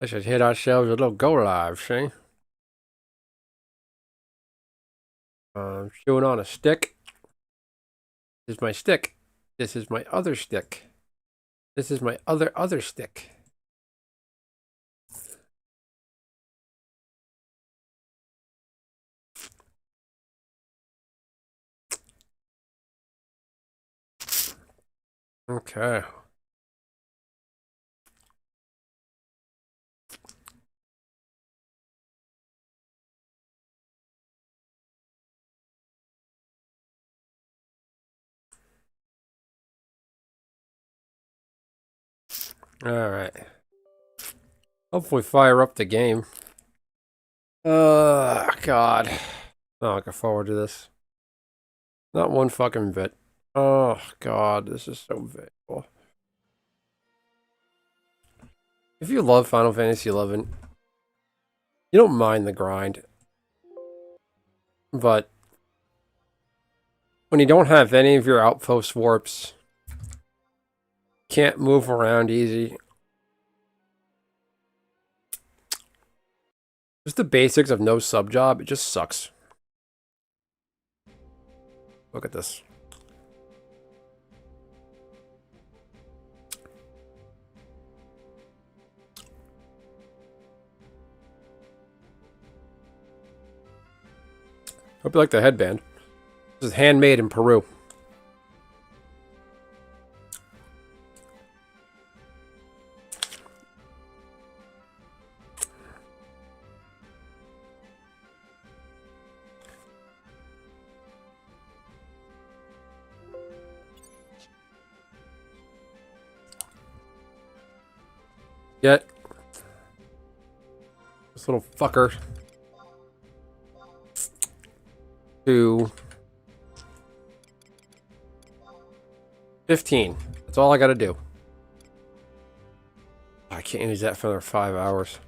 I should hit ourselves a little go live, see? Chewing on a stick. This is my stick. This is my other stick. This is my other stick. Okay. Alright. Hopefully fire up the game. God. Oh, I can forward to this. Not one fucking bit. Oh, God, this is so valuable. If you love Final Fantasy 11, you don't mind the grind. But when you don't have any of your outpost warps, can't move around easy. Just the basics of no sub job, it just sucks. Look at this. Hope you like the headband. This is handmade in Peru. Get this little fucker to 15. That's all I gotta do. I can't use that for another 5 hours.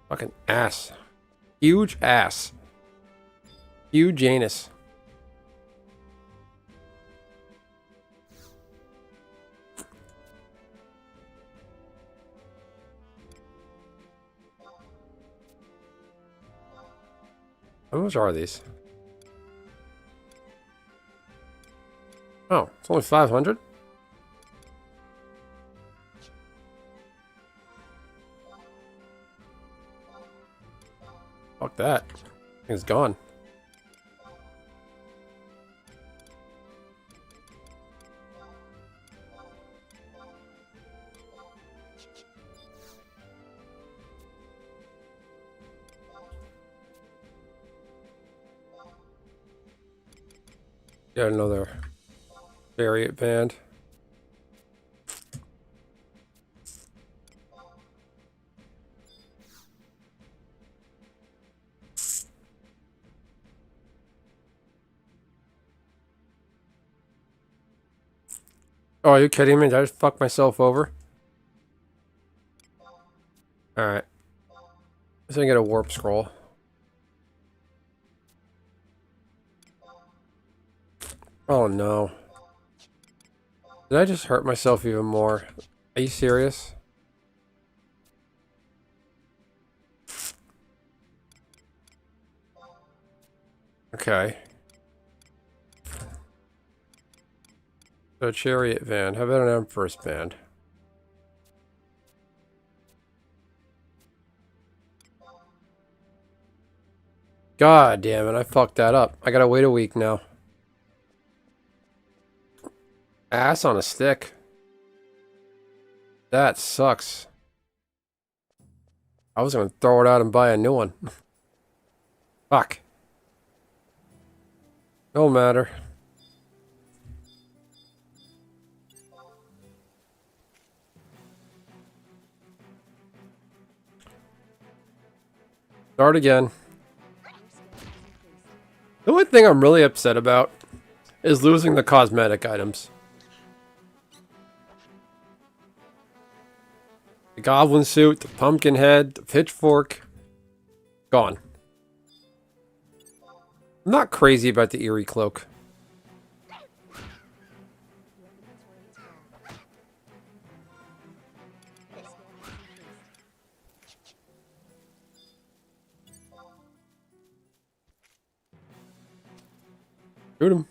Fucking ass. Huge ass. Huge anus. How much are these? Oh, it's only 500? Fuck that. Thing's gone. Got another variant band. Oh, are you kidding me? Did I just fuck myself over? Alright. Let's get a warp scroll. Oh no. Did I just hurt myself even more? Are you serious? Okay. So chariot van. How about an Empress band? God damn it, I fucked that up. I gotta wait a week now. Ass on a stick. That sucks. I was gonna throw it out and buy a new one. Fuck. No matter. Start again. The only thing I'm really upset about is losing the cosmetic items. The goblin suit, the pumpkin head, the pitchfork. Gone. I'm not crazy about the eerie cloak. Shoot him.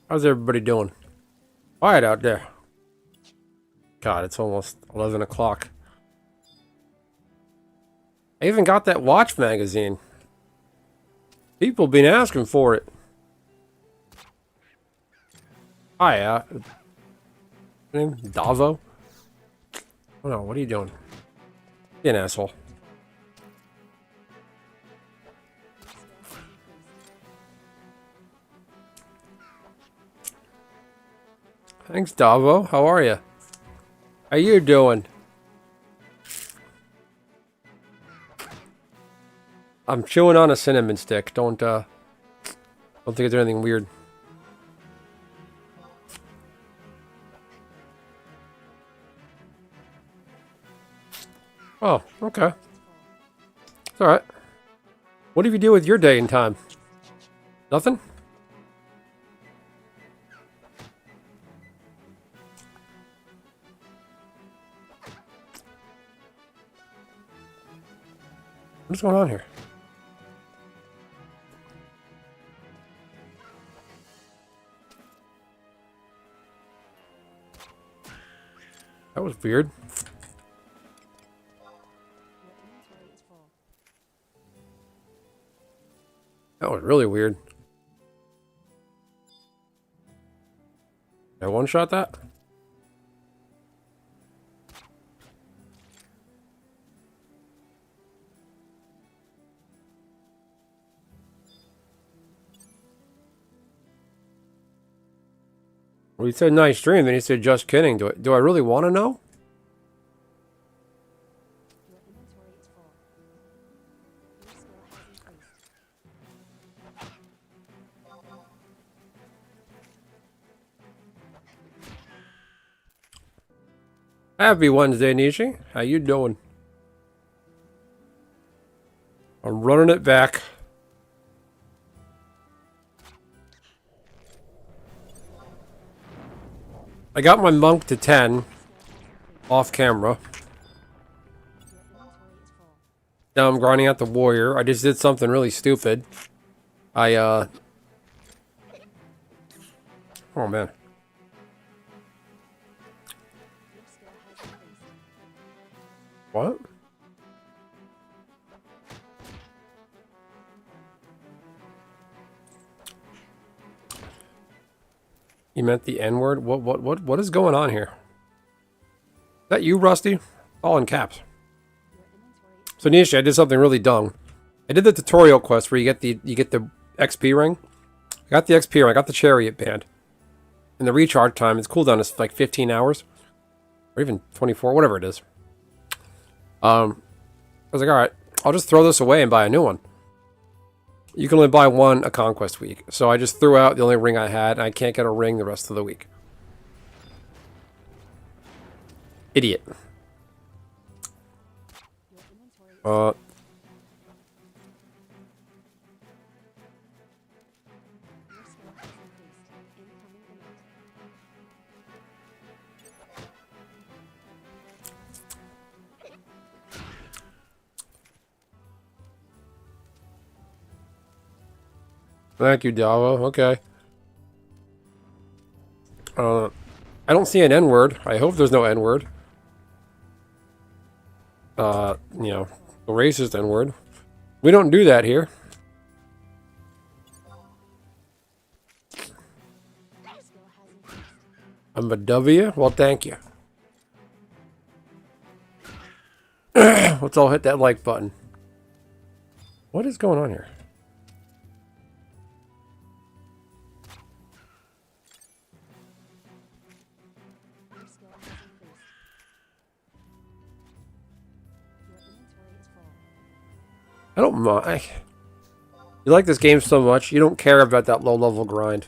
How's everybody doing? Quiet out there. God, it's almost 11 o'clock. I even got that watch magazine. People been asking for it. Hi, name Davo? Oh no, what are you doing? You an asshole. Thanks, Davo. How are you? How you doing? I'm chewing on a cinnamon stick. Don't think it's anything weird. Oh, okay. It's alright. What do you do with your day and time? Nothing? What's going on here? That was weird. That was really weird. I one-shot that? Well, he said nice dream, then he said just kidding. Do I really want to know? Happy Wednesday, Nishi. How you doing? I'm running it back. I got my monk to 10 off camera. Now I'm grinding out the warrior. I just did something really stupid. Oh man. What? You meant the N-word? What is going on here? Is that you, Rusty? All in caps. So Nishi, I did something really dumb. I did the tutorial quest where you get the XP ring. I got the XP ring, I got the chariot band. And the recharge time, its cooldown is like 15 hours. Or even 24, whatever it is. I was like, alright, I'll just throw this away and buy a new one. You can only buy one a conquest week. So I just threw out the only ring I had, and I can't get a ring the rest of the week. Idiot. Thank you, Dava. Okay. I don't see an N-word. I hope there's no N-word. You know, a racist N-word. We don't do that here. I'm a W? Well, thank you. Let's all hit that like button. What is going on here? I don't mind. You like this game so much, you don't care about that low-level grind.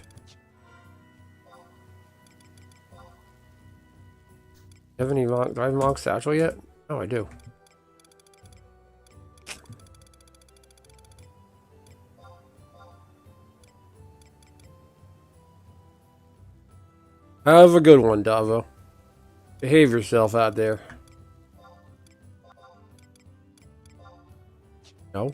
Have any monk? Do I have monk satchel yet? Oh, I do. Have a good one, Davo. Behave yourself out there. No.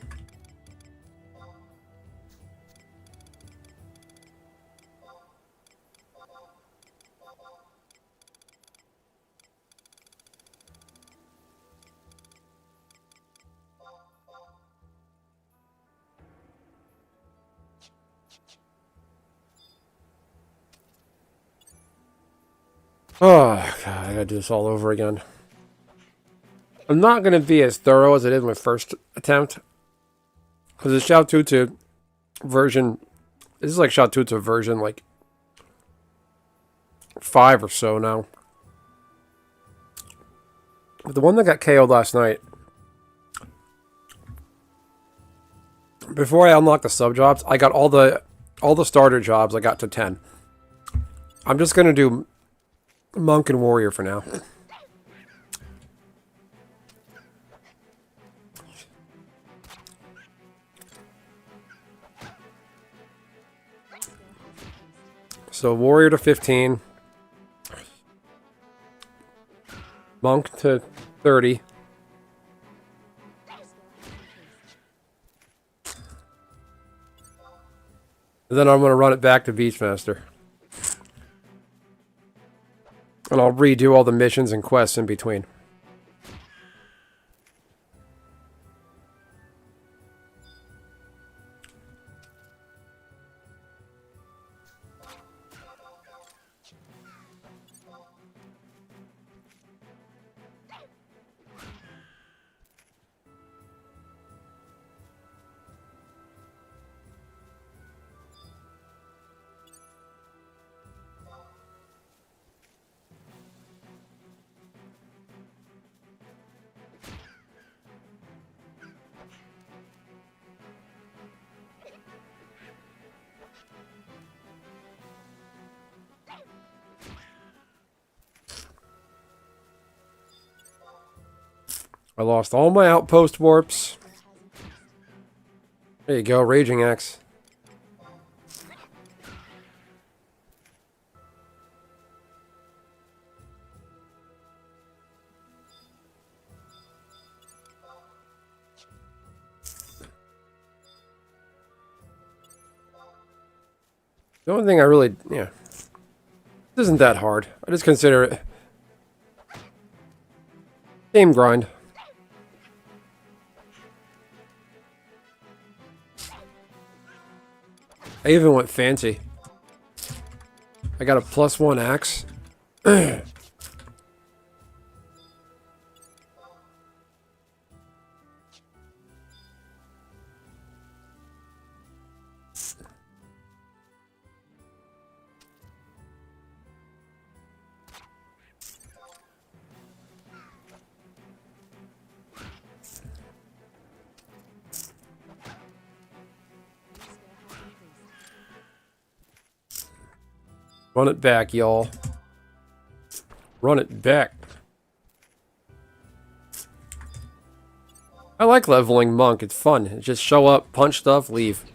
Oh, God, I gotta do this all over again. I'm not gonna be as thorough as I did my first attempt. Because the Shoututu version... This is like Shoututu version, like... 5 or so now. But the one that got KO'd last night... Before I unlocked the sub-jobs, I got all the starter jobs, I got to 10. I'm just gonna do... Monk and Warrior for now. So Warrior to 15. Monk to 30. And then I'm going to run it back to Beachmaster. And I'll redo all the missions and quests in between. I lost all my outpost warps. There you go, Raging Axe. The only thing I really, yeah, this isn't that hard. I just consider it game grind. I even went fancy. I got a +1 axe. Run it back, y'all. Run it back. I like leveling Monk. It's fun. It's just show up, punch stuff, leave.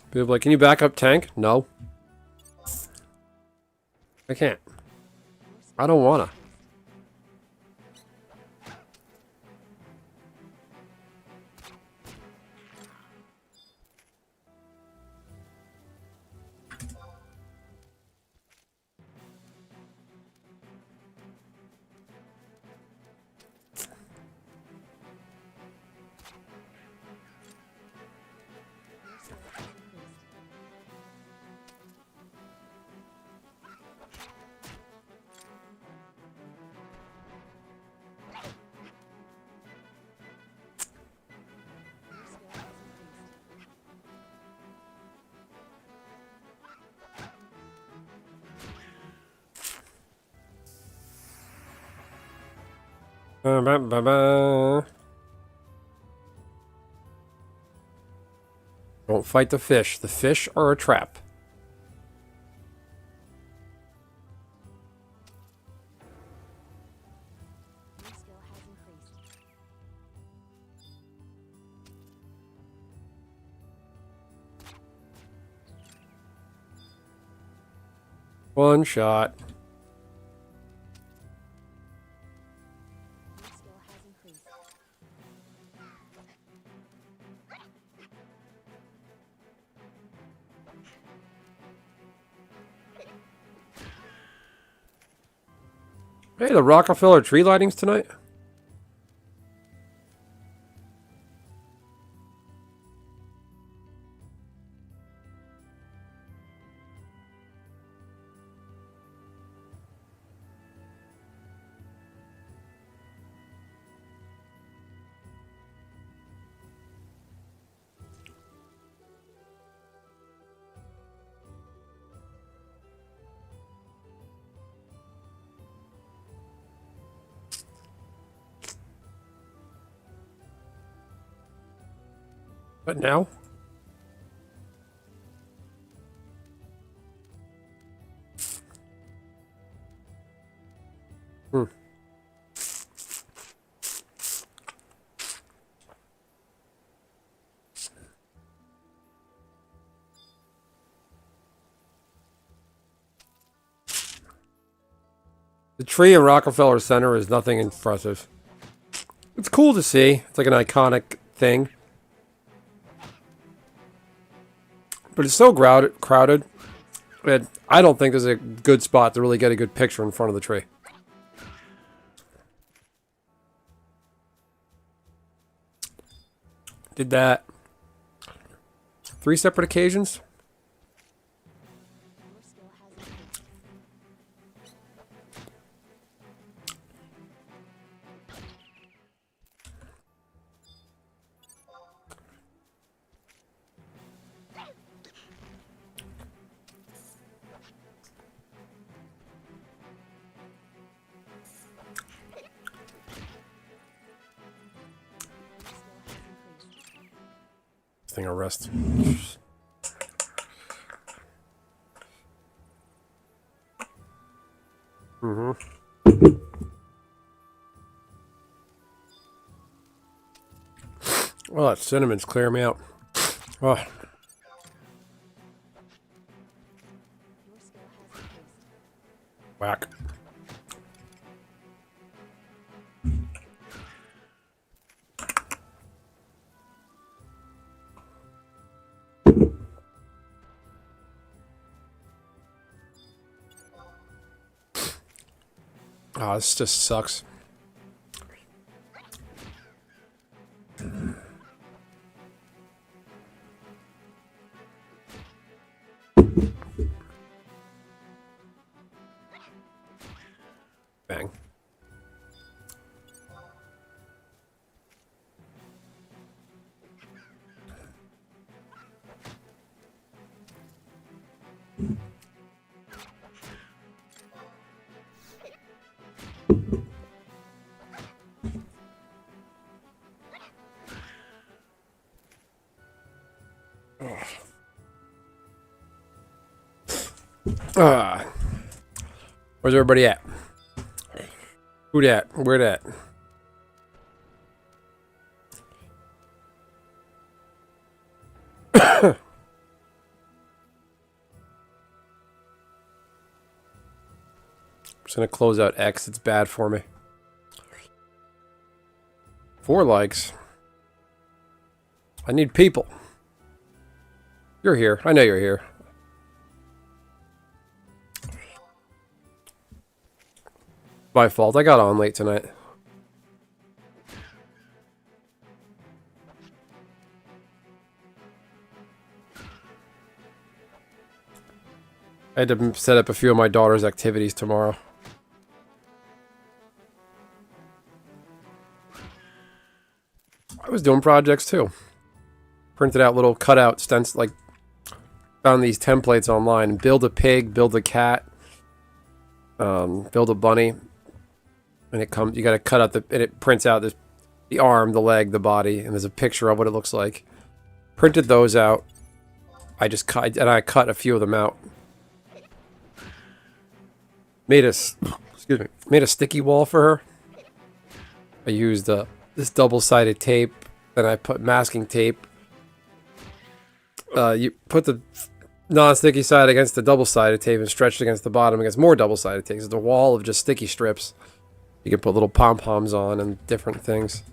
People are like, can you back up tank? No. I can't. I don't wanna. Don't fight the fish. The fish are a trap. One shot. Hey, the Rockefeller tree lightings tonight? But now? Hmm. The tree in Rockefeller Center is nothing impressive. It's cool to see. It's like an iconic thing. But it's so crowded. And I don't think there's a good spot to really get a good picture in front of the tree. Did that 3 separate occasions. Thing arrest. Mm-hmm. Oh, that cinnamon's clearing me out. Oh. Whack. Oh, this just sucks. Bang. Where's everybody at? Who dat? Where dat? Just gonna close out X. It's bad for me. 4 likes. I need people. You're here. I know you're here. My fault. I got on late tonight. I had to set up a few of my daughter's activities tomorrow. I was doing projects too. Printed out little cutout stencils, like found these templates online. Build a pig, build a cat, build a bunny, and it comes. You got to cut out and it prints out the arm, the leg, the body, and there's a picture of what it looks like. Printed those out. I cut a few of them out. Made a sticky wall for her. I used this double-sided tape, then I put masking tape. You put the non-sticky side against the double-sided tape and stretched against the bottom against more double-sided tapes. It's a wall of just sticky strips. You can put little pom-poms on and different things.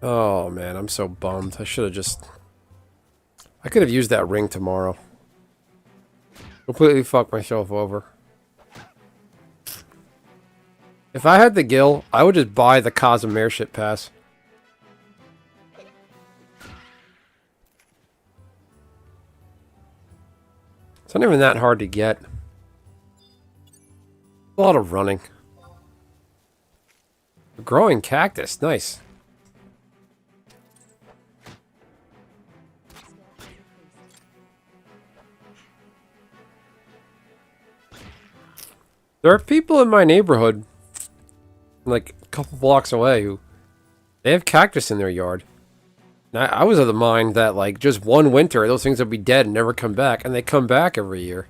Oh man, I'm so bummed. I should have just... I could have used that ring tomorrow. Completely fucked myself over. If I had the gil, I would just buy the Casimir ship pass. It's not even that hard to get. A lot of running. A growing cactus, nice. There are people in my neighborhood, like a couple blocks away, who they have cactus in their yard. And I was of the mind that like just one winter those things would be dead and never come back, and they come back every year.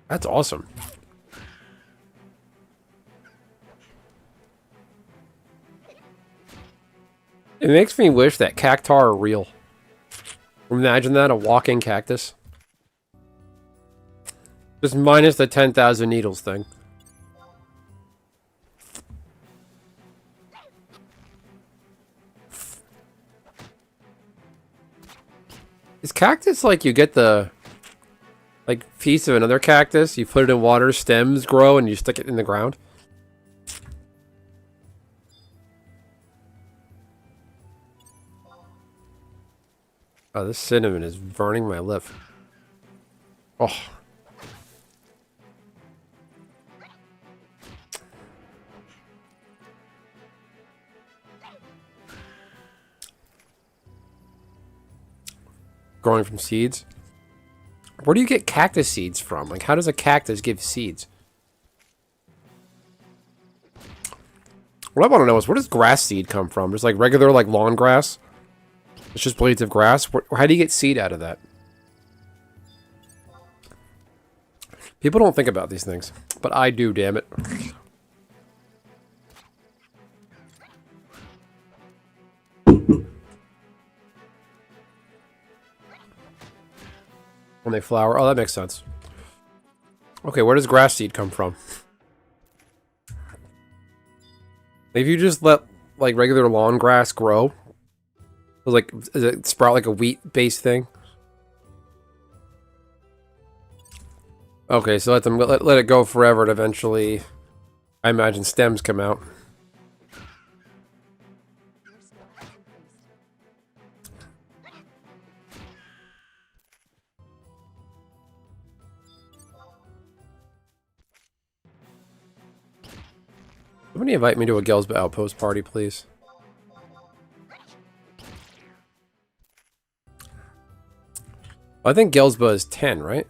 That's awesome. It makes me wish that cactar are real. Imagine that, a walking cactus. Just minus the 10,000 needles thing. Is cactus like you get the like piece of another cactus, you put it in water, stems grow, and you stick it in the ground? Oh, this cinnamon is burning my lip. Oh. Growing from seeds? Where do you get cactus seeds from? Like, how does a cactus give seeds? What I want to know is, where does grass seed come from? Just like regular, like, lawn grass? It's just blades of grass? How do you get seed out of that? People don't think about these things. But I do, damn it. When they flower. Oh, that makes sense. Okay, where does grass seed come from? If you just let, like, regular lawn grass grow... Like, does it sprout like a wheat-based thing? Okay, so let it go forever and eventually, I imagine, stems come out. Somebody invite me to a Gelsba Outpost party, please. I think Gelsba is 10, right?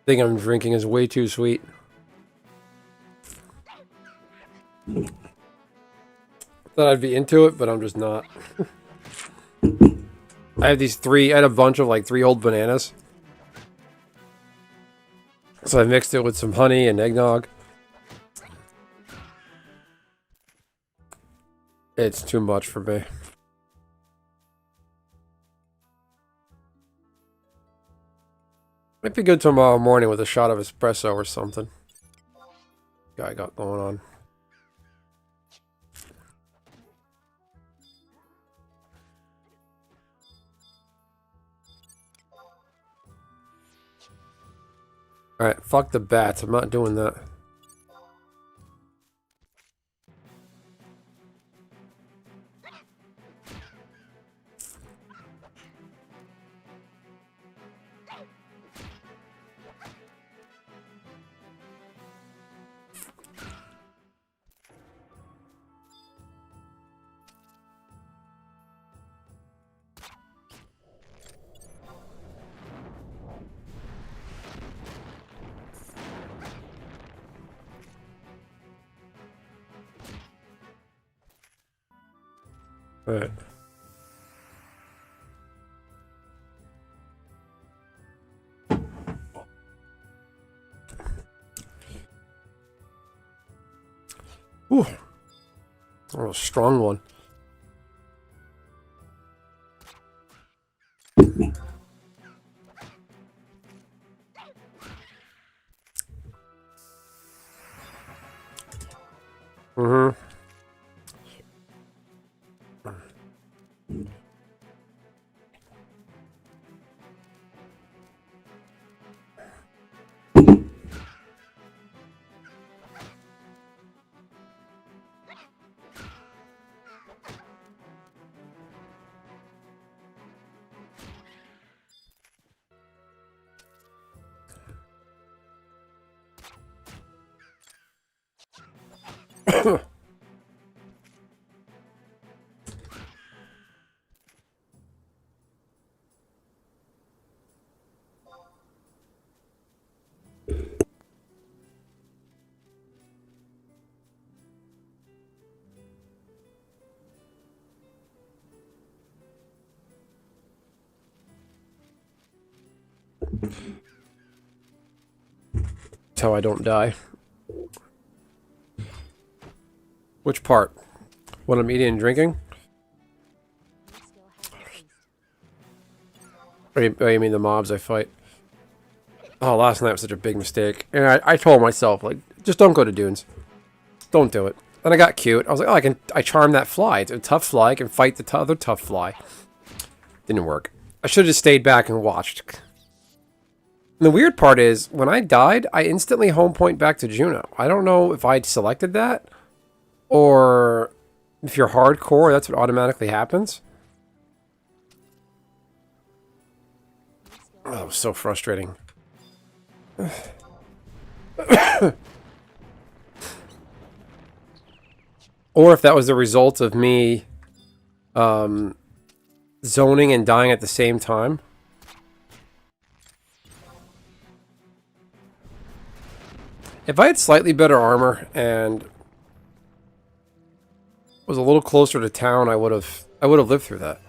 thing I'm drinking is way too sweet. Thought I'd be into it, but I'm just not. I have I had a bunch of like 3 old bananas. So I mixed it with some honey and eggnog. It's too much for me. Might be good tomorrow morning with a shot of espresso or something. Guy got going on. Alright, fuck the bats. I'm not doing that. Alright. Ooh. Oh, a strong one. Mm-hmm. That's how I don't die. Which part? When I'm eating and drinking? Or you mean the mobs I fight? Oh, last night was such a big mistake. And I told myself, like, just don't go to dunes. Don't do it. Then I got cute. I was like, oh, I charm that fly. It's a tough fly. I can fight the other tough fly. Didn't work. I should have just stayed back and watched. And the weird part is, when I died, I instantly home point back to Juno. I don't know if I'd selected that, or if you're hardcore, that's what automatically happens. Oh, it was so frustrating. Or if that was the result of me zoning and dying at the same time. If I had slightly better armor and was a little closer to town, I would have lived through that.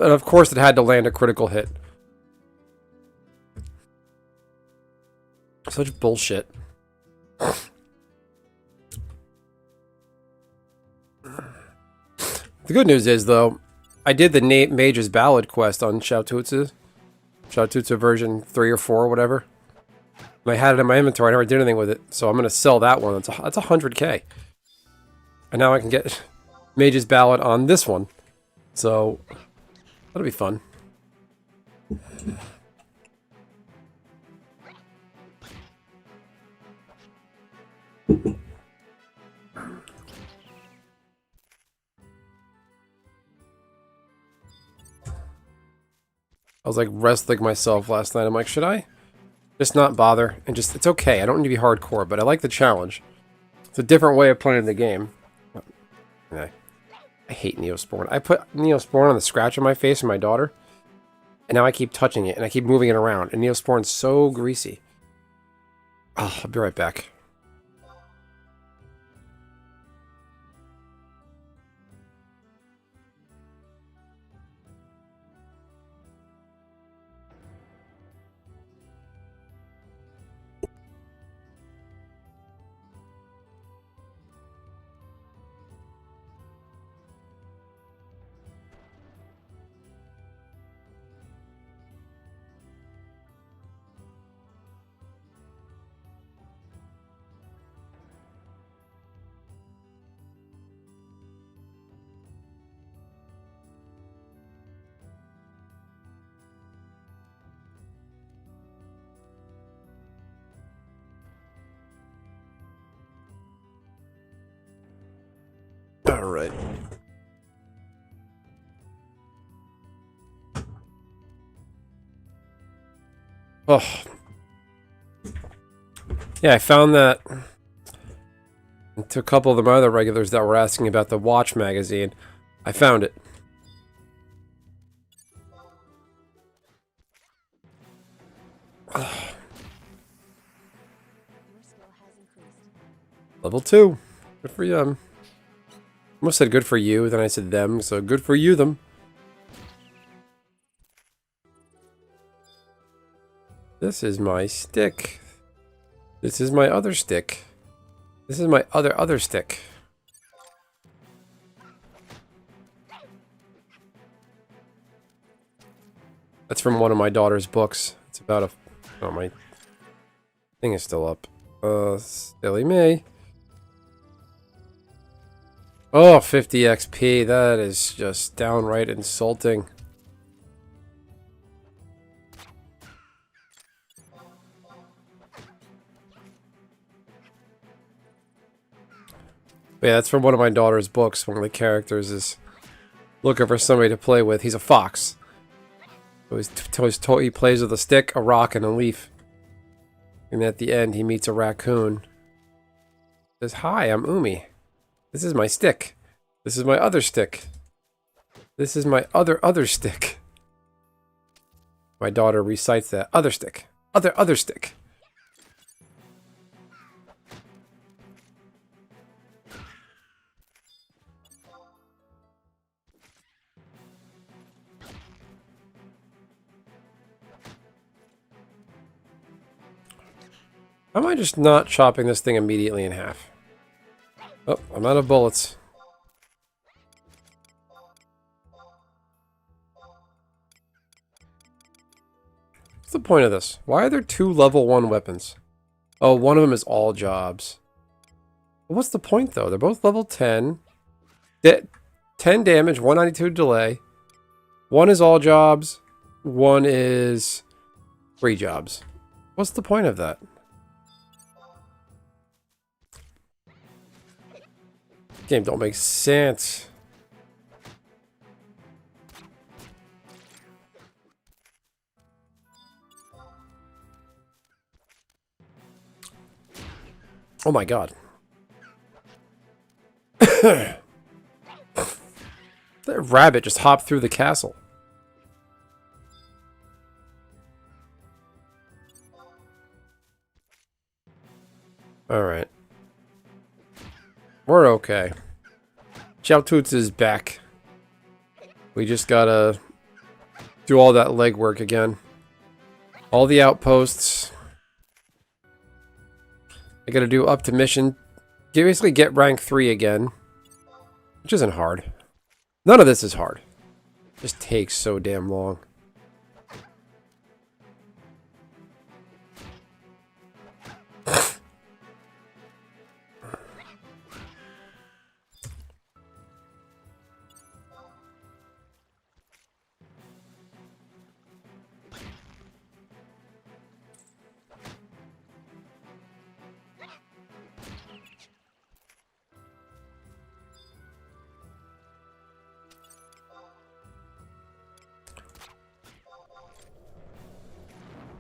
And of course it had to land a critical hit. Such bullshit. The good news is, though, I did the Mage's Ballad quest on Xiaotutsu version 3 or 4 or whatever. And I had it in my inventory. I never did anything with it, so I'm going to sell that one. That's 100k. And now I can get Mage's Ballad on this one. So, that'll be fun. I was like wrestling myself last night. I'm like, should I just not bother? And just, it's okay. I don't need to be hardcore, but I like the challenge. It's a different way of playing the game. I hate Neosporin. I put Neosporin on the scratch on my face and my daughter, and now I keep touching it, and I keep moving it around, and Neosporin's so greasy. Oh, I'll be right back. All right. Oh. Yeah, I found that to a couple of the other regulars that were asking about the Watch magazine. I found it. Level 2. Good for them. Almost said good for you, then I said them, so good for you, them. This is my stick. This is my other stick. This is my other stick. That's from one of my daughter's books. It's about a... Oh, my thing is still up. Silly me. Oh, 50 XP. That is just downright insulting. But yeah, that's from one of my daughter's books. One of the characters is looking for somebody to play with. He's a fox. So he plays with a stick, a rock, and a leaf. And at the end, he meets a raccoon. He says, "Hi, I'm Umi. This is my stick. This is my other stick. This is my other stick." My daughter recites that. Other stick. Other stick. How am I just not chopping this thing immediately in half? Oh, I'm out of bullets. What's the point of this? Why are there 2 level 1 weapons? Oh, one of them is all jobs. What's the point, though? They're both level 10. 10 damage, 192 delay. One is all jobs. One is 3 jobs. What's the point of that? Game don't make sense. Oh my god. That rabbit just hopped through the castle. Alright. We're okay. Chow Toots is back. We just gotta do all that legwork again. All the outposts. I gotta do up to mission. Basically get rank 3 again. Which isn't hard. None of this is hard. It just takes so damn long.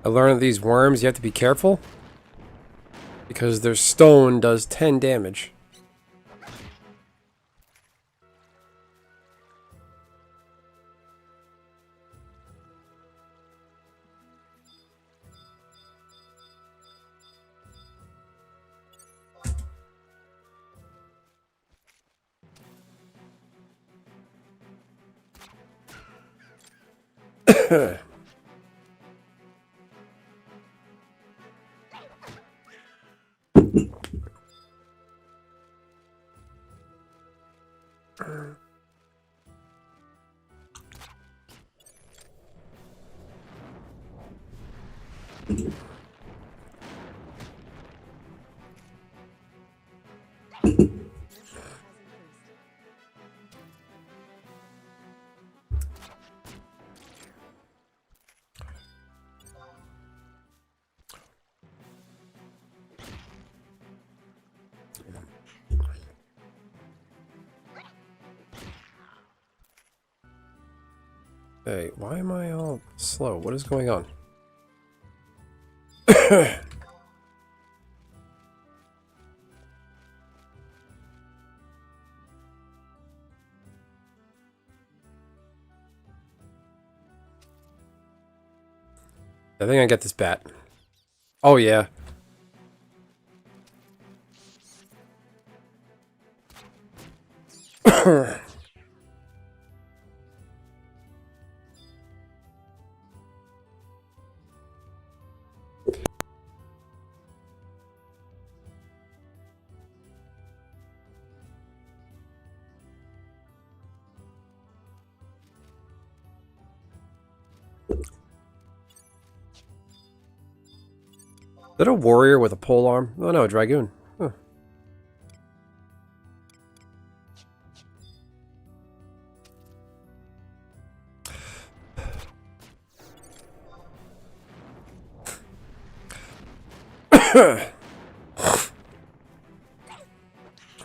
I learned that these worms, you have to be careful. because their stone does 10 damage. Hey, why am I all slow? What is going on? I think I get this bat. Oh, yeah. Is that a warrior with a pole arm? Oh no, a dragoon. Huh.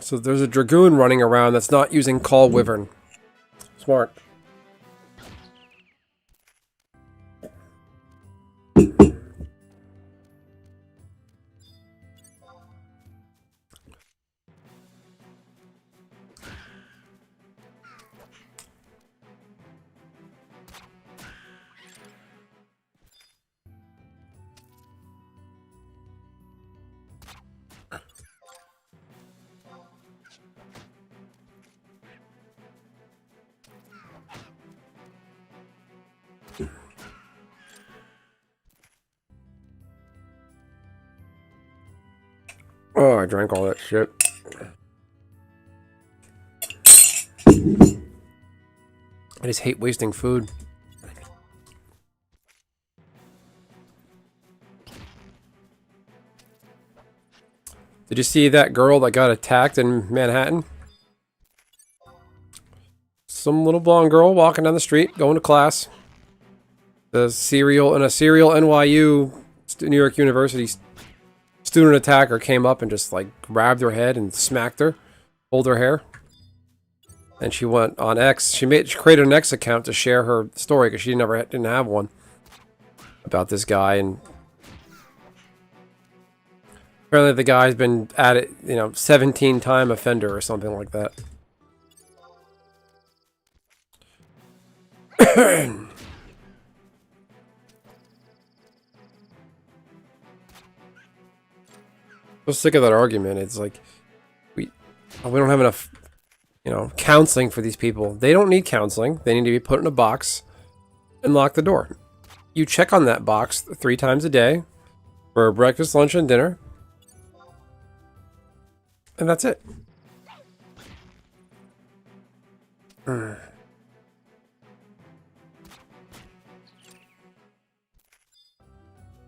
So there's a dragoon running around that's not using Call Wyvern. Smart. Oh, I drank all that shit. I just hate wasting food. Did you see that girl that got attacked in Manhattan? Some little blonde girl walking down the street, going to class. A serial NYU New York University student attacker came up and just like grabbed her head and smacked her, pulled her hair. And she went on X. She created an X account to share her story because she didn't have one about this guy. And apparently the guy's been at it, 17-time offender or something like that. I'm sick of that argument. It's like we don't have enough, counseling for these people. They don't need counseling. They need to be put in a box and lock the door. You check on that box 3 times a day for breakfast, lunch, and dinner. And that's it.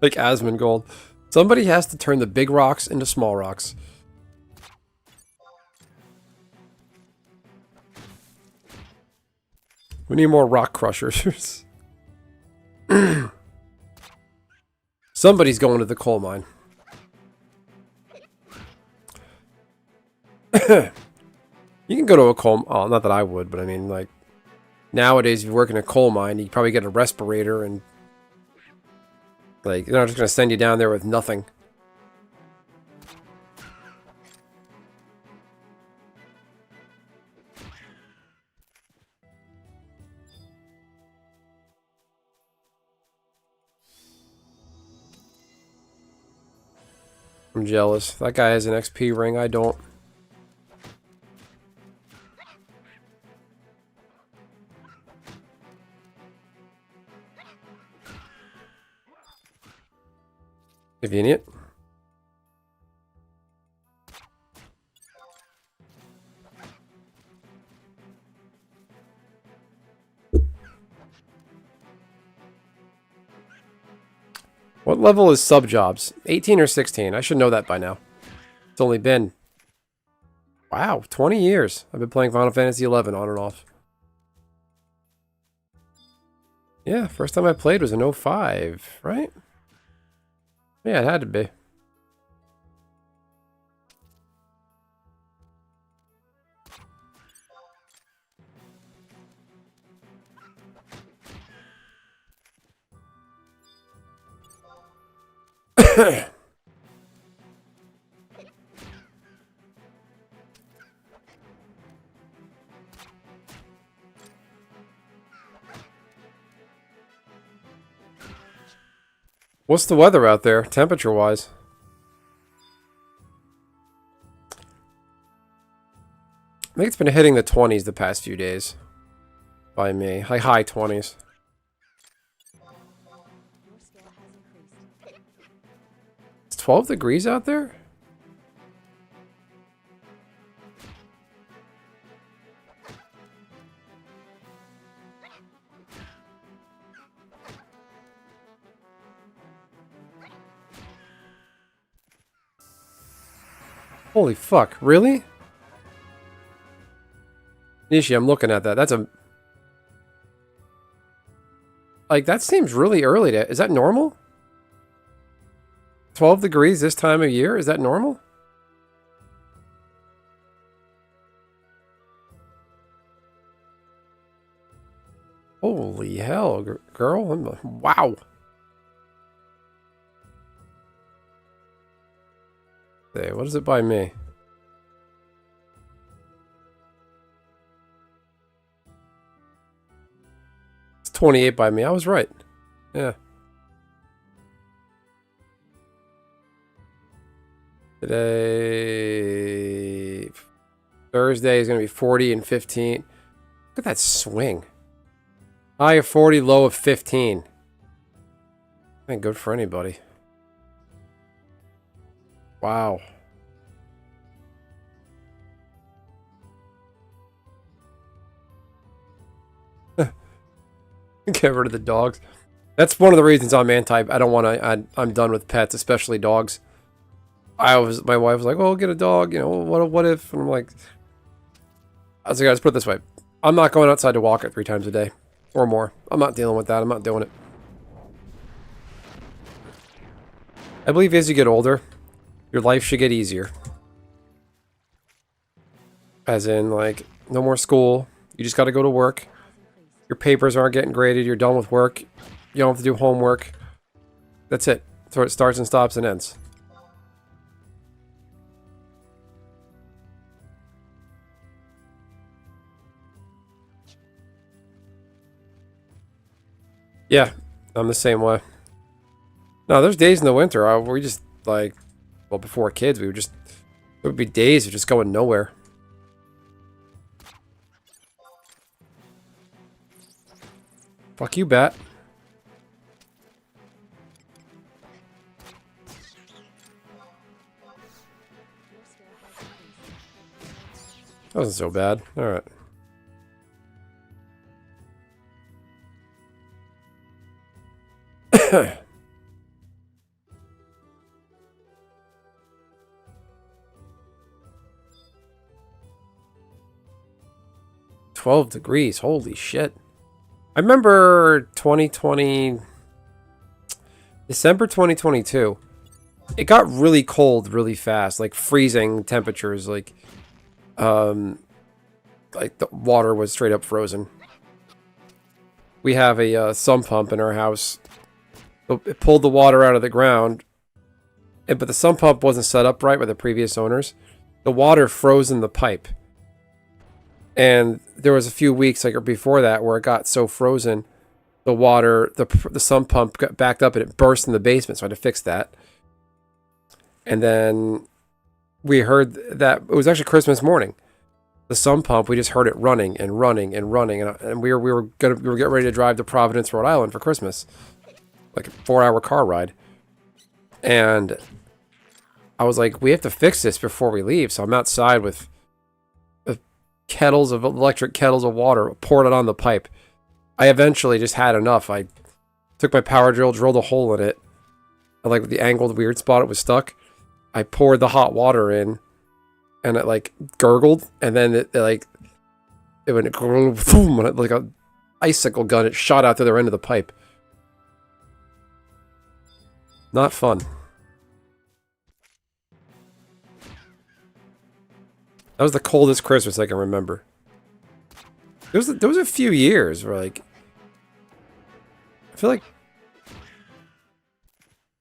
Like Asmongold. Somebody has to turn the big rocks into small rocks. We need more rock crushers. Somebody's going to the coal mine. You can go to a coal... Oh, not that I would, but I mean, like... Nowadays, if you work in a coal mine, you probably get a respirator and... Like, they're not just going to send you down there with nothing. I'm jealous. That guy has an XP ring. I don't. Convenient. What level is sub jobs? 18 or 16? I should know that by now. It's only been, wow, 20 years. I've been playing Final Fantasy 11 on and off. Yeah, first time I played was in 05, right? Yeah, it had to be. What's the weather out there, temperature-wise? I think it's been hitting the 20s the past few days. By me. Like high 20s. It's 12 degrees out there? Holy fuck, really? Nishi, I'm looking at that. That's a... Like, that seems really early to... Is that normal? 12 degrees this time of year? Is that normal? Holy hell, girl. Wow. Okay, what is it by me? It's 28 by me. I was right. Yeah. Today... Thursday is going to be 40 and 15. Look at that swing. High of 40, low of 15. Ain't good for anybody. Wow. Get rid of the dogs. That's one of the reasons I'm anti. I don't want to. I'm done with pets, especially dogs. My wife was like, "Oh, get a dog." You know, what if? And I'm like, I was like, let's put it this way: I'm not going outside to walk it 3 times a day or more. I'm not dealing with that. I'm not doing it. I believe as you get older, your life should get easier. As in, like, no more school. You just got to go to work. Your papers aren't getting graded. You're done with work. You don't have to do homework. That's it. So it starts and stops and ends. Yeah, I'm the same way. No, there's days in the winter where we just, like, well, before kids, we would just, there would be days of just going nowhere. Fuck you, bat. That wasn't so bad. Alright. $12 degrees. Holy shit. I remember 2020... December 2022. It got really cold really fast. Like freezing temperatures. Like the water was straight up frozen. We have a sump pump in our house. It pulled the water out of the ground. But the sump pump wasn't set up right by the previous owners. The water froze in the pipe. And there was a few weeks like before that where it got so frozen, the water, the sump pump got backed up and it burst in the basement. So I had to fix that. And then we heard that it was actually Christmas morning. The sump pump, we just heard it running and running and running, and we were getting ready to drive to Providence, Rhode Island for Christmas, like a 4-hour car ride. And I was like, we have to fix this before we leave. So I'm outside with electric kettles of water, poured it on the pipe. I eventually just had enough. I took my power drill, drilled a hole in it, and like the angled weird spot it was stuck. I poured the hot water in, and it like gurgled, and then it went boom, like a icicle gun. It shot out to the end of the pipe. Not fun. That was the coldest Christmas I can remember. There was a few years where like I feel like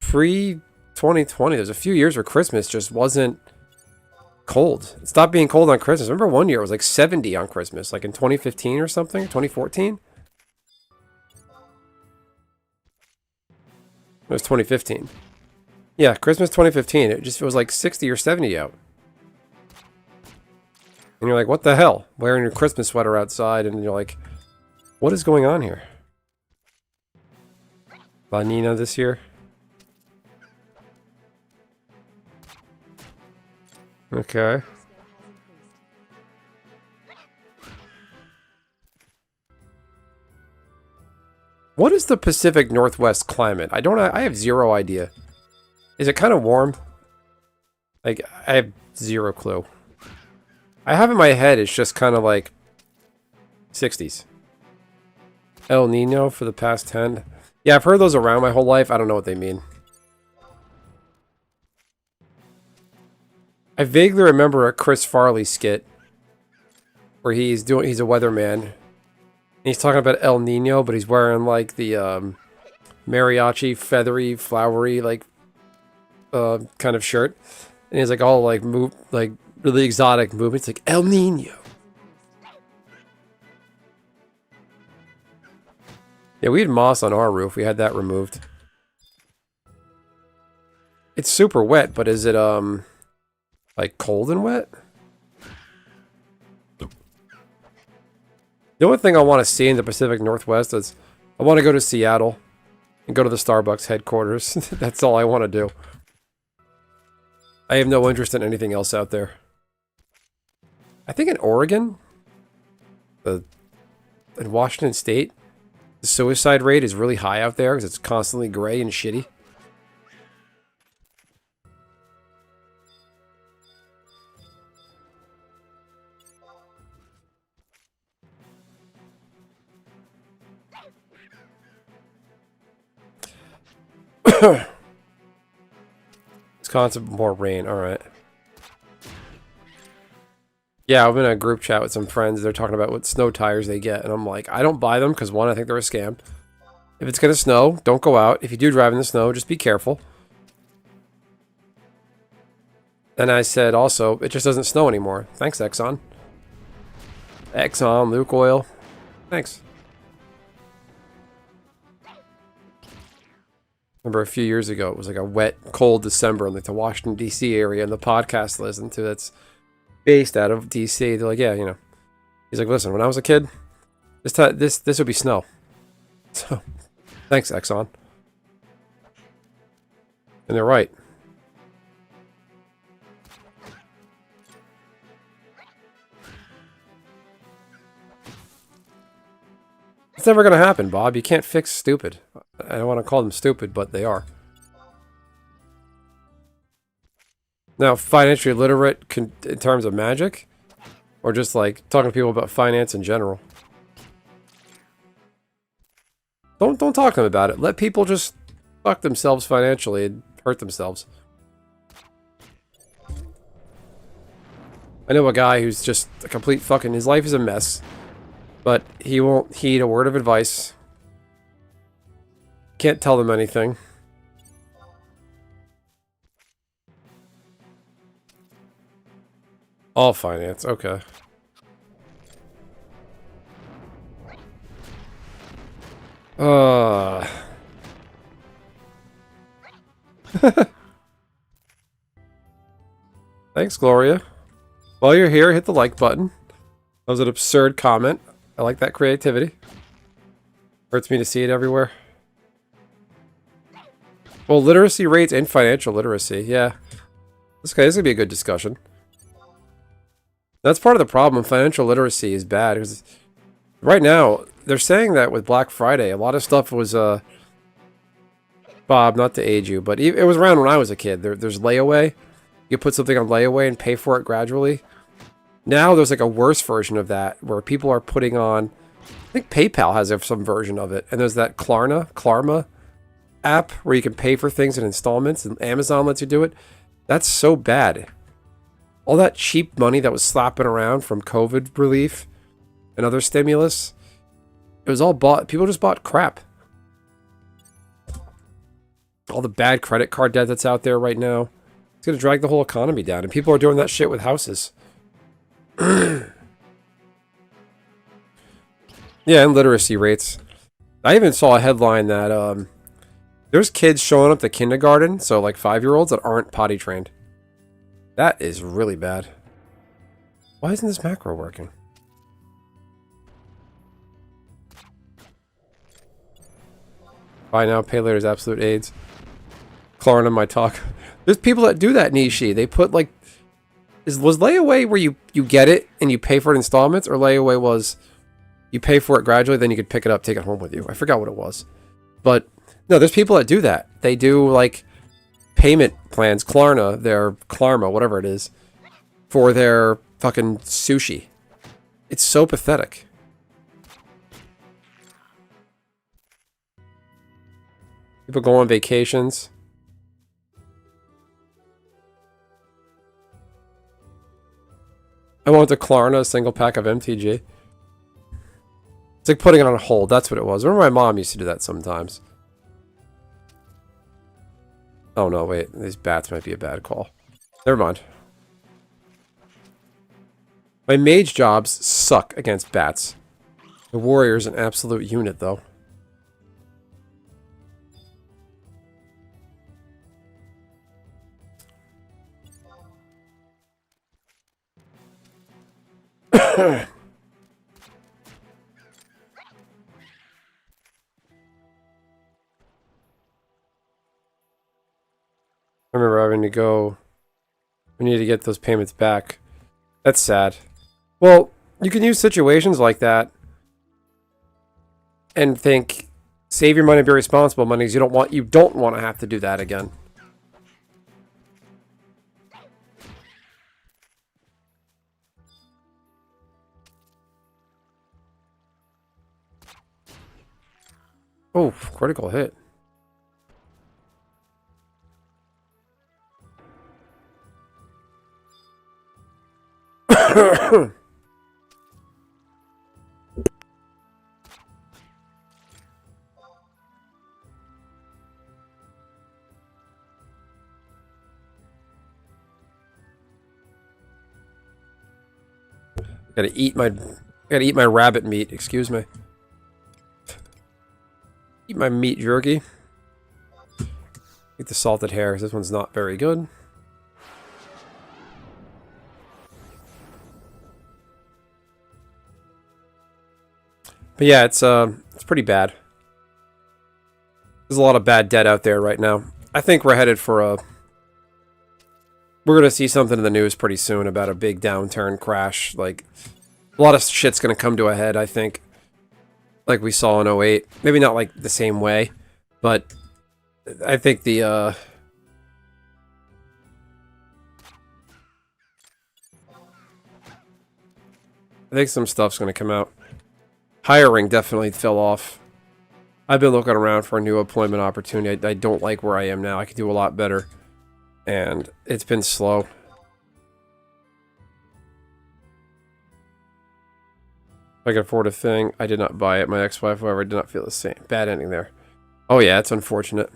pre-2020, there's a few years where Christmas just wasn't cold. It stopped being cold on Christmas. I remember one year it was like 70 on Christmas, like in 2015 or something, 2014. It was 2015. Yeah, Christmas 2015. It was like 60 or 70 out. And you're like, what the hell? Wearing your Christmas sweater outside, and you're like, what is going on here? La Nina this year? Okay. What is the Pacific Northwest climate? I have zero idea. Is it kind of warm? Like, I have zero clue. I have in my head, it's just kind of like 60s. El Nino for the past 10. Yeah, I've heard those around my whole life. I don't know what they mean. I vaguely remember a Chris Farley skit where he's a weatherman. And he's talking about El Nino, but he's wearing like the mariachi, feathery, flowery, like kind of shirt. And he's like all like really exotic movements, like El Nino. Yeah, we had moss on our roof. We had that removed. It's super wet, but is it like cold and wet? The only thing I want to see in the Pacific Northwest is I want to go to Seattle and go to the Starbucks headquarters. That's all I want to do. I have no interest in anything else out there. I think in Oregon, in Washington State, the suicide rate is really high out there because it's constantly gray and shitty. Wisconsin, more rain. All right. Yeah, I'm in a group chat with some friends. They're talking about what snow tires they get. And I'm like, I don't buy them because, one, I think they're a scam. If it's going to snow, don't go out. If you do drive in the snow, just be careful. And I said also, it just doesn't snow anymore. Thanks, Exxon. Exxon, Luke Oil. Thanks. Remember a few years ago, it was like a wet, cold December in like the Washington, D.C. area, and the podcast I listened to that's based out of D.C. They're like, yeah, you know. He's like, listen, when I was a kid, this would be snow. So, thanks, Exxon. And they're right. It's never going to happen, Bob. You can't fix stupid. I don't want to call them stupid, but they are. Now, financially literate in terms of magic? Or just like talking to people about finance in general? Don't talk to them about it. Let people just fuck themselves financially and hurt themselves. I know a guy who's just a complete fucking... His life is a mess. But he won't heed a word of advice. Can't tell them anything. All finance, okay. Thanks, Gloria. While you're here, hit the like button. That was an absurd comment. I like that creativity. Hurts me to see it everywhere. Well, literacy rates and financial literacy, yeah. This gonna be a good discussion. That's part of the problem. Financial literacy is bad. Because right now, they're saying that with Black Friday, a lot of stuff was, Bob, not to age you, but it was around when I was a kid. There's layaway. You put something on layaway and pay for it gradually. Now there's like a worse version of that, where people are putting on, I think PayPal has some version of it, and there's that Klarma app where you can pay for things in installments, and Amazon lets you do it. That's so bad. All that cheap money that was slapping around from COVID relief and other stimulus, it was all bought. People just bought crap. All the bad credit card debt that's out there right now, it's going to drag the whole economy down. And people are doing that shit with houses. Yeah, and literacy rates. I even saw a headline that there's kids showing up to kindergarten, so like 5-year-olds that aren't potty trained. That is really bad. Why isn't this macro working? Buy now, pay later is absolute AIDS. Klarna my talk. There's people that do that, Nishi. They put like... Was layaway where you get it and you pay for it in installments? Or layaway was you pay for it gradually, then you could pick it up, take it home with you. I forgot what it was. But no, there's people that do that. They do like payment plans, Klarma, whatever it is, for their fucking sushi. It's so pathetic. People go on vacations. I want the Klarna, a single pack of MTG. It's like putting it on hold. That's what it was. Remember my mom used to do that sometimes. Oh no, wait. These bats might be a bad call. Never mind. My mage jobs suck against bats. The warrior's an absolute unit, though. I remember having to go... We need to get those payments back. That's sad. Well, you can use situations like that and think, save your money, be responsible money, because you don't want to have to do that again. Oh, critical hit. Gotta eat my rabbit meat, excuse me. Eat my meat jerky. Eat the salted hair, because this one's not very good. But yeah, it's pretty bad. There's a lot of bad debt out there right now. I think we're headed for a... We're going to see something in the news pretty soon about a big downturn crash. Like, a lot of shit's going to come to a head, I think. Like we saw in 08. Maybe not like the same way, but I think the... I think some stuff's going to come out. Hiring definitely fell off. I've been looking around for a new employment opportunity. I don't like where I am now. I could do a lot better. And it's been slow. If I could afford a thing, I did not buy it. My ex-wife, however, did not feel the same. Bad ending there. Oh yeah, it's unfortunate.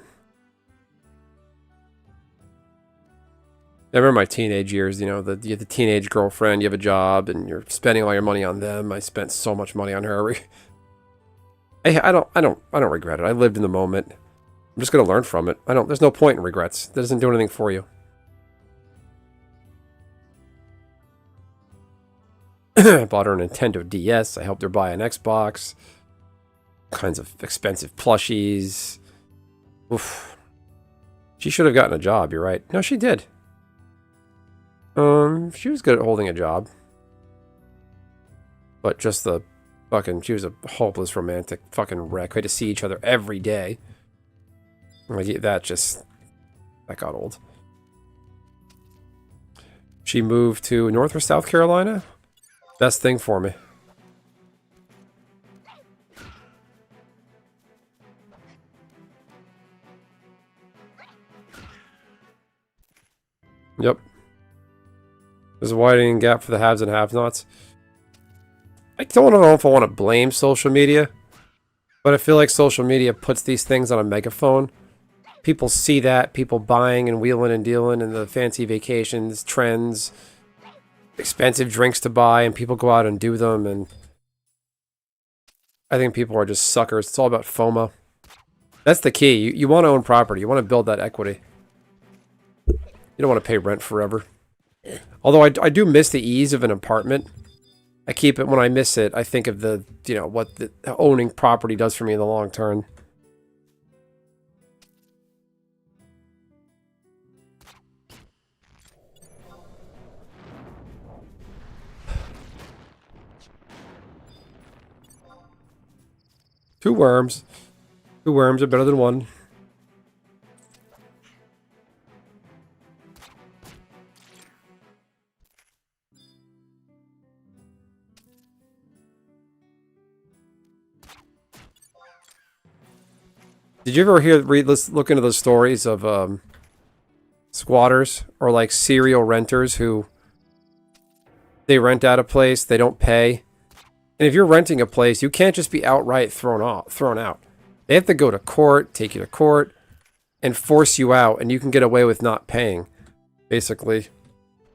I remember my teenage years, you know, you have the teenage girlfriend, you have a job, and you're spending all your money on them. I spent so much money on her. I don't regret it. I lived in the moment. I'm just gonna learn from it. There's no point in regrets. That doesn't do anything for you. I bought her a Nintendo DS. I helped her buy an Xbox. Kinds of expensive plushies. Oof. She should have gotten a job, you're right. No, she did. She was good at holding a job. But just the fucking... She was a hopeless romantic fucking wreck. We had to see each other every day. Like, that got old. She moved to North or South Carolina? Best thing for me. Yep. There's a widening gap for the haves and have-nots. I don't know if I want to blame social media, but I feel like social media puts these things on a megaphone. People see that, people buying and wheeling and dealing and the fancy vacations, trends, expensive drinks to buy, and people go out and do them, and I think people are just suckers. It's all about FOMO. That's the key. You want to own property. You want to build that equity. You don't want to pay rent forever. Although I do miss the ease of an apartment. I keep it, when I miss it, I think of the, you know, what the owning property does for me in the long term. Two worms. Two worms are better than one. Did you ever look into the stories of squatters or like serial renters who they rent out a place, they don't pay, and if you're renting a place, you can't just be outright thrown out. They have to go to court, take you to court, and force you out, and you can get away with not paying, basically.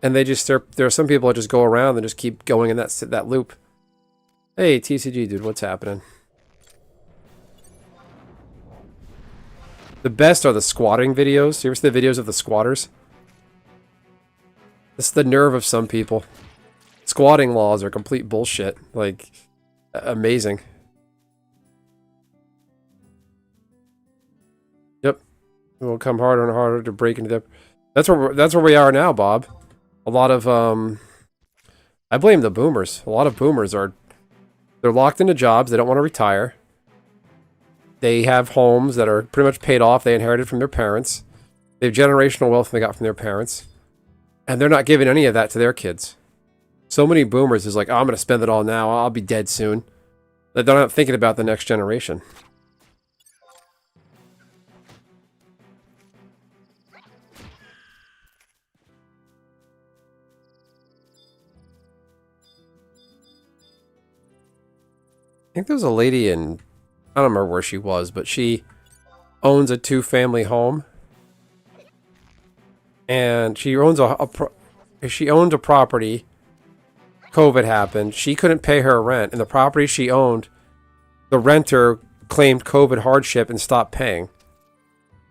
And they just there are some people that just go around and just keep going in that loop. Hey, TCG dude, what's happening? The best are the squatting videos. You ever see the videos of the squatters? This is the nerve of some people. Squatting laws are complete bullshit. Like, amazing. Yep. It will come harder and harder to break into the... That's where we are now, Bob. A lot of, I blame the boomers. A lot of boomers are... They're locked into jobs. They don't want to retire. They have homes that are pretty much paid off. They inherited from their parents. They have generational wealth they got from their parents. And they're not giving any of that to their kids. So many boomers is like, oh, I'm going to spend it all now. I'll be dead soon. They're not thinking about the next generation. I think there was a lady in... I don't remember where she was, but she owns a two-family home. And she owns she owned a property. COVID happened. She couldn't pay her rent. And the property she owned, the renter claimed COVID hardship and stopped paying.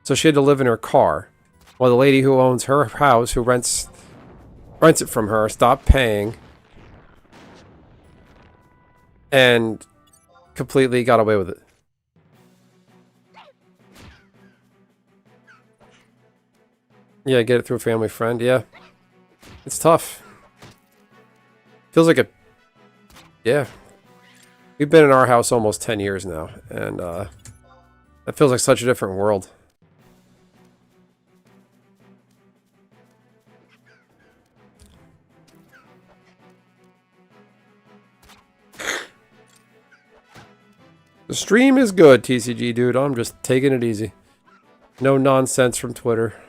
So she had to live in her car. While the lady who owns her house, who rents it from her, stopped paying. And completely got away with it. Yeah, get it through a family friend. Yeah. It's tough. Feels like a... Yeah. We've been in our house almost 10 years now. And, that feels like such a different world. The stream is good, TCG dude. I'm just taking it easy. No nonsense from Twitter.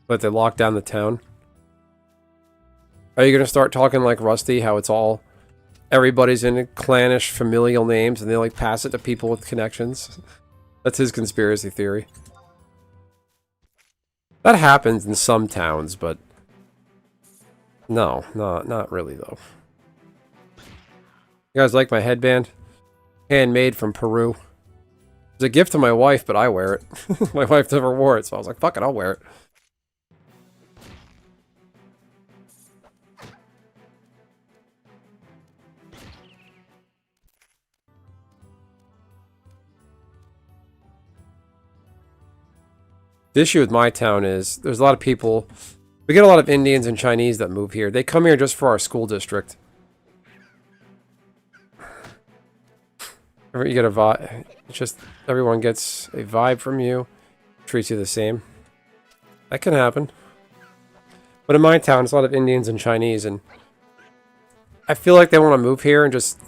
But they locked down the town. Are you going to start talking like Rusty, how it's all... Everybody's in clannish familial names and they like pass it to people with connections? That's his conspiracy theory. That happens in some towns, but... No, not really though. You guys like my headband? Handmade from Peru. It's a gift to my wife, but I wear it. My wife never wore it, so I was like, fuck it, I'll wear it. The issue with my town is there's a lot of people. We get a lot of Indians and Chinese that move here. They come here just for our school district. You get a vibe. It's just everyone gets a vibe from you, treats you the same. That can happen. But in my town, it's a lot of Indians and Chinese, and I feel like they want to move here and just.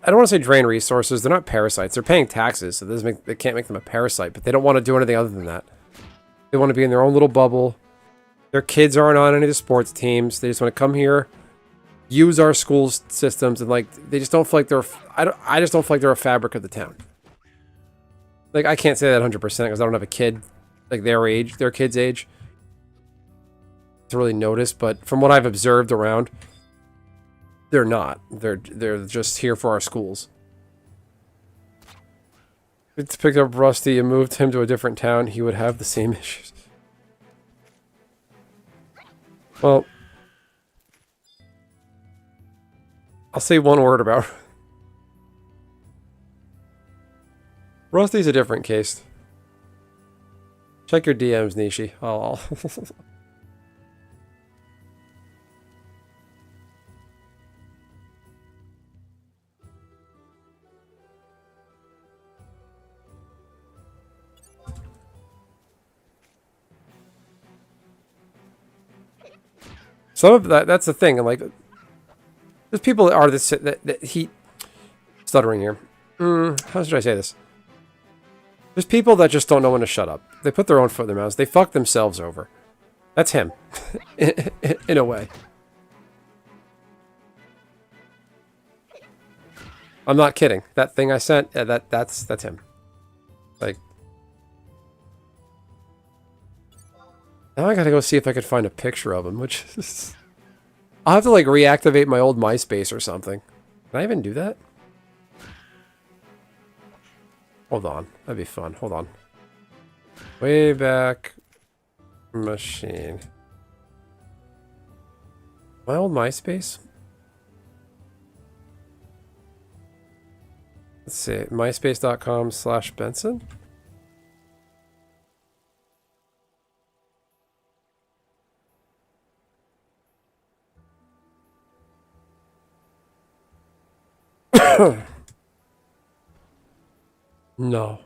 I don't want to say drain resources. They're not parasites. They're paying taxes, so they can't make them a parasite. But they don't want to do anything other than that. They want to be in their own little bubble. Their kids aren't on any of the sports teams. They just want to come here, use our school systems, and like they just don't feel like they're. I just don't feel like they're a fabric of the town. Like I can't say that 100% because I don't have a kid like their age, their kid's age, to really notice. But from what I've observed around, they're not. They're just here for our schools. If it's picked up Rusty and moved him to a different town, he would have the same issues. Well, I'll say one word about Rusty's a different case. Check your DMs, Nishi. I'll some of that's the thing. And like, there's people that are this that he stuttering here. How should I say this? There's people that just don't know when to shut up. They put their own foot in their mouths. They fuck themselves over. That's him, in a way. I'm not kidding. That thing I sent, that's him. Like, now I gotta go see if I could find a picture of him, which is... I'll have to, like, reactivate my old MySpace or something. Can I even do that? Hold on. That'd be fun. Hold on. Way back machine. My old MySpace? Let's see. MySpace.com/Benson? No.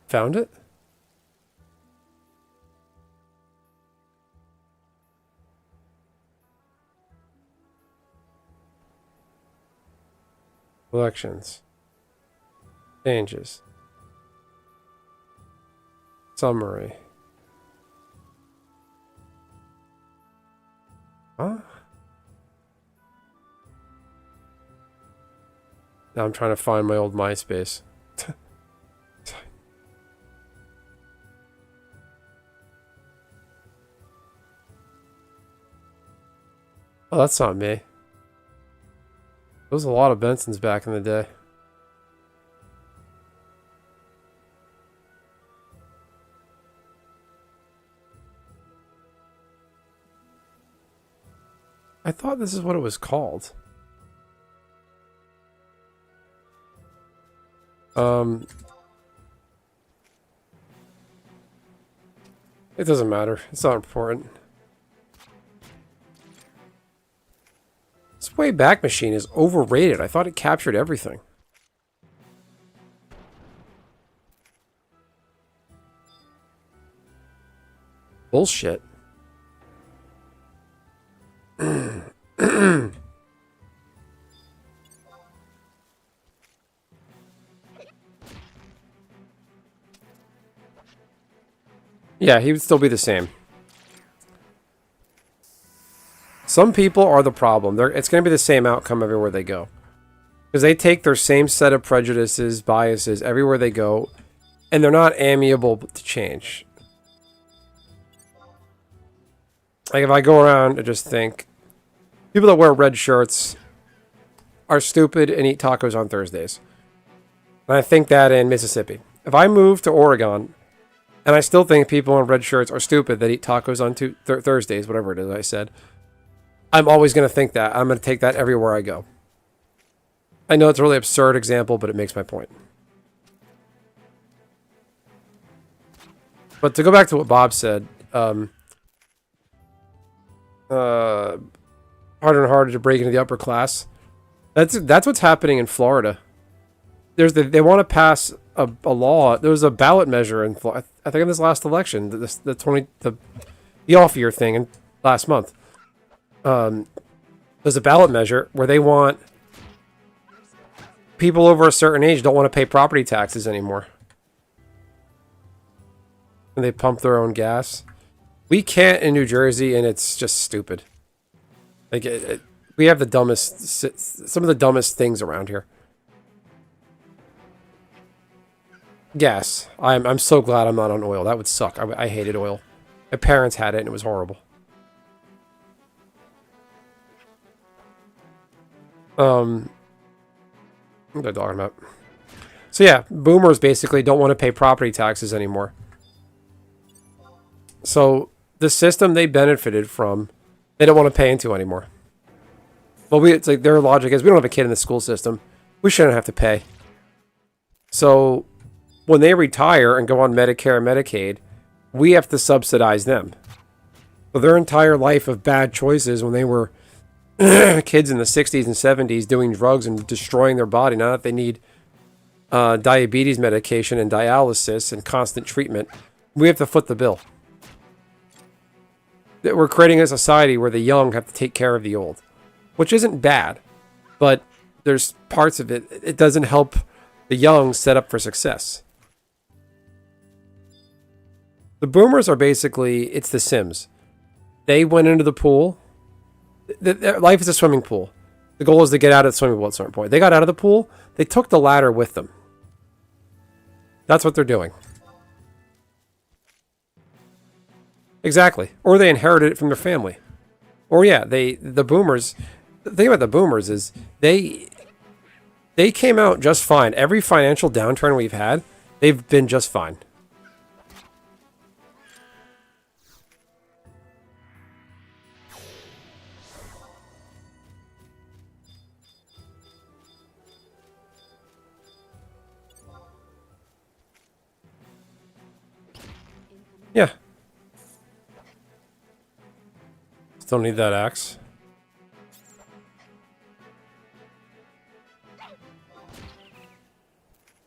Found it? Collections. Changes. Summary. Huh? Now I'm trying to find my old MySpace. Oh, that's not me. There was a lot of Bensons back in the day. I thought this is what it was called. It doesn't matter. It's not important. This Wayback Machine is overrated. I thought it captured everything. Bullshit. Yeah, he would still be the same. Some people are the problem. It's going to be the same outcome everywhere they go. Because they take their same set of prejudices, biases, everywhere they go, and they're not amiable to change. Like, if I go around and just think, people that wear red shirts are stupid and eat tacos on Thursdays. And I think that in Mississippi. If I move to Oregon, and I still think people in red shirts are stupid that eat tacos on Thursdays, whatever it is I said, I'm always going to think that. I'm going to take that everywhere I go. I know it's a really absurd example, but it makes my point. But to go back to what Bob said, harder and harder to break into the upper class. That's what's happening in Florida. They want to pass a law. There was a ballot measure in Florida, I think in this last election, the off year thing in last month. There's a ballot measure where they want people over a certain age don't want to pay property taxes anymore. And they pump their own gas. We can't in New Jersey, and it's just stupid. Like we have some of the dumbest things around here. Gas. I'm so glad I'm not on oil. That would suck. I hated oil. My parents had it, and it was horrible. What am I talking about? So yeah, boomers basically don't want to pay property taxes anymore. So the system they benefited from, they don't want to pay into anymore. Well, it's like their logic is we don't have a kid in the school system. We shouldn't have to pay. So when they retire and go on Medicare and Medicaid, we have to subsidize them. So their entire life of bad choices when they were kids in the 60s and 70s doing drugs and destroying their body, now that they need diabetes medication and dialysis and constant treatment, we have to foot the bill. We're creating a society where the young have to take care of the old, which isn't bad, but there's parts of it, it doesn't help the young set up for success. The boomers are basically, it's the Sims. They went into the pool. Their life is a swimming pool. The goal is to get out of the swimming pool at a certain point. They got out of the pool. They took the ladder with them. That's what they're doing. Exactly. Or they inherited it from their family. Or yeah, the boomers. The thing about the boomers is they came out just fine. Every financial downturn we've had, they've been just fine. Yeah. Still need that axe.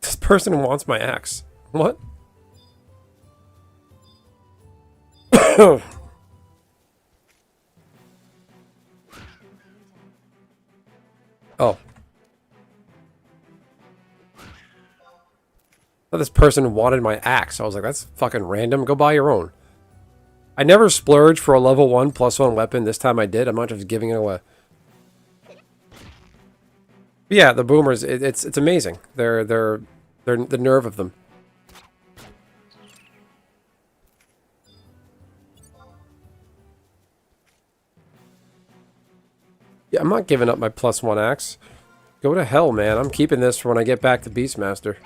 This person wants my axe. What? Oh. This person wanted my axe. I was like, that's fucking random. Go buy your own. I never splurged for a level 1 +1 weapon. This time I did. I'm not just giving it away. But yeah, the boomers, it's amazing. They're the nerve of them. Yeah, I'm not giving up my +1 axe. Go to hell, man. I'm keeping this for when I get back to Beastmaster.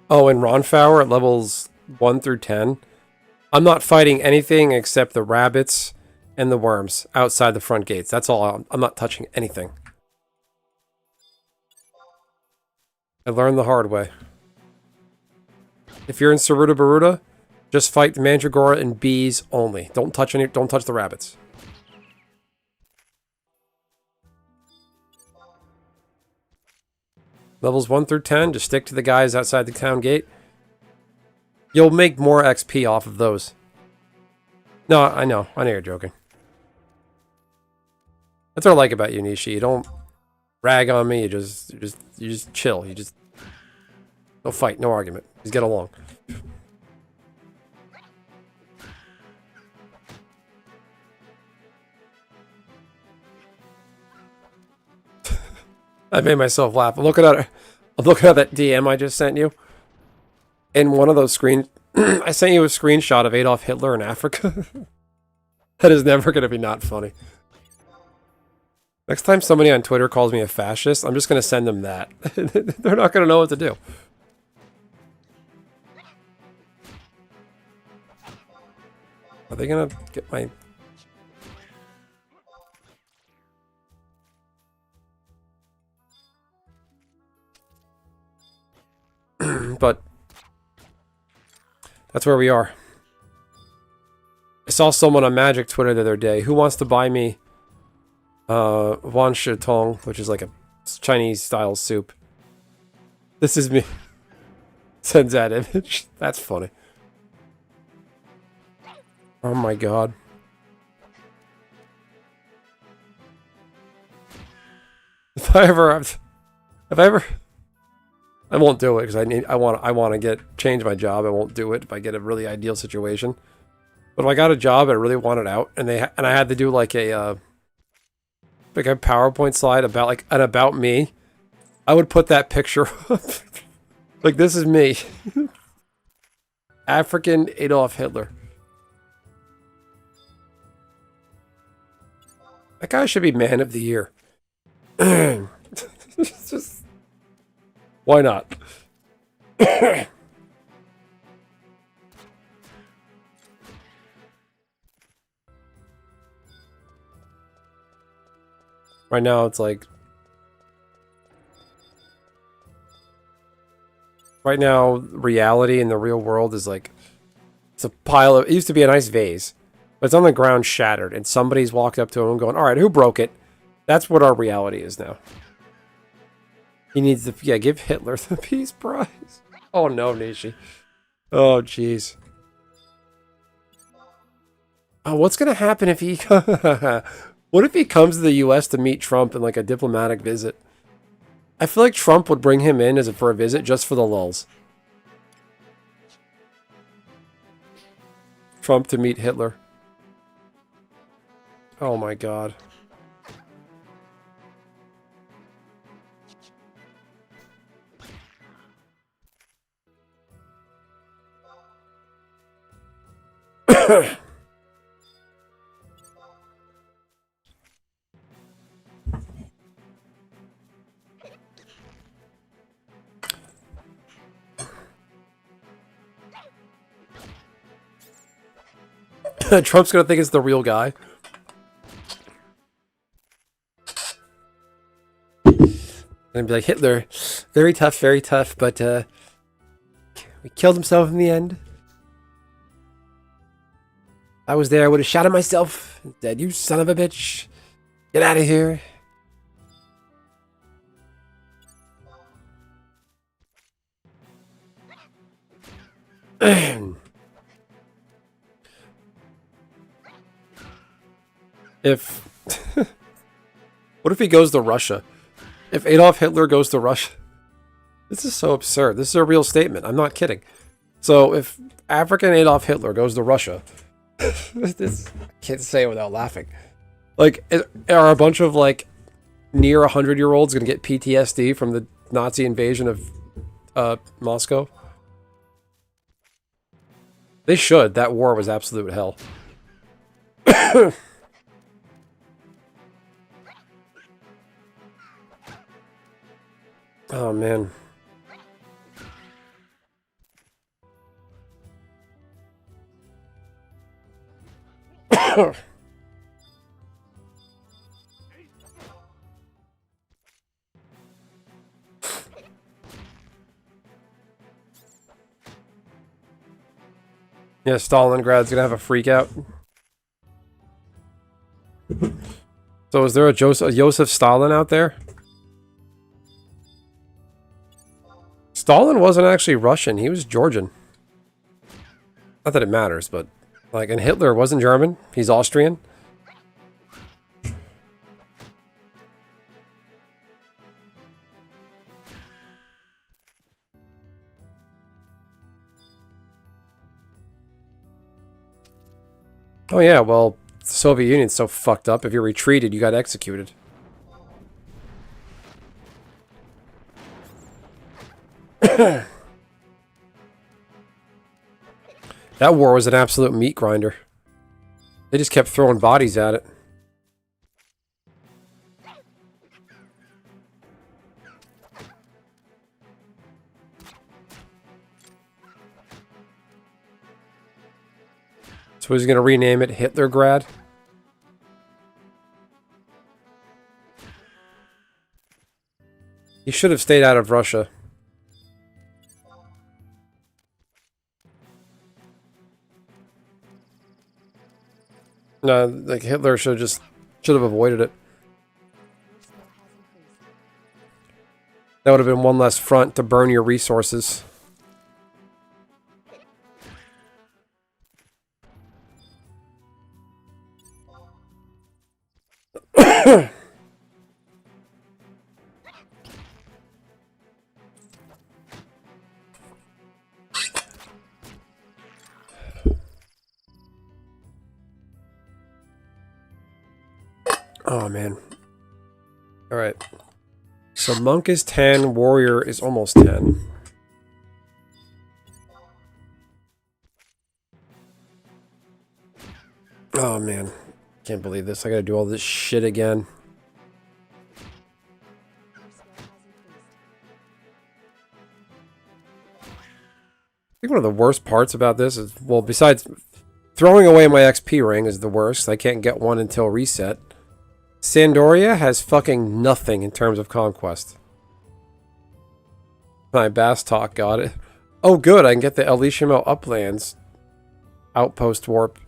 Oh, and Ronfauer at levels 1 through 10. I'm not fighting anything except the rabbits and the worms outside the front gates. That's all. I'm not touching anything. I learned the hard way. If you're in Saruta Baruta, just fight the Mandragora and bees only. Don't touch the rabbits. Levels 1 through 10, just stick to the guys outside the town gate. You'll make more XP off of those. No, I know you're joking. That's what I like about you, Nishi. You don't rag on me. You just chill. You just no fight, no argument. Just get along. I made myself laugh. I'm looking at that DM I just sent you. In one of those I sent you a screenshot of Adolf Hitler in Africa. That is never going to be not funny. Next time somebody on Twitter calls me a fascist, I'm just going to send them that. They're not going to know what to do. Are they going to get my... But that's where we are. I saw someone on Magic Twitter the other day who wants to buy me Wan Shi Tong, which is like a Chinese style soup. This is me. Sends that image. That's funny. Oh my god. If I ever I won't do it because I want to change my job. I won't do it if I get a really ideal situation. But if I got a job, I really wanted out, and I had to do like a PowerPoint slide about me. I would put that picture up. Like, this is me. African Adolf Hitler. That guy should be Man of the Year. Just, why not? Right now, it's like... Right now, reality in the real world is like... It's a pile of... It used to be a nice vase. But it's on the ground shattered. And somebody's walked up to him going, alright, who broke it? That's what our reality is now. He needs to... Yeah, give Hitler the Peace Prize. Oh no, Nishi. Oh, jeez. Oh, what's gonna happen if he... What if he comes to the US to meet Trump in like a diplomatic visit? I feel like Trump would bring him in for a visit just for the lulz. Trump to meet Hitler. Oh my god. Trump's gonna think it's the real guy. And be like, Hitler, very tough, but he killed himself in the end. I was there, I would have shot him myself. Dead, you son of a bitch. Get out of here. If... What if he goes to Russia? If Adolf Hitler goes to Russia... This is so absurd. This is a real statement. I'm not kidding. So, if African Adolf Hitler goes to Russia... This, I can't say it without laughing. Like, are a bunch of, like, near 100-year-olds going to get PTSD from the Nazi invasion of Moscow? They should. That war was absolute hell. Oh, man. Yeah, Stalingrad's gonna have a freak out. So is there a Joseph Stalin out there? Stalin wasn't actually Russian, he was Georgian. Not that it matters, but... Like, and Hitler wasn't German, he's Austrian. Oh yeah, well, the Soviet Union's so fucked up. If you retreated, you got executed. That war was an absolute meat grinder. They just kept throwing bodies at it. So he's going to rename it Hitlergrad. He should have stayed out of Russia. No, like Hitler should have avoided it. That would have been one less front to burn your resources. Oh, man. Alright. So Monk is 10, Warrior is almost 10. Oh, man. Can't believe this. I gotta do all this shit again. I think one of the worst parts about this is, well, besides throwing away my XP ring is the worst. I can't get one until reset. Sandoria has fucking nothing in terms of conquest. My Bastok got it. Oh, good. I can get the Elishimo Uplands outpost warp.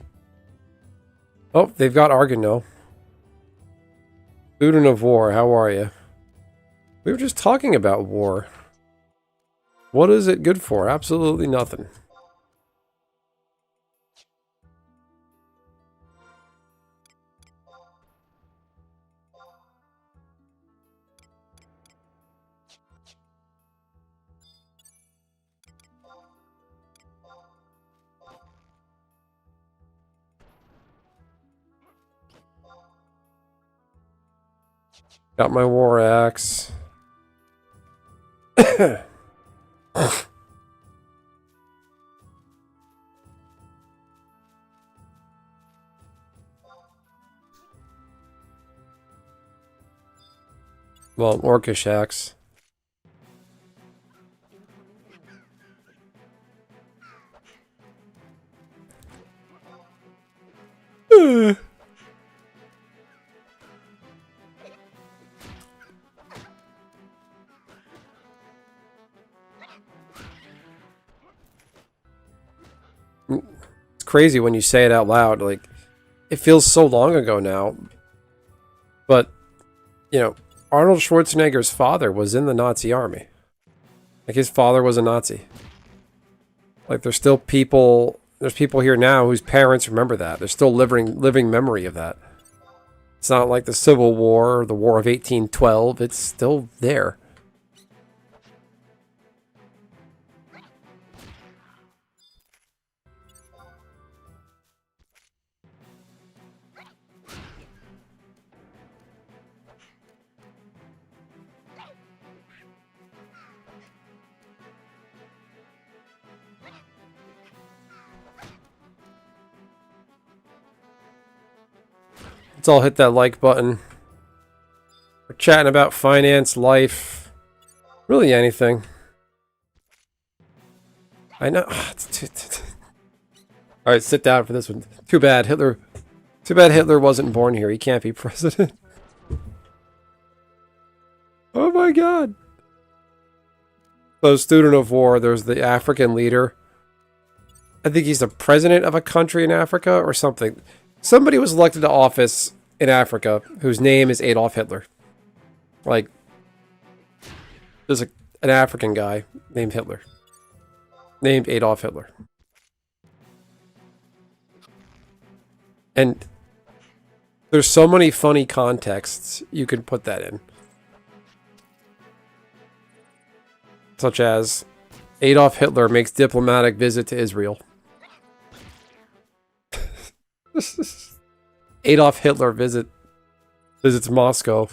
Oh, they've got Argano. Student of War, how are you? We were just talking about war. What is it good for? Absolutely nothing. Got my war axe. Well, Orcish axe. It's crazy when you say it out loud. Like, it feels so long ago now. But, you know, Arnold Schwarzenegger's father was in the Nazi army. Like, his father was a Nazi. Like, there's still people... There's people here now whose parents remember that. There's still living memory of that. It's not like the Civil War or the War of 1812. It's still there. Let's all hit that like button. We're chatting about finance, life, really anything. I know. Alright, sit down for this one. Too bad Hitler wasn't born here. He can't be president. Oh my god. So, Student of War, there's the African leader. I think he's the president of a country in Africa or something. Somebody was elected to office in Africa whose name is Adolf Hitler. Like, there's an African guy named Hitler. Named Adolf Hitler. And there's so many funny contexts you could put that in. Such as, Adolf Hitler makes diplomatic visit to Israel. Adolf Hitler visits Moscow.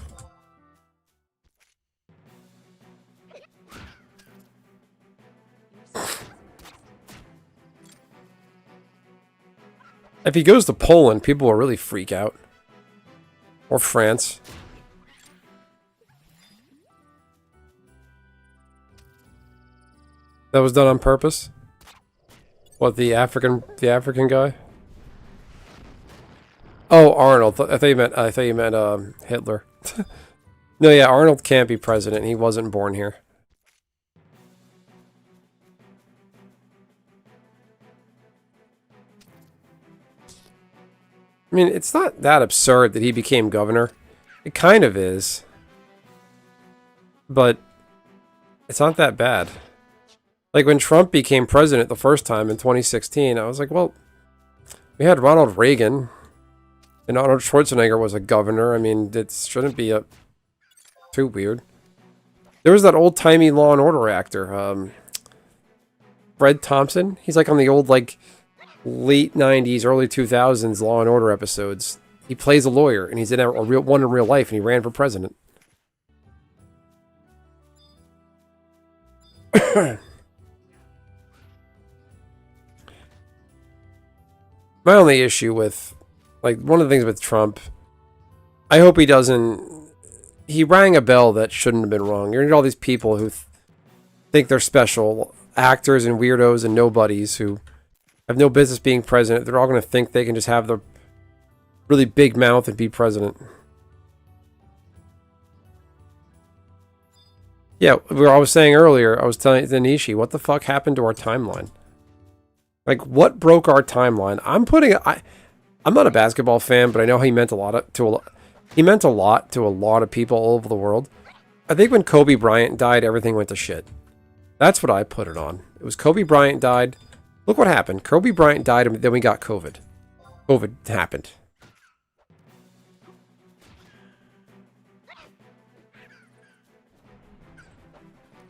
If he goes to Poland, people will really freak out. Or France. That was done on purpose? What, the African guy? Oh, Arnold. I thought you meant Hitler. No, yeah, Arnold can't be president. He wasn't born here. I mean, it's not that absurd that he became governor. It kind of is. But it's not that bad. Like when Trump became president the first time in 2016, I was like, well, we had Ronald Reagan and Arnold Schwarzenegger was a governor. I mean, it shouldn't be too weird. There was that old-timey Law and Order actor, Fred Thompson. He's like on the old, like, late 90s, early 2000s Law and Order episodes. He plays a lawyer, and he's in one in real life, and he ran for president. My only issue with, like, one of the things with Trump, I hope he doesn't, he rang a bell that shouldn't have been rung. You're all these people who think they're special, actors and weirdos and nobodies who have no business being president. They're all going to think they can just have the really big mouth and be president. Yeah, I was saying earlier, I was telling Danishi, what the fuck happened to our timeline? Like, what broke our timeline? I'm not a basketball fan, but I know he meant a lot to a lot of people all over the world. I think when Kobe Bryant died, everything went to shit. That's what I put it on. It was Kobe Bryant died. Look what happened. Kobe Bryant died, and then we got COVID. COVID happened.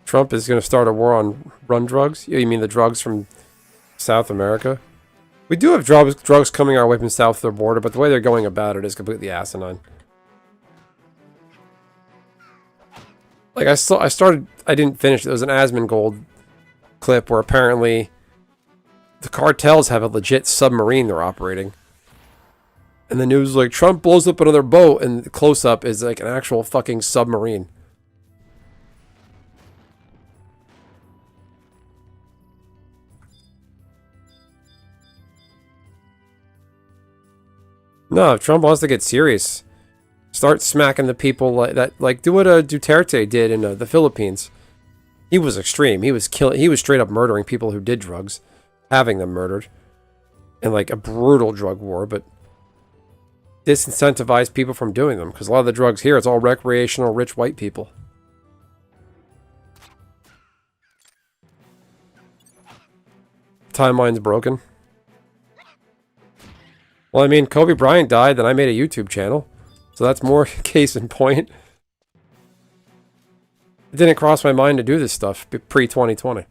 Trump is going to start a war on run drugs? You mean the drugs from South America? We do have drugs coming our way from south of the border, but the way they're going about it is completely asinine. Like, I didn't finish. There was an Asmongold clip where apparently the cartels have a legit submarine they're operating. And the news is like, Trump blows up another boat, and the close-up is like an actual fucking submarine. No, if Trump wants to get serious, start smacking the people like that. Like, do what Duterte did in the Philippines. He was extreme. He was straight up murdering people who did drugs, having them murdered, in like a brutal drug war. But disincentivize people from doing them, because a lot of the drugs here, it's all recreational, rich white people. Timeline's broken. Well, I mean, Kobe Bryant died, then I made a YouTube channel. So that's more case in point. It didn't cross my mind to do this stuff pre-2020.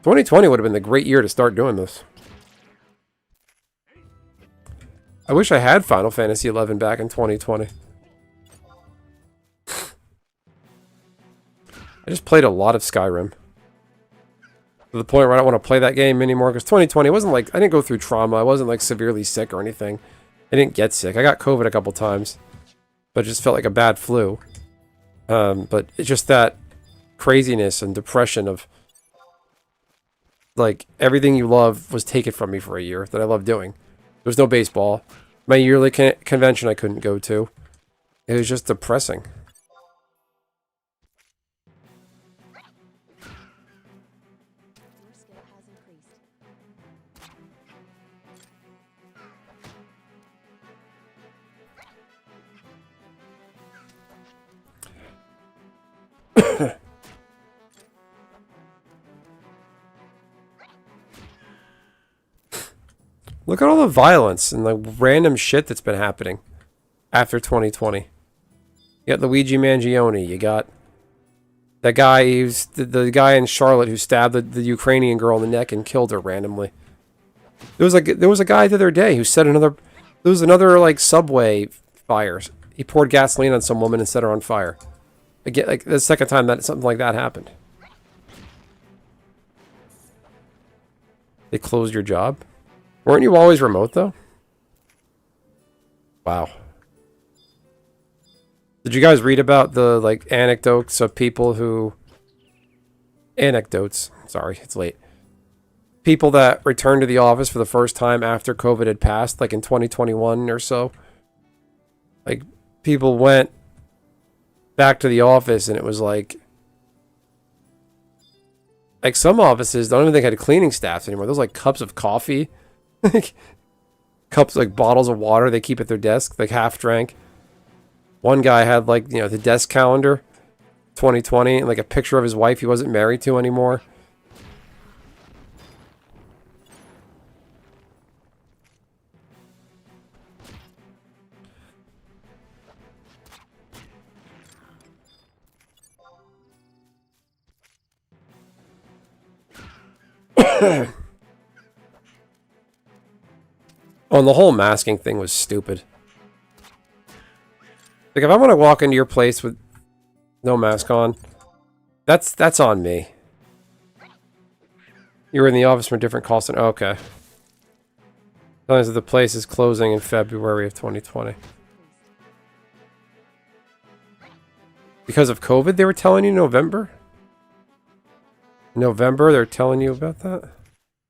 2020 would have been the great year to start doing this. I wish I had Final Fantasy XI back in 2020. I just played a lot of Skyrim. To the point where I don't want to play that game anymore, because 2020 wasn't like, I didn't go through trauma, I wasn't like severely sick or anything. I didn't get sick. I got COVID a couple times, but it just felt like a bad flu. But it's just that craziness and depression of, like, everything you love was taken from me for a year that I loved doing. There was no baseball. My yearly convention I couldn't go to. It was just depressing. Look at all the violence and the random shit that's been happening after 2020. You got Luigi Mangione. You got that guy who's the guy in Charlotte who stabbed the Ukrainian girl in the neck and killed her randomly. There was a guy the other day who set another. There was another like subway fires. He poured gasoline on some woman and set her on fire. Again, like the second time that something like that happened. They closed your job? Weren't you always remote though? Wow. Did you guys read about the like anecdotes of people who sorry, it's late. People that returned to the office for the first time after COVID had passed, like in 2021 or so. Like people went back to the office and it was like some offices don't even think had cleaning staffs anymore. Those like cups of coffee, cups like bottles of water they keep at their desk, like half drank. One guy had like, you know, the desk calendar 2020 and like a picture of his wife he wasn't married to anymore. Oh, and the whole masking thing was stupid. Like, if I want to walk into your place with no mask on, that's on me. You were in the office from a different call center. Oh, okay. Telling us that the place is closing in February of 2020. Because of COVID, they were telling you November? November, they're telling you about that?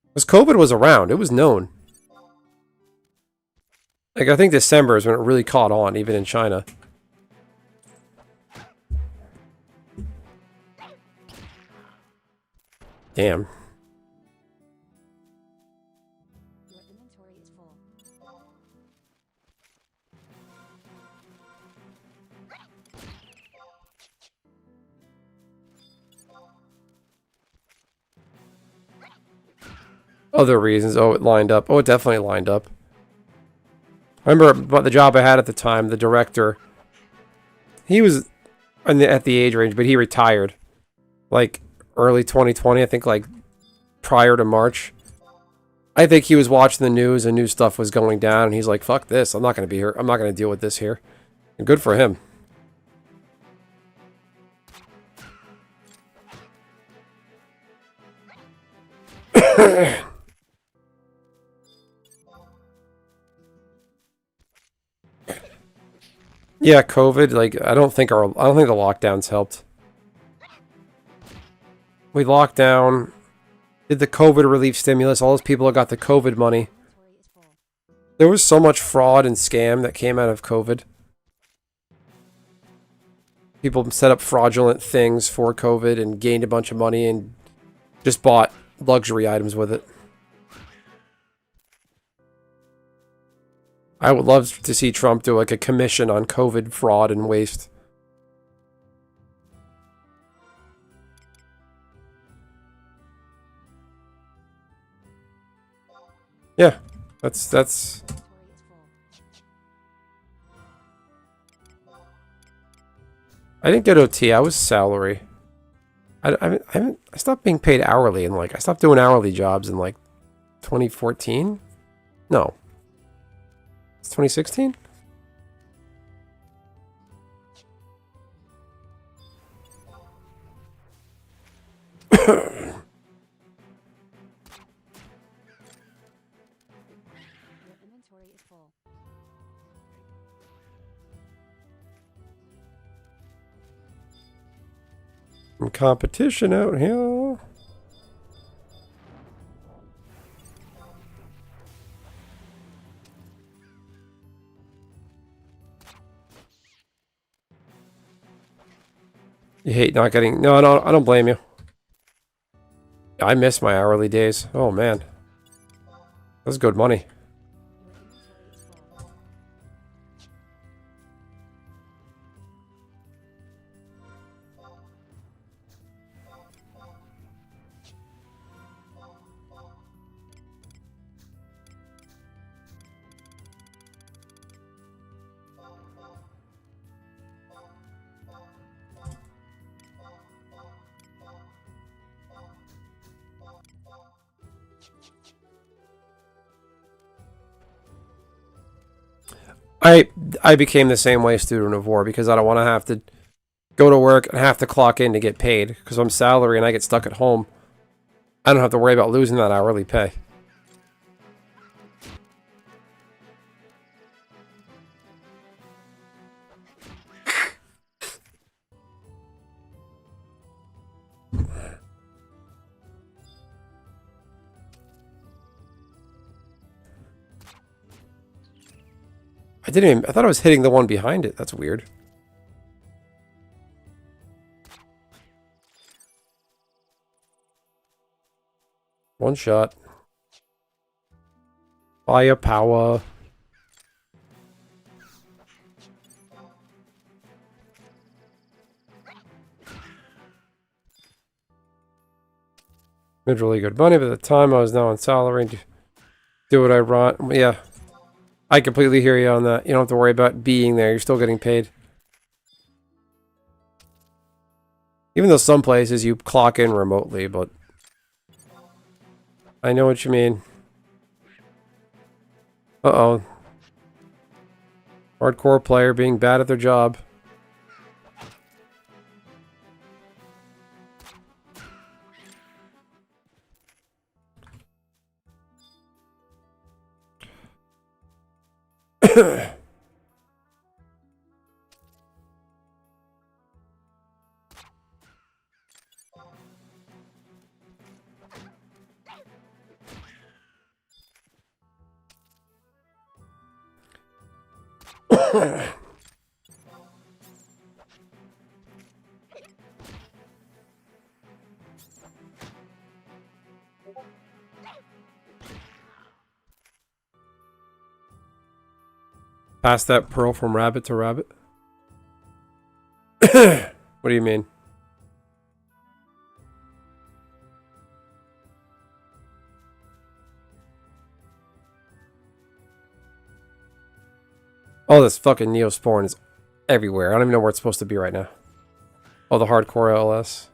Because COVID was around. It was known. Like, I think December is when it really caught on, even in China. Damn. Your inventory is full. Other reasons. Oh, it lined up. Oh, it definitely lined up. I remember about the job I had at the time, the director. He was at the age range, but he retired. Like, early 2020, I think, like, prior to March. I think he was watching the news and new stuff was going down, and he's like, fuck this, I'm not going to be here. I'm not going to deal with this here. And good for him. Yeah, COVID, like, I don't think the lockdowns helped. We locked down, did the COVID relief stimulus, all those people that got the COVID money. Inventory is full. There was so much fraud and scam that came out of COVID. People set up fraudulent things for COVID and gained a bunch of money and just bought luxury items with it. I would love to see Trump do like a commission on COVID fraud and waste. Yeah, that's. Inventory is full. I didn't get OT. I was salary. I stopped being paid hourly and like I stopped doing hourly jobs in like 2014. No, it's 2016. Your inventory is full. Some competition out here. You hate not getting... No, I don't blame you. I miss my hourly days. Oh, man. That's good money. Your inventory is full. I became the same way student of war because I don't want to have to go to work and have to clock in to get paid because I'm salary and I get stuck at home. I don't have to worry about losing that hourly pay. I thought I was hitting the one behind it. That's weird. One shot. Firepower. Made really good money, but at the time I was now on salary to do what I want. Yeah. I completely hear you on that. You don't have to worry about being there. You're still getting paid. Even though some places you clock in remotely, but I know what you mean. Uh-oh. Hardcore player being bad at their job. Pass that pearl from rabbit to rabbit? What do you mean? Oh, this fucking Neosporin is everywhere. I don't even know where it's supposed to be right now. Oh, the hardcore LS.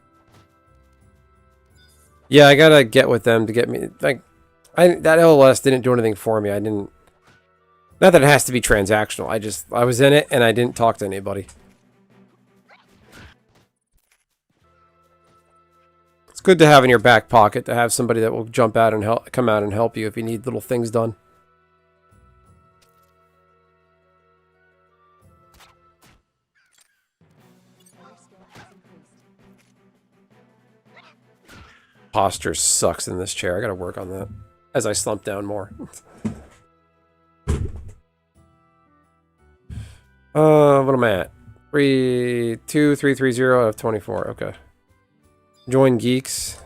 Yeah, I gotta get with them to get me... Like, that LS didn't do anything for me. I didn't... Not that it has to be transactional. I was in it and I didn't talk to anybody. It's good to have in your back pocket to have somebody that will jump out and come out and help you if you need little things done. Posture sucks in this chair. I gotta work on that as I slump down more. What am I at? 32330 out of 24. Okay. Join geeks.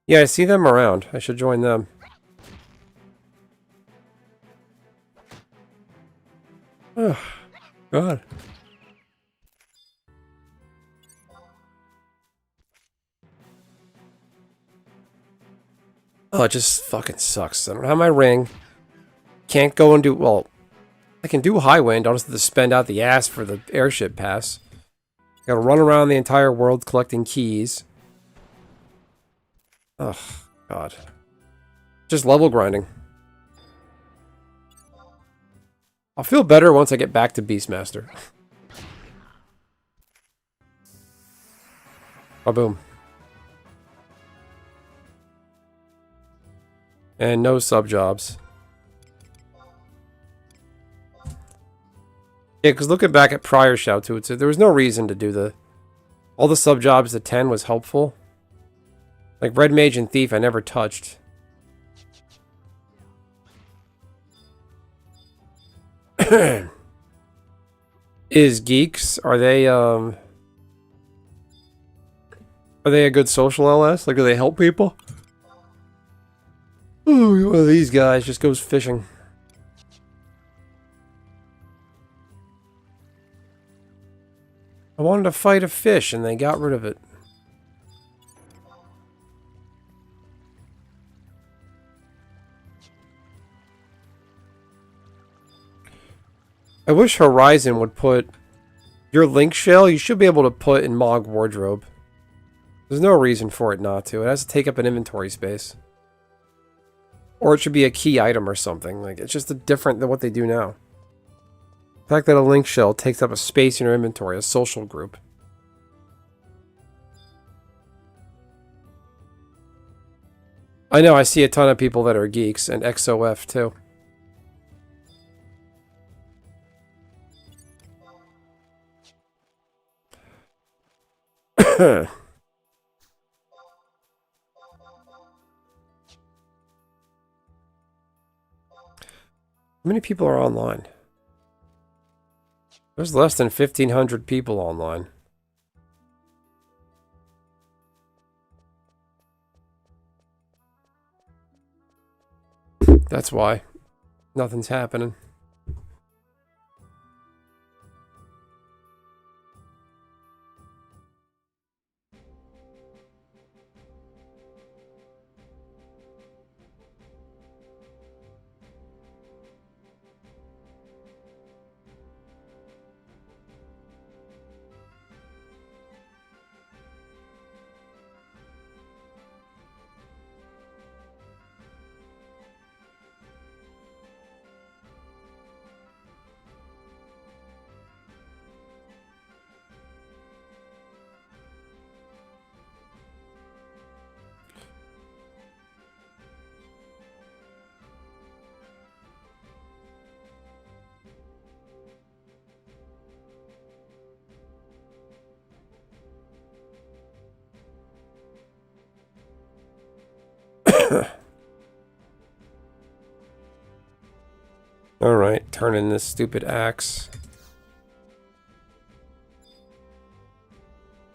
Yeah, I see them around. I should join them. Oh, God. Oh, it just fucking sucks. I don't have my ring. Can't go and do... Well, I can do high wind. I'll just have to spend out the ass for the airship pass. Gotta run around the entire world collecting keys. Oh, God. Just level grinding. I'll feel better once I get back to Beastmaster. Ba-boom. And no sub-jobs. Yeah, because looking back at prior shout-outs, there was no reason to do all the sub-jobs to 10 was helpful. Like Red Mage and Thief I never touched. Is Geeks, are they a good social LS? Like, do they help people? Ooh, one of these guys just goes fishing. I wanted to fight a fish and they got rid of it. I wish Horizon would put your link shell, you should be able to put in Mog Wardrobe. There's no reason for it not to. It has to take up an inventory space. Or it should be a key item or something. Like, it's just different than what they do now. The fact that a link shell takes up a space in your inventory, a social group. I know, I see a ton of people that are geeks, and XOF too. How many people are online? There's less than 1,500 people online. That's why. Nothing's happening. Alright, turn in this stupid axe.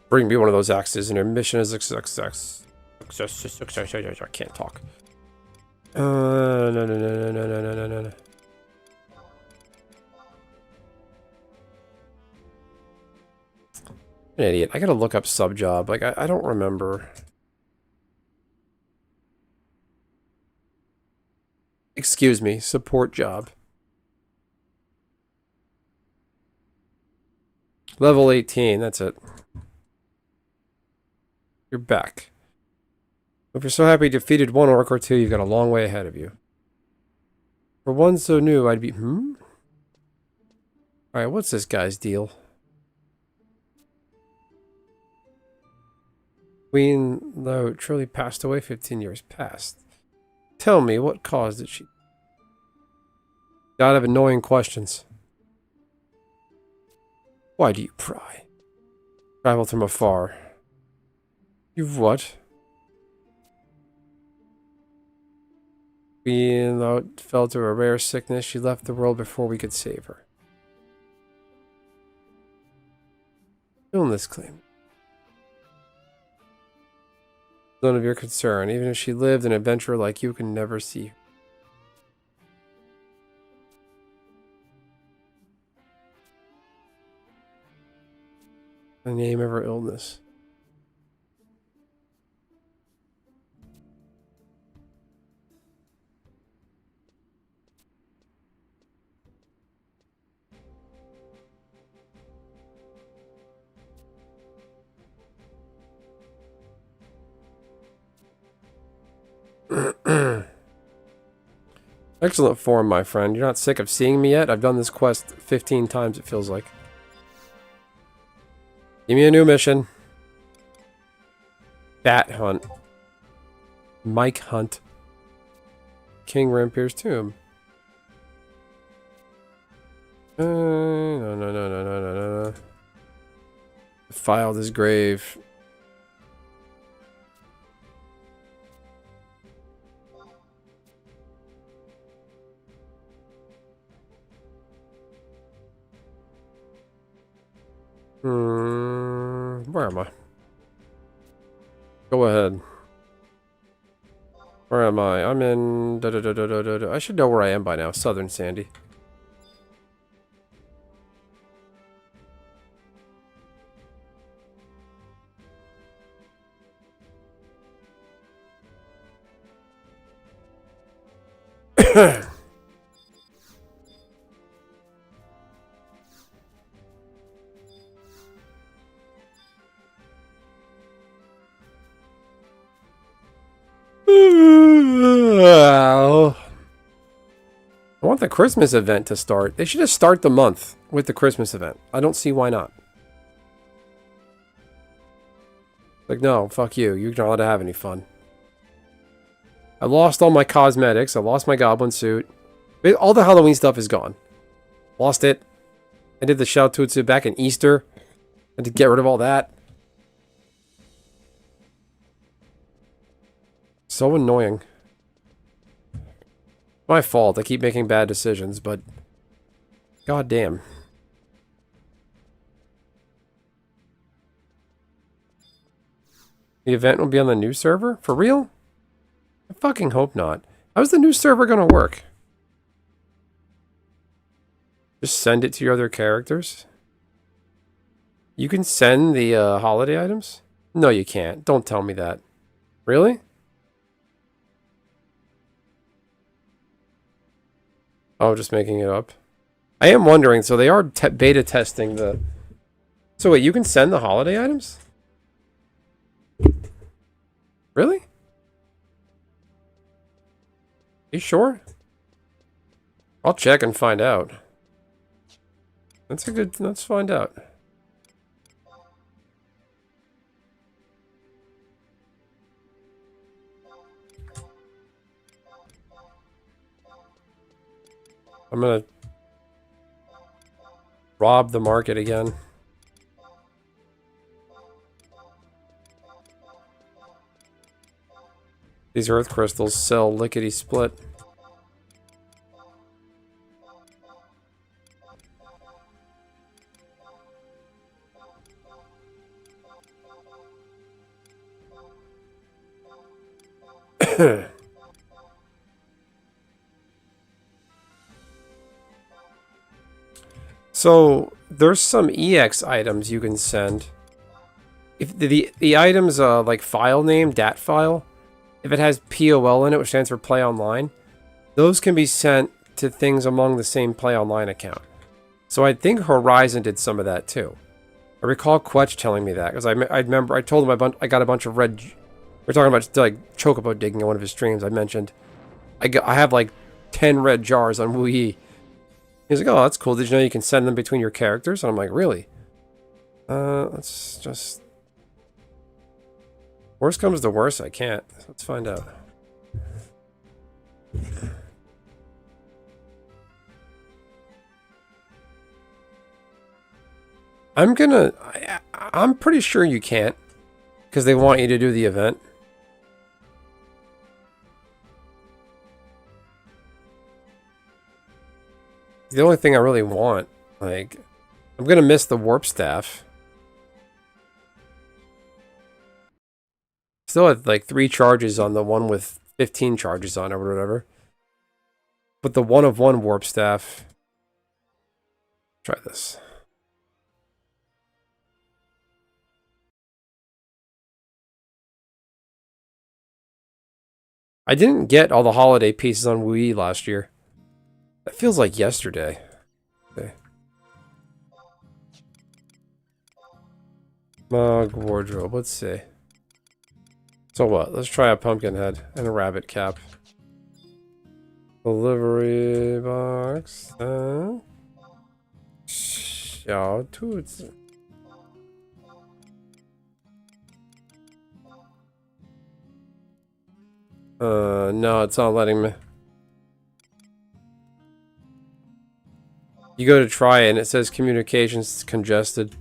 Bring me one of those axes and your mission is success. I can't talk. No. An idiot. I gotta look up sub job. Like, I don't remember. Excuse me, support job. Level 18, that's it. You're back. If you're so happy you defeated one orc or two, you've got a long way ahead of you. For one so new, I'd be... Alright, what's this guy's deal? Queen Lo truly passed away 15 years past. Tell me, what caused it? She died of annoying questions. Why do you pry? Traveled from afar. You've what? Queen Lo fell to a rare sickness. She left the world before we could save her. Illness claim. None of your concern. Even if she lived, an adventurer like you can never see her. The name of her illness. Excellent form, my friend. You're not sick of seeing me yet? I've done this quest 15 times, it feels like. Give me a new mission. Bat hunt. Mike hunt. King Rampier's tomb. No. Defiled his grave. Where am I? Go ahead. Where am I? I'm in... I should know where I am by now. Southern Sandy. I want the Christmas event to start. They should just start the month with the Christmas event. I don't see why not. Like, no, fuck you. You're not allowed to have any fun. I lost all my cosmetics. I lost my goblin suit. All the Halloween stuff is gone. Lost it. I did the Shoututsu back in Easter. I had to get rid of all that. So annoying. My fault. I keep making bad decisions, but god damn. The event will be on the new server? For real? I fucking hope not. How's the new server gonna work? Just send it to your other characters? You can send the holiday items? No, you can't. Don't tell me that. Really? Oh, just making it up. I am wondering, so they are beta testing the... So wait, you can send the holiday items? Really? You sure? I'll check and find out. Let's find out. I'm gonna rob the market again. These earth crystals sell lickety-split. So there's some EX items you can send. If the items like file name, dat file, if it has POL in it, which stands for Play Online, those can be sent to things among the same Play Online account. So I think Horizon did some of that too. I recall Quetch telling me that because I remember I told him I got a bunch of red. We're talking about like chocobo digging on one of his streams. I mentioned I have like 10 red jars on Wii. He's like, oh, that's cool. Did you know you can send them between your characters? And I'm like, really? Let's just... Worst comes to worst, I can't. Let's find out. I'm pretty sure you can't. Because they want you to do the event. The only thing I really want, like, I'm gonna miss the warp staff. Still have like 3 charges on the one with 15 charges on it or whatever. But the 1 of 1 warp staff. Try this. I didn't get all the holiday pieces on Wii last year. That feels like yesterday. Okay. Mug wardrobe. Let's see. So what? Let's try a pumpkin head and a rabbit cap. Delivery box. Shoututsu. No, it's not letting me. You go to try it and it says communications congested.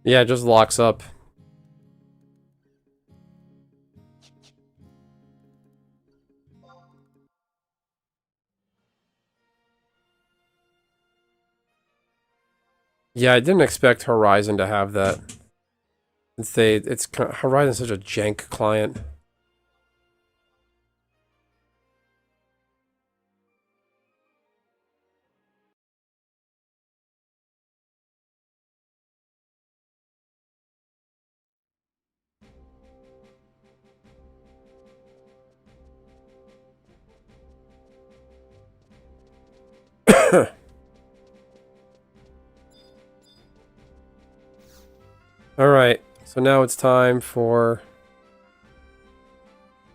Yeah, it just locks up. Yeah, I didn't expect Horizon to have that. Horizon's such a jank client. Alright, So now it's time for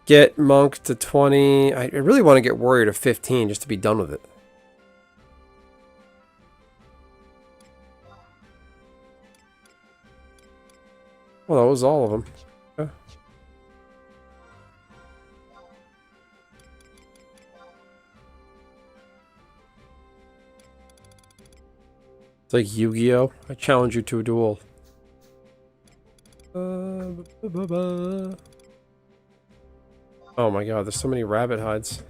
get monk to 20. I really want to get warrior to 15 just to be done with it. Well, that was all of them. Okay. It's like Yu-Gi-Oh! I challenge you to a duel. Oh my god, there's so many rabbit hides.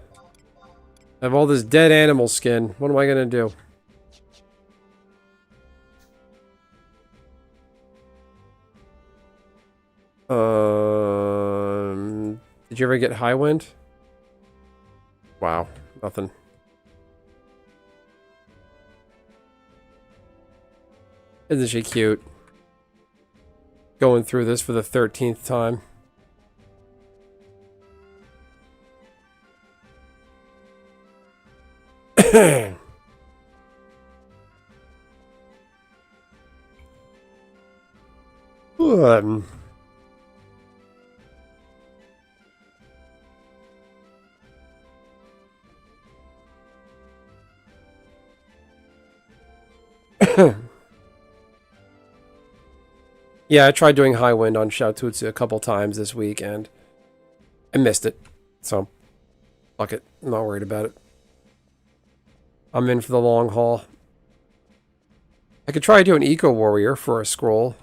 I have all this dead animal skin. What am I gonna do? Did you ever get high wind? Wow, nothing. Isn't she cute? Going through this for the 13th time. Yeah, I tried doing high wind on Shaotutsu a couple times this week and I missed it. So, fuck it. I'm not worried about it. I'm in for the long haul. I could try doing Eco Warrior for a scroll.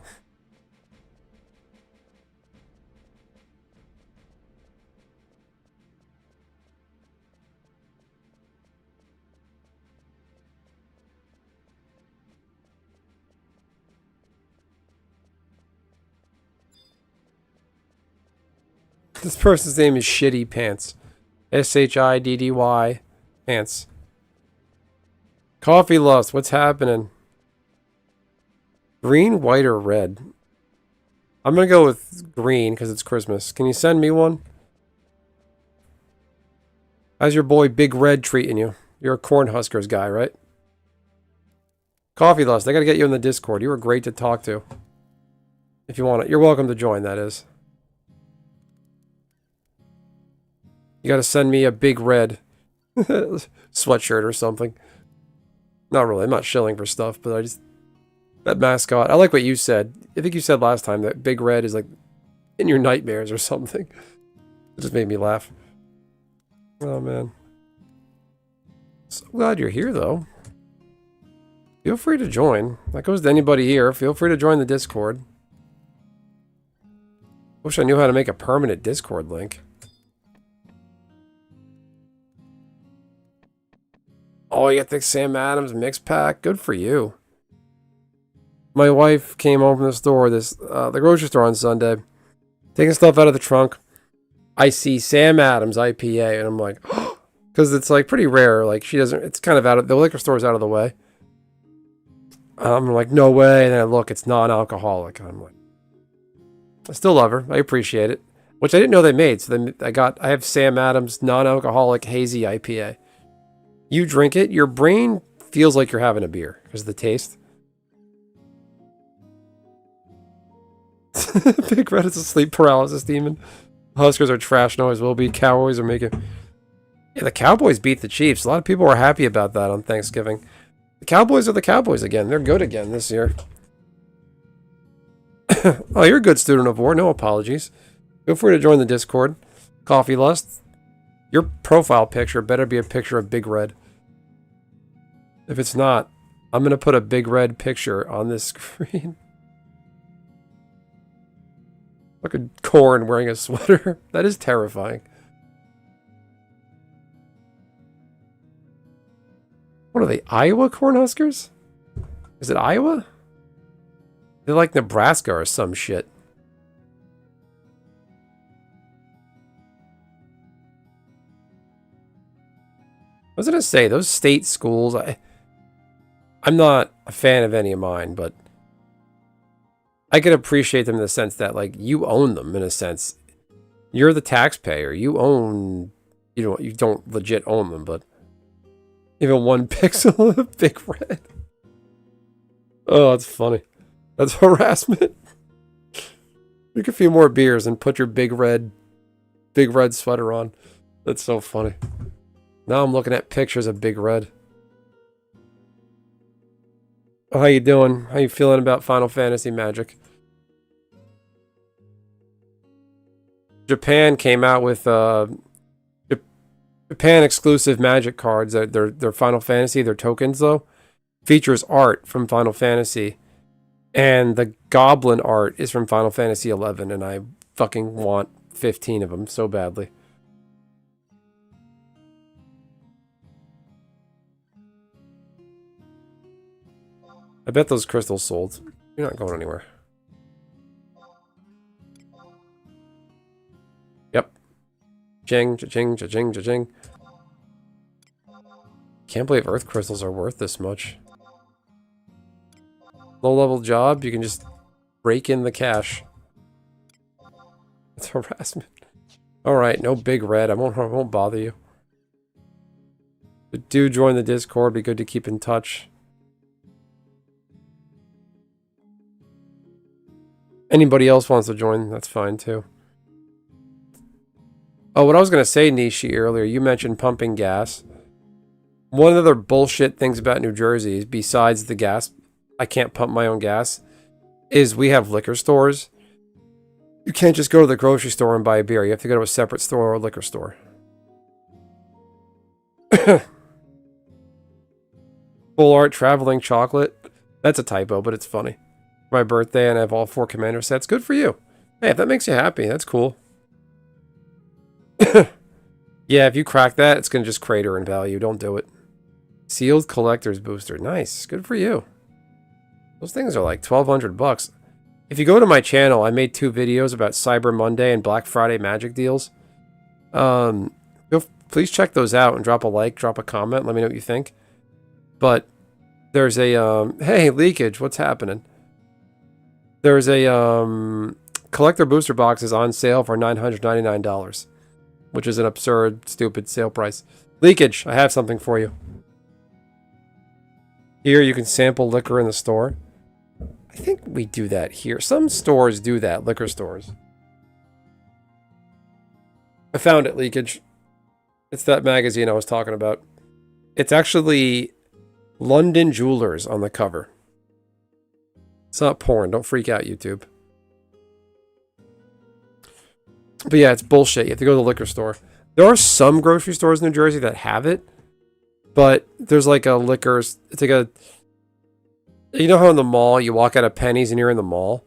This person's name is Shitty Pants. S-H-I-D-D-Y Pants. Coffee Lust, what's happening? Green, white, or red? I'm gonna go with green because it's Christmas. Can you send me one? How's your boy Big Red treating you? You're a Cornhuskers guy, right? Coffee Lust, I gotta get you in the Discord. You were great to talk to. If you want it. You're welcome to join, that is. You gotta send me a Big Red sweatshirt or something. Not really, I'm not shilling for stuff, but I just... That mascot, I like what you said. I think you said last time that Big Red is like in your nightmares or something. It just made me laugh. Oh man. So glad you're here though. Feel free to join. That goes to anybody here. Feel free to join the Discord. Wish I knew how to make a permanent Discord link. Oh, you got the Sam Adams mix pack? Good for you. My wife came home from the store, the grocery store on Sunday, taking stuff out of the trunk. I see Sam Adams IPA, and I'm like, because it's like pretty rare. Like she doesn't. It's kind of out of the liquor store's out of the way. I'm like, no way. And then I look, it's non-alcoholic. And I'm like, I still love her. I appreciate it, which I didn't know they made. So then I have Sam Adams non-alcoholic hazy IPA. You drink it, your brain feels like you're having a beer because of the taste. Big Red is a sleep paralysis demon. Huskers are trash and always will be. Cowboys are making... Yeah, the Cowboys beat the Chiefs. A lot of people are happy about that on Thanksgiving. The Cowboys are the Cowboys again. They're good again this year. Oh, you're a good student of war. No apologies. Feel free to join the Discord. Coffee Lust. Your profile picture better be a picture of Big Red. If it's not, I'm going to put a Big Red picture on this screen. Look at Corn wearing a sweater. That is terrifying. What are they, Iowa Cornhuskers? Is it Iowa? They're like Nebraska or some shit. I was going to say, those state schools, I'm not a fan of any of mine, but I could appreciate them in the sense that, like, you own them, in a sense. You're the taxpayer. You own... You don't legit own them, but... Even one pixel of Big Red. Oh, that's funny. That's harassment. Drink a few more beers and put your big red sweater on. That's so funny. Now I'm looking at pictures of Big Red. Oh, how you doing? How you feeling about Final Fantasy Magic? Japan came out with Japan exclusive Magic cards. They're Final Fantasy. They're tokens though. Features art from Final Fantasy, and the Goblin art is from Final Fantasy 11, and I fucking want 15 of them so badly. I bet those crystals sold. You're not going anywhere. Yep. Ching, cha-ching, cha-ching, cha-ching. Can't believe earth crystals are worth this much. Low-level job, you can just break in the cash. It's harassment. Alright, no Big Red. I won't bother you. But do join the Discord. Be good to keep in touch. Anybody else wants to join, that's fine too. Oh, what I was going to say, Nishi, earlier, you mentioned pumping gas. One of the other bullshit things about New Jersey, besides the gas, I can't pump my own gas, is we have liquor stores. You can't just go to the grocery store and buy a beer. You have to go to a separate store or a liquor store. Full art traveling chocolate. That's a typo, but it's funny. My birthday, and I have all 4 commander sets. Good for you. Hey, if that makes you happy, that's cool. Yeah, if you crack that, it's going to just crater in value. Don't do it. Sealed collector's booster. Nice. Good for you. Those things are like 1,200 bucks. If you go to my channel, I made 2 videos about Cyber Monday and Black Friday magic deals. Please check those out and drop a like, drop a comment. Let me know what you think. But there's a, hey, leakage, what's happening? There's a collector booster box is on sale for $999, which is an absurd, stupid sale price. Leakage, I have something for you. Here you can sample liquor in the store. I think we do that here. Some stores do that, liquor stores. I found it, Leakage. It's that magazine I was talking about. It's actually London Jewelers on the cover. It's not porn. Don't freak out, YouTube. But yeah, it's bullshit. You have to go to the liquor store. There are some grocery stores in New Jersey that have it. But there's like a liquor... It's like a... You know how in the mall, you walk out of Penny's and you're in the mall?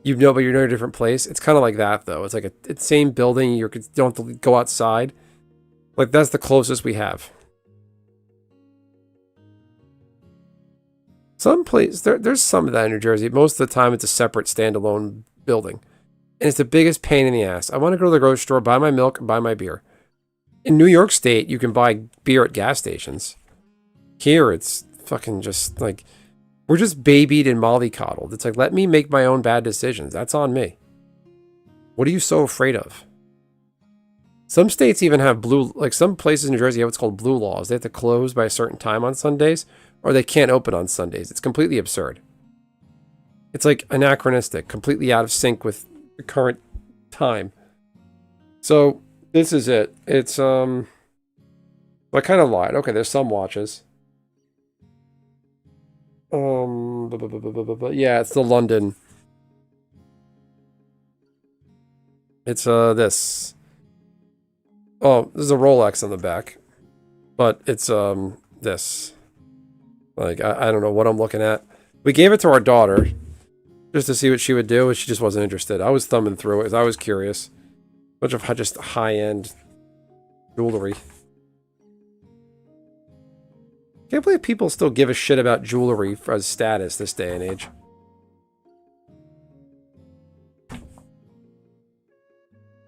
You know, but you're in a different place? It's kind of like that, though. It's like it's the same building. You don't have to go outside. Like, that's the closest we have. Some place, there's some of that in New Jersey. Most of the time, it's a separate standalone building. And it's the biggest pain in the ass. I want to go to the grocery store, buy my milk, and buy my beer. In New York State, you can buy beer at gas stations. Here, it's fucking just like... We're just babied and mollycoddled. It's like, let me make my own bad decisions. That's on me. What are you so afraid of? Some states even have blue... Like, some places in New Jersey have what's called blue laws. They have to close by a certain time on Sundays, or they can't open on Sundays. It's completely absurd. It's like anachronistic, completely out of sync with the current time. So, this is it. It's, I kind of lied. Okay, there's some watches. Yeah, it's the London. It's, this. Oh, there's a Rolex on the back. But it's, this. Like, I don't know what I'm looking at. We gave it to our daughter just to see what she would do, and she just wasn't interested. I was thumbing through it because I was curious. Bunch of just high-end jewelry. Can't believe people still give a shit about jewelry as status this day and age.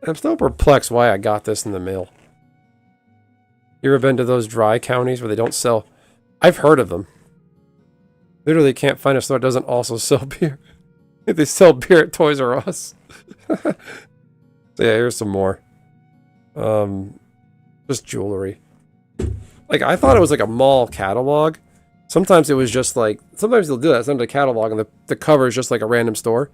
I'm still perplexed why I got this in the mail. You ever been to those dry counties where they don't sell... I've heard of them. Literally can't find a store that doesn't also sell beer. They sell beer at Toys R Us. So yeah, here's some more. Just jewelry. Like, I thought it was like a mall catalog. Sometimes it was just like... Sometimes they'll do that. Sometimes a catalog and the cover is just like a random store.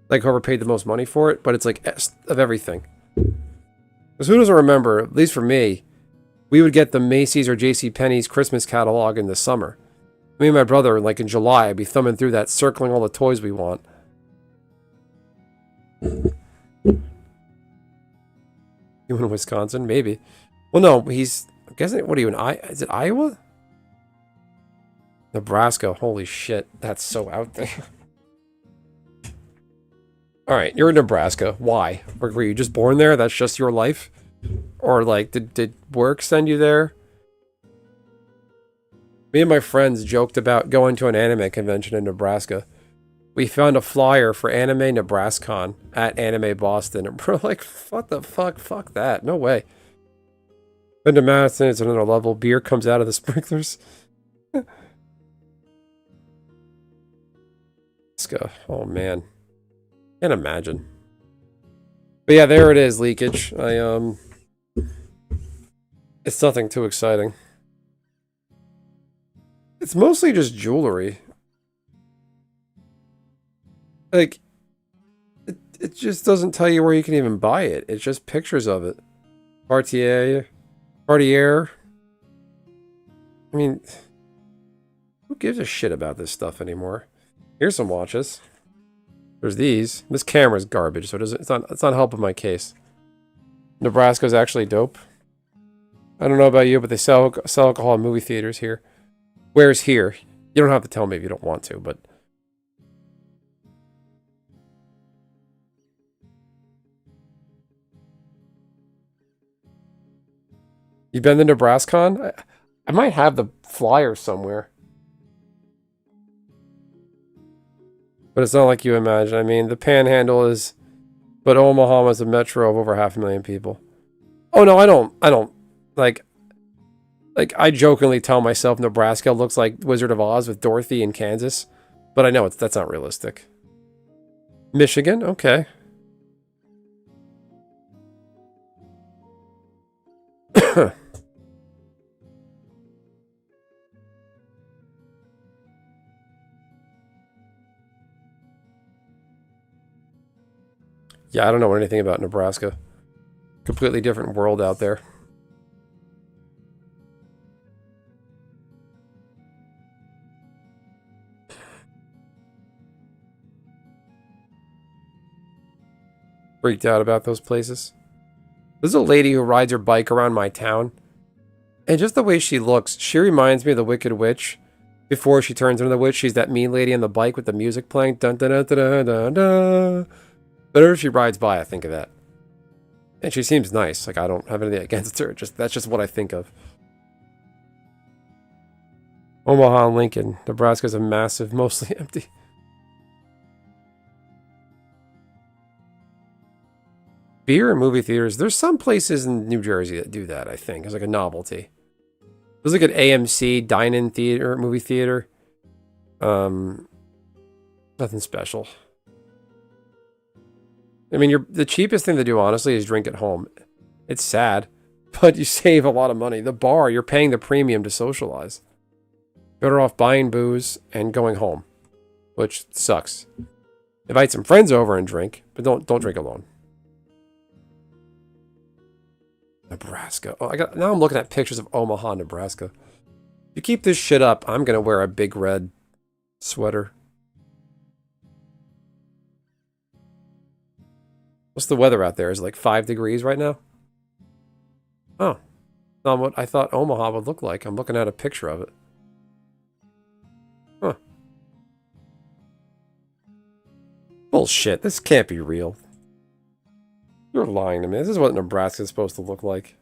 like whoever paid the most money for it, but it's like of everything. Because who doesn't remember, at least for me, we would get the Macy's or JCPenney's Christmas catalog in the summer. Me and my brother, like in July, I'd be thumbing through that, circling all the toys we want. You in Wisconsin? Maybe. Well, no, he's... I'm guessing... What are you in? Is it Iowa? Nebraska. Holy shit. That's so out there. Alright, you're in Nebraska. Why? Were you just born there? That's just your life? Or, like, did work send you there? Me and my friends joked about going to an anime convention in Nebraska. We found a flyer for Anime NebraskaCon at Anime Boston, and we're like, what the fuck? Fuck that. No way. Been to Madison, it's another level. Beer comes out of the sprinklers. Let's go. Oh, man. Can't imagine. But yeah, there it is, leakage. It's nothing too exciting. It's mostly just jewelry. Like, it just doesn't tell you where you can even buy it. It's just pictures of it. Cartier. I mean, who gives a shit about this stuff anymore? Here's some watches. There's these. This camera's garbage, so it's not helping my case. Nebraska's actually dope. I don't know about you, but they sell alcohol in movie theaters here. Where's here? You don't have to tell me if you don't want to, but... You been to NebraskaCon? I might have the flyer somewhere. But it's not like you imagine. I mean, the Panhandle is... But Omaha was a metro of over 500,000 people. Oh, no, I don't... Like, I jokingly tell myself Nebraska looks like Wizard of Oz with Dorothy in Kansas. But I know that's not realistic. Michigan? Okay. Yeah, I don't know anything about Nebraska. Completely different world out there. Freaked out about those places. There's a lady who rides her bike around my town. And just the way she looks, she reminds me of the Wicked Witch. Before she turns into the witch, she's that mean lady on the bike with the music playing. Dun dun dun dun dun dun. Whenever she rides by, I think of that. And she seems nice. Like, I don't have anything against her. That's just what I think of. Omaha and Lincoln. Nebraska's a massive, mostly empty. Beer and movie theaters. There's some places in New Jersey that do that, I think. It's like a novelty. There's like an AMC dine-in theater, movie theater. Nothing special. I mean, the cheapest thing to do, honestly, is drink at home. It's sad, but you save a lot of money. The bar, you're paying the premium to socialize. Better off buying booze and going home, which sucks. Invite some friends over and drink, but don't drink alone. Nebraska. Oh, now I'm looking at pictures of Omaha, Nebraska. If you keep this shit up, I'm gonna wear a big red sweater. What's the weather out there? Is it like 5 degrees right now? Oh. Not what I thought Omaha would look like. I'm looking at a picture of it. Huh. Bullshit. This can't be real. You're lying to me. This is what Nebraska is supposed to look like.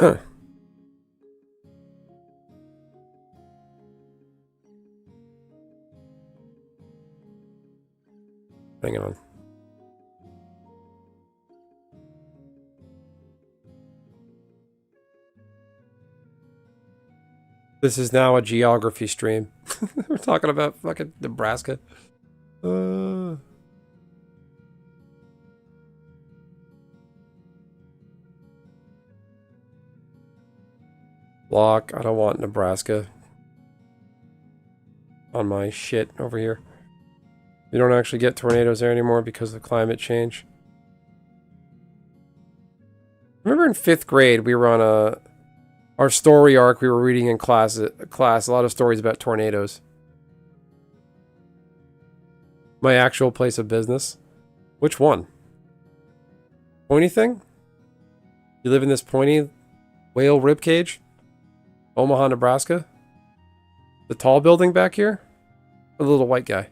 Hang on. This is now a geography stream. We're talking about fucking Nebraska. Block. I don't want Nebraska on my shit over here. We don't actually get tornadoes there anymore because of climate change. Remember in 5th grade we were on our story arc we were reading in class a lot of stories about tornadoes. My actual place of business. Which one? Pointy thing? You live in this pointy whale ribcage? Omaha, Nebraska? The tall building back here? Or the little white guy?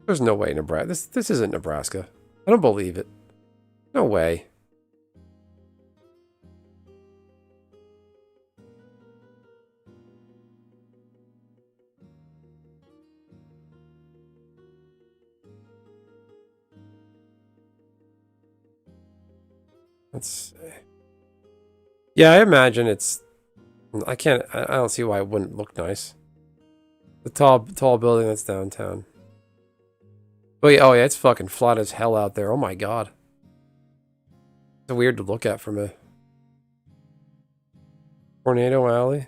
There's no way Nebraska. This isn't Nebraska. I don't believe it. No way. Let's. Yeah, I imagine it's. I don't see why it wouldn't look nice. The tall building that's downtown. Oh yeah, it's fucking flat as hell out there. Oh my god. It's weird to look at from a tornado alley.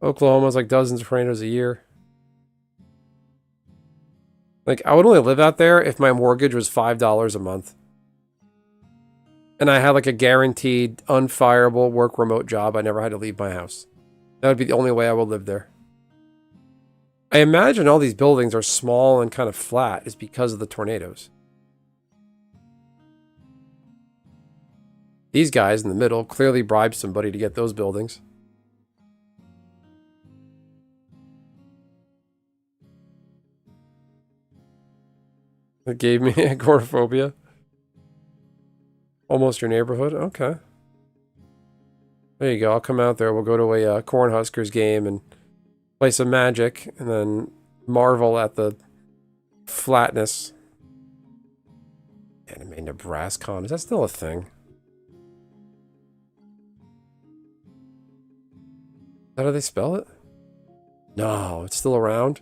Oklahoma's like dozens of tornadoes a year. Like, I would only live out there if my mortgage was $5 a month. And I had like a guaranteed, unfireable work remote job. I never had to leave my house. That would be the only way I would live there. I imagine all these buildings are small and kind of flat is because of the tornadoes. These guys in the middle clearly bribed somebody to get those buildings. It gave me agoraphobia. Almost your neighborhood? Okay. There you go. I'll come out there. We'll go to a Cornhuskers game and play some Magic and then marvel at the flatness. Anime Nebrascon. Is that still a thing? How do they spell it? No, it's still around.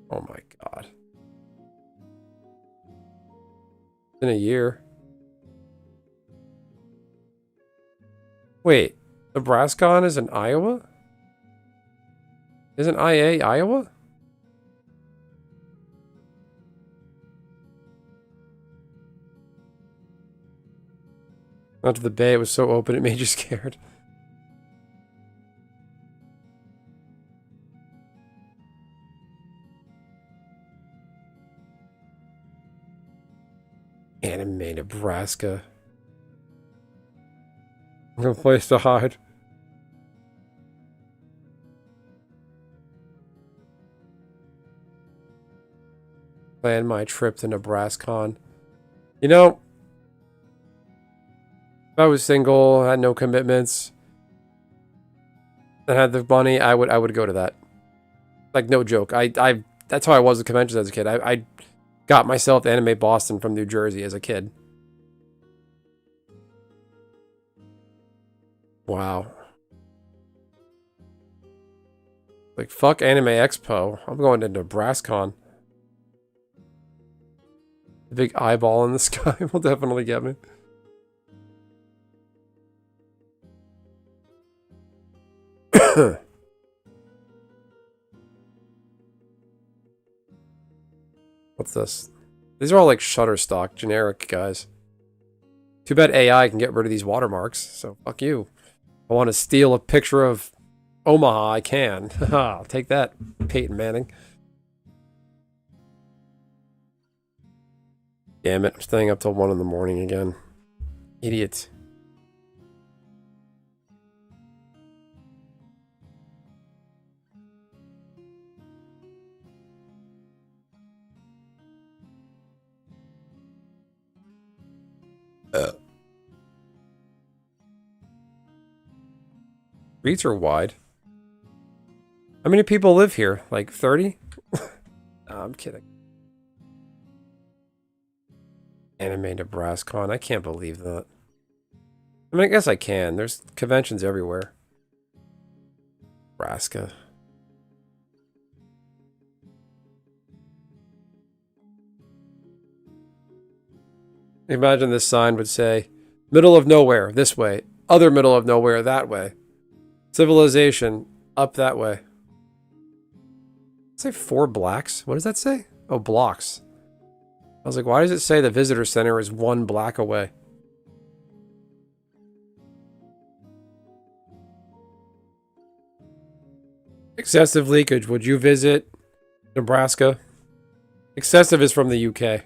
Oh my god. In a year. Wait, Nebrascon is in Iowa? Isn't IA Iowa? Not to the bay, it was so open it made you scared. Anime Nebraska. No place to hide. Plan my trip to Nebrascon. You know, if I was single, had no commitments, and had the money, I would go to that. Like, no joke. That's how I was at conventions as a kid. I got myself to Anime Boston from New Jersey as a kid. Wow. Like, fuck Anime Expo. I'm going to Nebrascon. The big eyeball in the sky will definitely get me. What's this? These are all like Shutterstock, generic guys. Too bad AI can get rid of these watermarks, so fuck you. I want to steal a picture of Omaha, I can. I'll take that, Peyton Manning. Damn it, I'm staying up till 1 in the morning again. Idiot. Streets are wide. How many people live here? Like 30? No, I'm kidding. Anime Nebrascon. I can't believe that. I mean, I guess I can. There's conventions everywhere. Nebraska. Imagine this sign would say, middle of nowhere, this way. Other middle of nowhere, that way. Civilization, up that way. Say 4 blacks? What does that say? Oh, blocks. I was like, why does it say the visitor center is 1 block away? Excessive leakage. Would you visit Nebraska? Excessive is from the UK.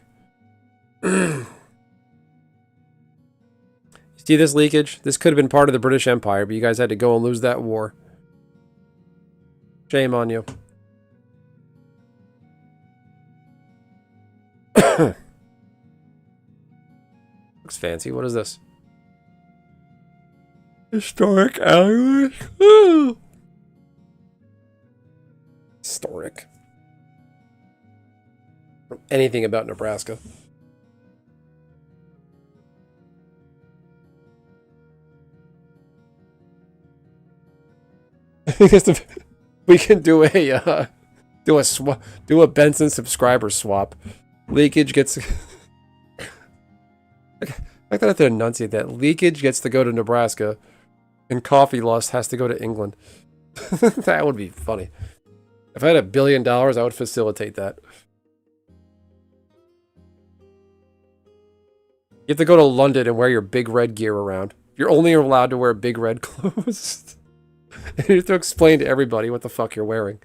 See this leakage? This could have been part of the British Empire, but you guys had to go and lose that war. Shame on you. Looks fancy. What is this? Historic alleyway? Historic. Anything about Nebraska. We can do a do a Benson subscriber swap. Leakage gets. I thought I had to enunciate that. Leakage gets to go to Nebraska, and Coffee Lust has to go to England. That would be funny. If I had $1 billion, I would facilitate that. You have to go to London and wear your big red gear around. You're only allowed to wear big red clothes. And you have to explain to everybody what the fuck you're wearing.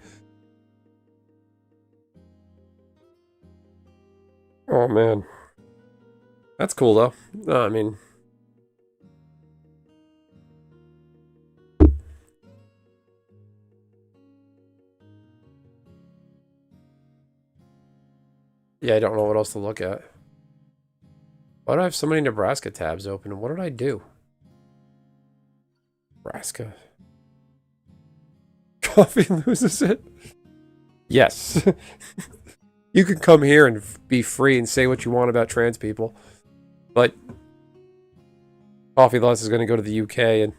Oh, man. That's cool, though. I mean... Yeah, I don't know what else to look at. Why do I have so many Nebraska tabs open? What did I do? Nebraska. Coffee loses it? Yes. You can come here and be free and say what you want about trans people. But Coffee Lust is going to go to the UK and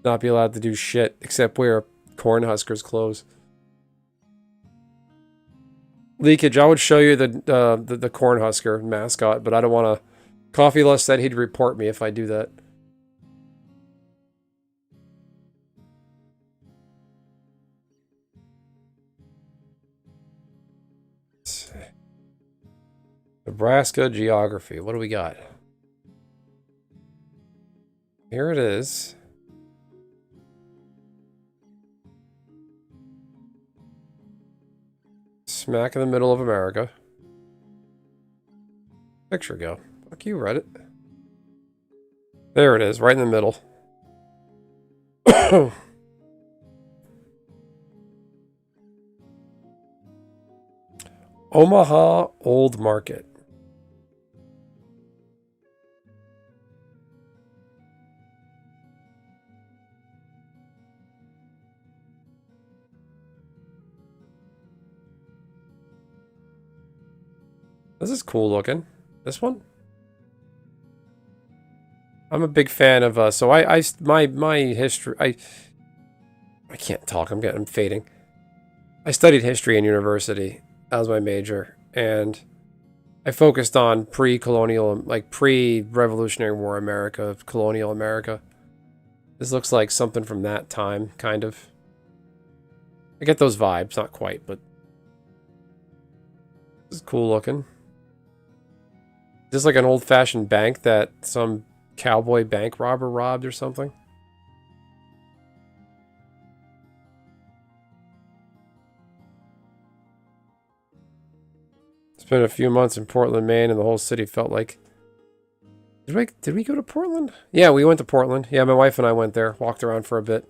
not be allowed to do shit except wear Cornhuskers clothes. Leakage, I would show you the Cornhusker mascot, but I don't want to... Coffee Lust said he'd report me if I do that. Nebraska geography. What do we got? Here it is. Smack in the middle of America. Picture go. Fuck you, Reddit. There it is, right in the middle. Omaha Old Market. This is cool looking. This one? I'm a big fan of so my history I can't talk. I'm fading. I studied history in university. That was my major, and I focused on pre-colonial, like pre-Revolutionary War America, colonial America. This looks like something from that time, kind of. I get those vibes, not quite, but this is cool looking. Is this like an old-fashioned bank that some cowboy bank robber robbed or something? Spent a few months in Portland, Maine, and the whole city felt like... Did we go to Portland? Yeah, we went to Portland. Yeah, my wife and I went there, walked around for a bit.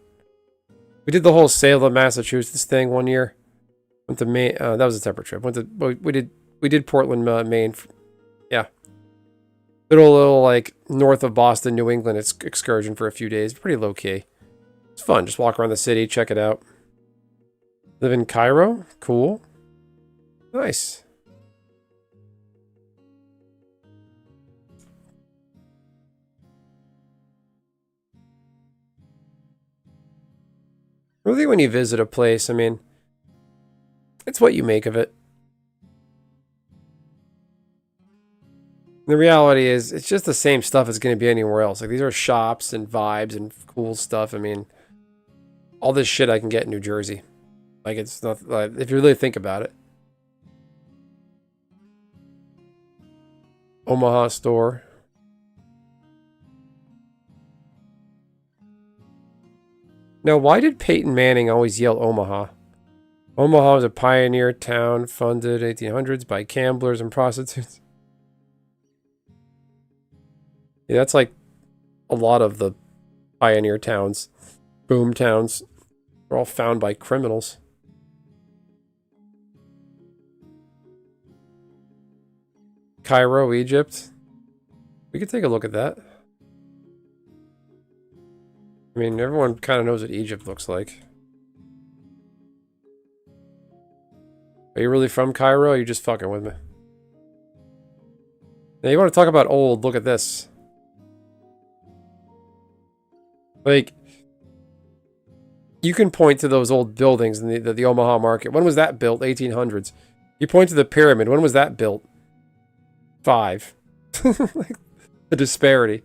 We did the whole Salem, Massachusetts thing one year. Went to Maine. That was a separate trip. We did Portland, Maine. Yeah. Little like north of Boston, New England excursion for a few days. Pretty low key. It's fun. Just walk around the city, check it out. Live in Cairo? Cool. Nice. Really, when you visit a place, I mean, it's what you make of it. The reality is, it's just the same stuff as going to be anywhere else. Like, these are shops and vibes and cool stuff. I mean, all this shit I can get in New Jersey. Like, it's not, like, if you really think about it. Omaha store. Now, why did Peyton Manning always yell Omaha? Omaha was a pioneer town funded 1800s by gamblers and prostitutes. Yeah, that's like a lot of the pioneer towns, boom towns. They're all found by criminals. Cairo, Egypt. We could take a look at that. I mean, everyone kind of knows what Egypt looks like. Are you really from Cairo? Or are you just fucking with me? Now, you want to talk about old? Look at this. Like, you can point to those old buildings in the Omaha market. When was that built? 1800s. You point to the pyramid. When was that built? 5. Like, the disparity.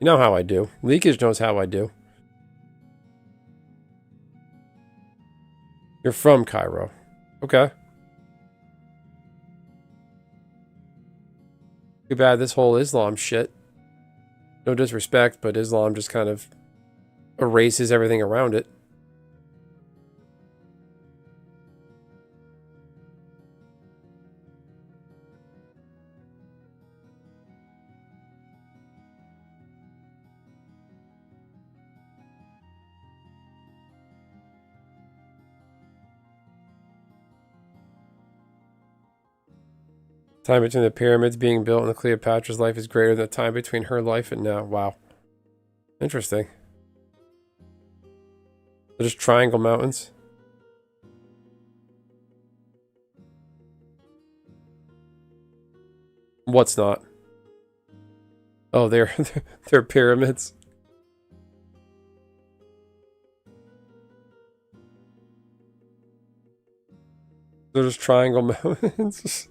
You know how I do. Leakage knows how I do. You're from Cairo. Okay. Too bad this whole Islam shit. No disrespect, but Islam just kind of erases everything around it. Time between the pyramids being built and Cleopatra's life is greater than the time between her life and now. Wow. Interesting. They're just triangle mountains. What's not? Oh, they're pyramids. They're just triangle mountains.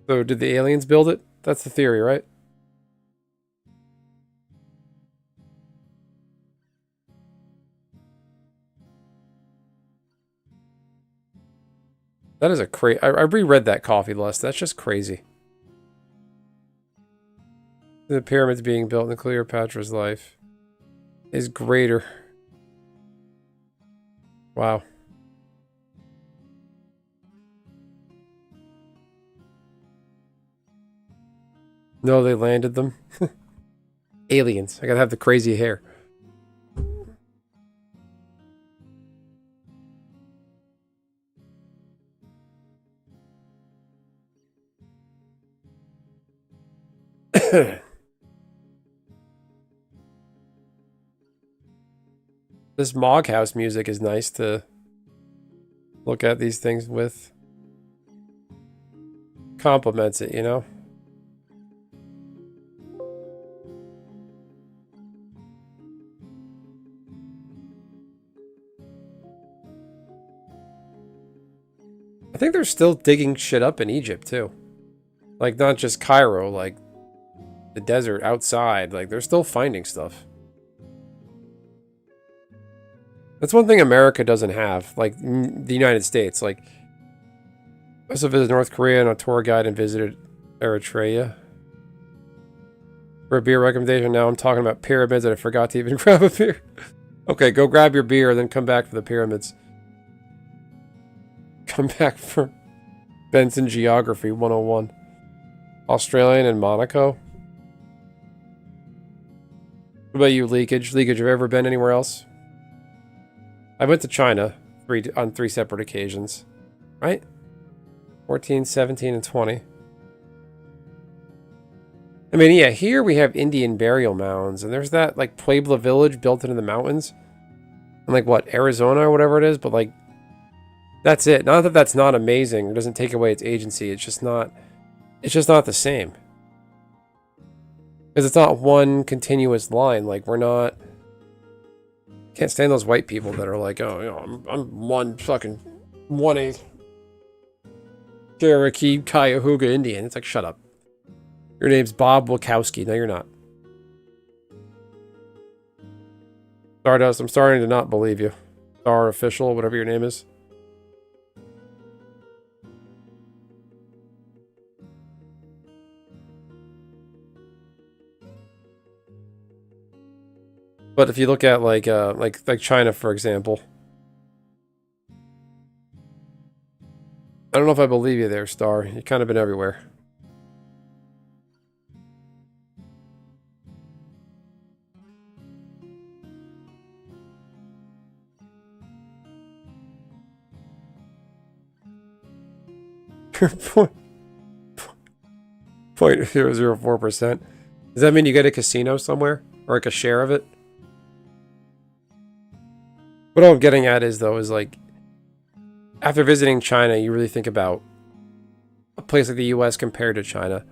So, did the aliens build it? That's the theory, right? That is a crazy... I reread that coffee list. That's just crazy. The pyramids being built in Cleopatra's life is greater. Wow. No, they landed them. Aliens. I gotta have the crazy hair. This Moghouse music is nice to look at these things with. Complements it, you know? I think they're still digging shit up in Egypt, too. Like, not just Cairo, like, the desert outside. Like, they're still finding stuff. That's one thing America doesn't have. Like, the United States. Like, I also visited North Korea on a tour guide and visited Eritrea. For a beer recommendation, now I'm talking about pyramids and I forgot to even grab a beer. Okay, go grab your beer and then come back for the pyramids. Come back for Benson Geography 101. Australian and Monaco. What about you, Leakage? Leakage, have you ever been anywhere else? I went to China on 3 separate occasions, right? 14, 17, and 20. I mean, yeah, here we have Indian burial mounds, and there's that, like, Puebla village built into the mountains. And, like, what, Arizona or whatever it is, but, like, that's it. Not that that's not amazing. It doesn't take away its agency. It's just not the same. Because it's not one continuous line. Like, we're not... Can't stand those white people that are like, oh, you know, I'm one fucking 1/8 Cherokee Cuyahoga Indian. It's like, shut up. Your name's Bob Wachowski. No, you're not. Stardust, I'm starting to not believe you. Star Official, whatever your name is. But if you look at like China, for example, I don't know if I believe you there, Star. You've kind of been everywhere. Point 0.004%. Does that mean you get a casino somewhere? Or like a share of it? What I'm getting at is, though, is like, after visiting China, you really think about a place like the US compared to China.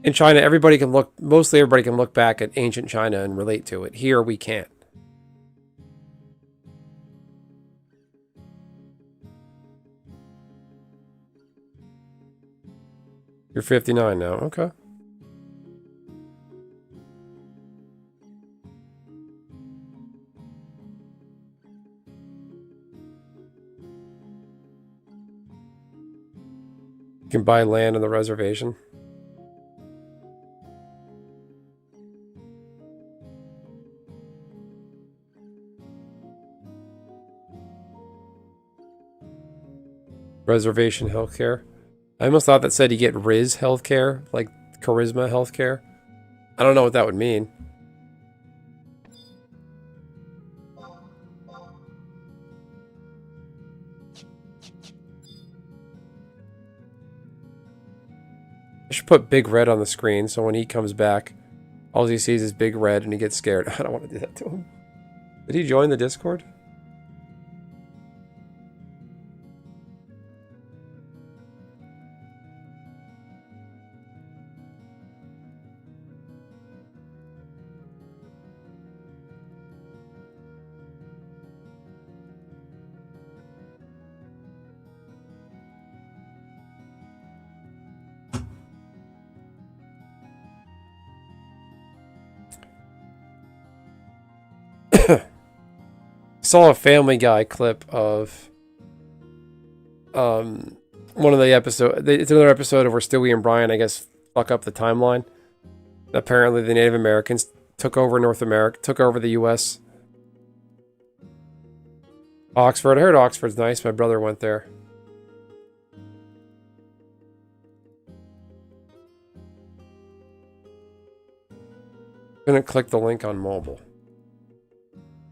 In China, mostly everybody can look back at ancient China and relate to it. Here, we can't. You're 59 now, okay. You can buy land on the reservation. Reservation healthcare. I almost thought that said you get Riz healthcare, like charisma healthcare. I don't know what that would mean. I should put Big Red on the screen so when he comes back, all he sees is Big Red and he gets scared. I don't want to do that to him. Did he join the Discord? Saw a Family Guy clip of one of the episode. It's another episode of where Stewie and Brian, I guess, fuck up the timeline. Apparently, the Native Americans took over North America, took over the U.S. Oxford. I heard Oxford's nice. My brother went there. Couldn't click the link on mobile.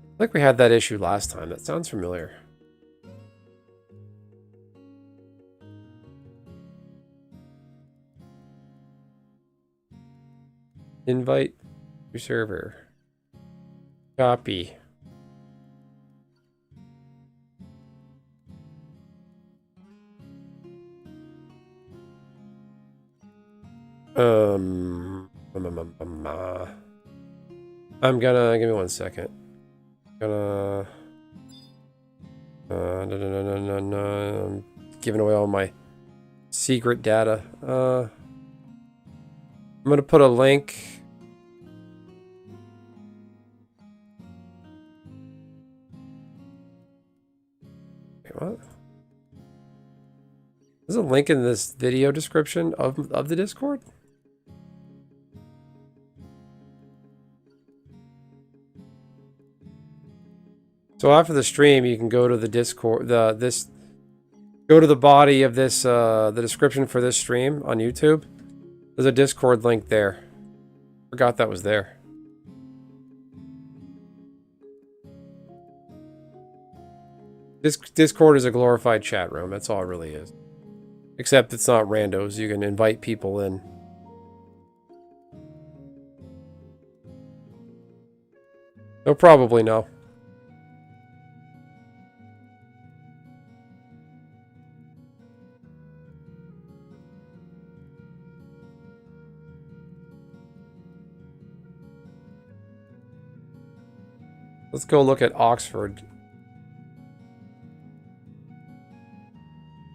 I think we had that issue last time. That sounds familiar. Invite your server. Copy. I'm gonna give me 1 second. I'm giving away all my secret data. I'm gonna put a link. Wait, what? There's a link in this video description of the Discord? So after the stream, you can go to the Discord, go to the body of this, the description for this stream on YouTube. There's a Discord link there. Forgot that was there. This Discord is a glorified chat room. That's all it really is. Except it's not randos. You can invite people in. No, probably no. Let's go look at Oxford.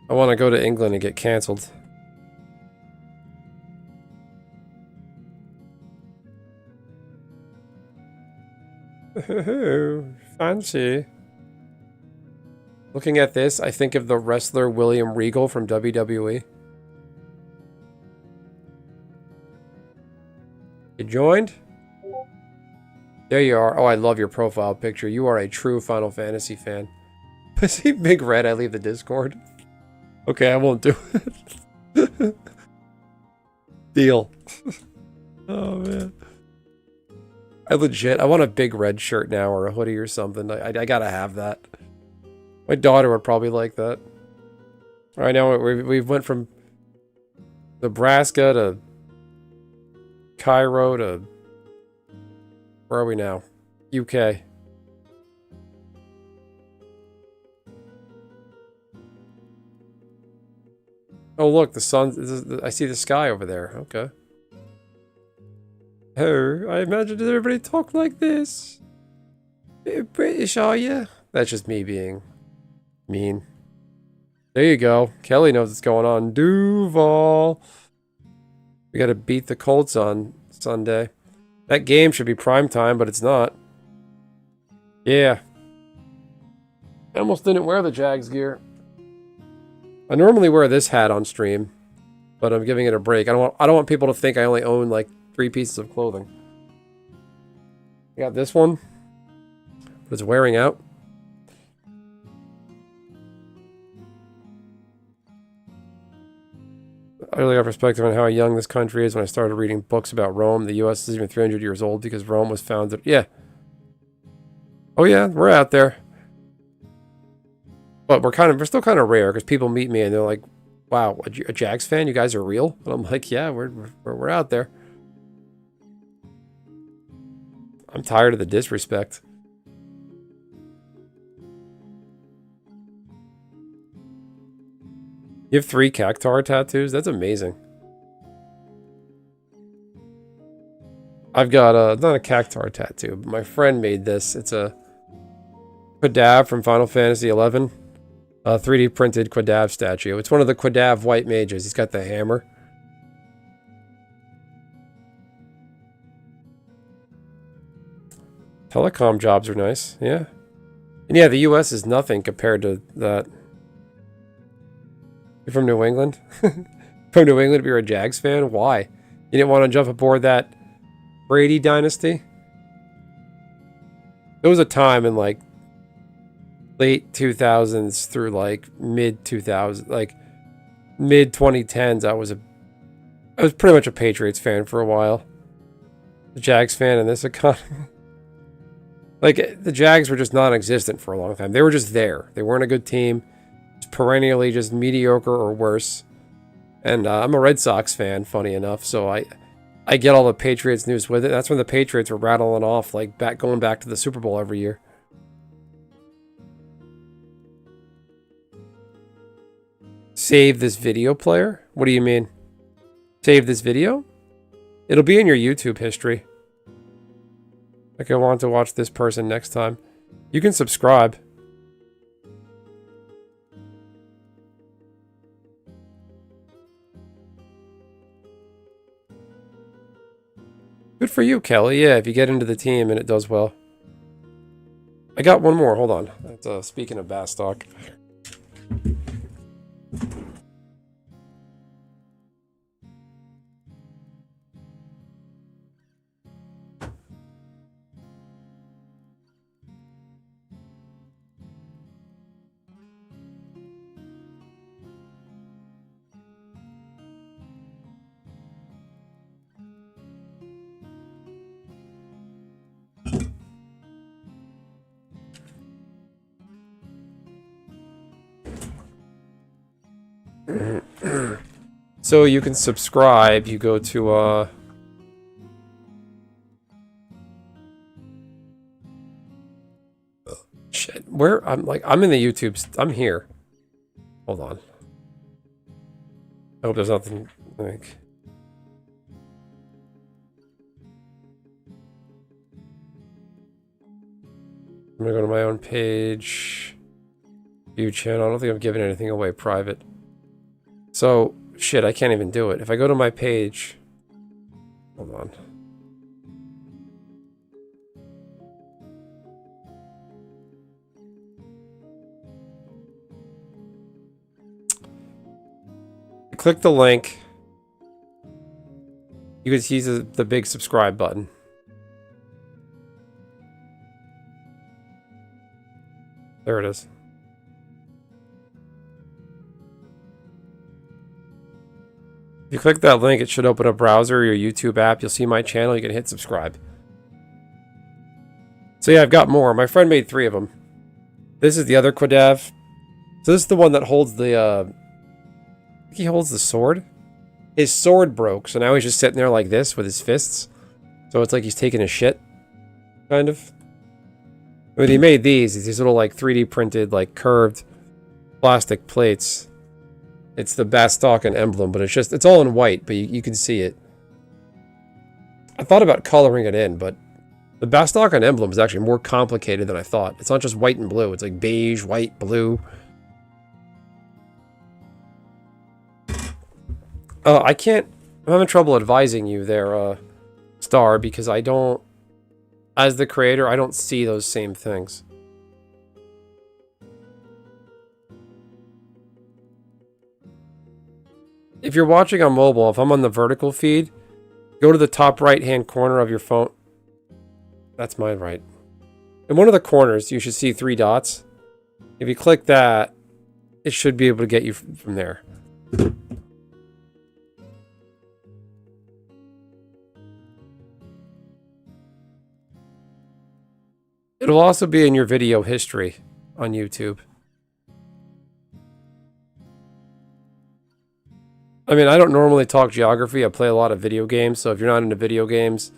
I want to go to England and get cancelled. Fancy. Looking at this, I think of the wrestler William Regal from WWE. You joined? There you are. Oh, I love your profile picture. You are a true Final Fantasy fan. Is he Big Red? I leave the Discord. Okay, I won't do it. Deal. Oh, man. I want a Big Red shirt now or a hoodie or something. I gotta have that. My daughter would probably like that. All right, now we went from Nebraska to Cairo to... Where are we now? UK. Oh, look, the sun... I see the sky over there. Okay. Oh, I imagined everybody talk like this. British, are you? That's just me being mean. There you go. Kelly knows what's going on. Duval. We gotta beat the Colts on Sunday. That game should be prime time, but it's not. Yeah. I almost didn't wear the Jags gear. I normally wear this hat on stream, but I'm giving it a break. I don't want people to think I only own like 3 pieces of clothing. I got this one, but it's wearing out. I really got perspective on how young this country is when I started reading books about Rome. The U.S. is even 300 years old because Rome was founded. Yeah. Oh yeah, we're out there. But we're still kind of rare because people meet me and they're like, "Wow, a Jags fan? You guys are real?" And I'm like, "Yeah, we're out there." I'm tired of the disrespect. You have 3 cactuar tattoos? That's amazing. I've got not a cactuar tattoo, but my friend made this. It's a Quadav from Final Fantasy XI. A 3D printed Quadav statue. It's one of the Quadav white mages. He's got the hammer. Telecom jobs are nice, yeah. And yeah, the US is nothing compared to that. You're from New England? From New England if you're a Jags fan? Why? You didn't want to jump aboard that Brady dynasty? There was a time in like late 2000s through like mid 2000s, like mid 2010s, I was pretty much a Patriots fan for a while. The Jags fan in this economy. Like, the Jags were just non-existent for a long time. They were just there. They weren't a good team. Just perennially just mediocre or worse. And I'm a Red Sox fan, funny enough, so I get all the Patriots news with it. That's when the Patriots were rattling off, like, going back to the Super Bowl every year. Save this video player? What do you mean? Save this video? It'll be in your YouTube history. Like, I want to watch this person next time. You can subscribe. Good for you, Kelly. Yeah, if you get into the team and it does well. I got one more. Hold on. That's, speaking of Bastock. So you can subscribe. You go to shit. Where I'm in the YouTube. I'm here. Hold on. I hope there's nothing like. I'm gonna go to my own page. View channel. I don't think I've given anything away private. So shit, I can't even do it. If I go to my page, hold on. Click the link. You can see the big subscribe button. There it is. If you click that link, it should open a browser or your YouTube app. You'll see my channel. You can hit subscribe. So yeah, I've got more. My friend made 3 of them. This is the other Quadav. So this is the one that holds the, I think he holds the sword. His sword broke, so now he's just sitting there like this with his fists. So it's like he's taking a shit, kind of. When he made these little like 3D printed, like curved plastic plates. It's the Bastok and emblem, but it's all in white, but you can see it. I thought about coloring it in, but the Bastok and emblem is actually more complicated than I thought. It's not just white and blue. It's like beige, white, blue. I'm having trouble advising you there, Star, because I don't, as the creator, I don't see those same things. If you're watching on mobile, if I'm on the vertical feed, go to the top right-hand corner of your phone. That's mine, right? In one of the corners, you should see 3 dots. If you click that, it should be able to get you from there. It'll also be in your video history on YouTube. I mean, I don't normally talk geography. I play a lot of video games, so if you're not into video games,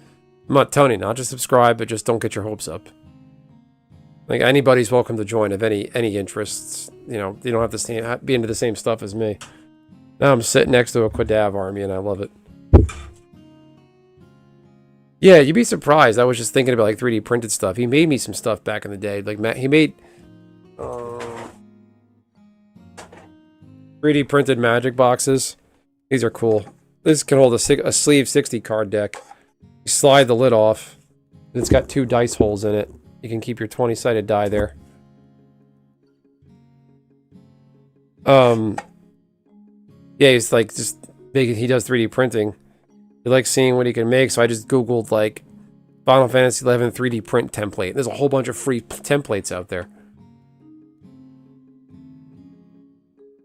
I'm not telling you not to subscribe, but just don't get your hopes up. Like, anybody's welcome to join if any interests. You know, you don't have to be into the same stuff as me. Now I'm sitting next to a Quadav army, and I love it. Yeah, you'd be surprised. I was just thinking about like 3D printed stuff. He made me some stuff back in the day. Like he made 3D printed magic boxes. These are cool. This can hold a sleeve 60 card deck. You slide the lid off. And it's got 2 dice holes in it. You can keep your 20-sided die there. Yeah, he's like just big. He does 3D printing. He likes seeing what he can make, so I just Googled like Final Fantasy XI 3D print template. There's a whole bunch of free templates out there.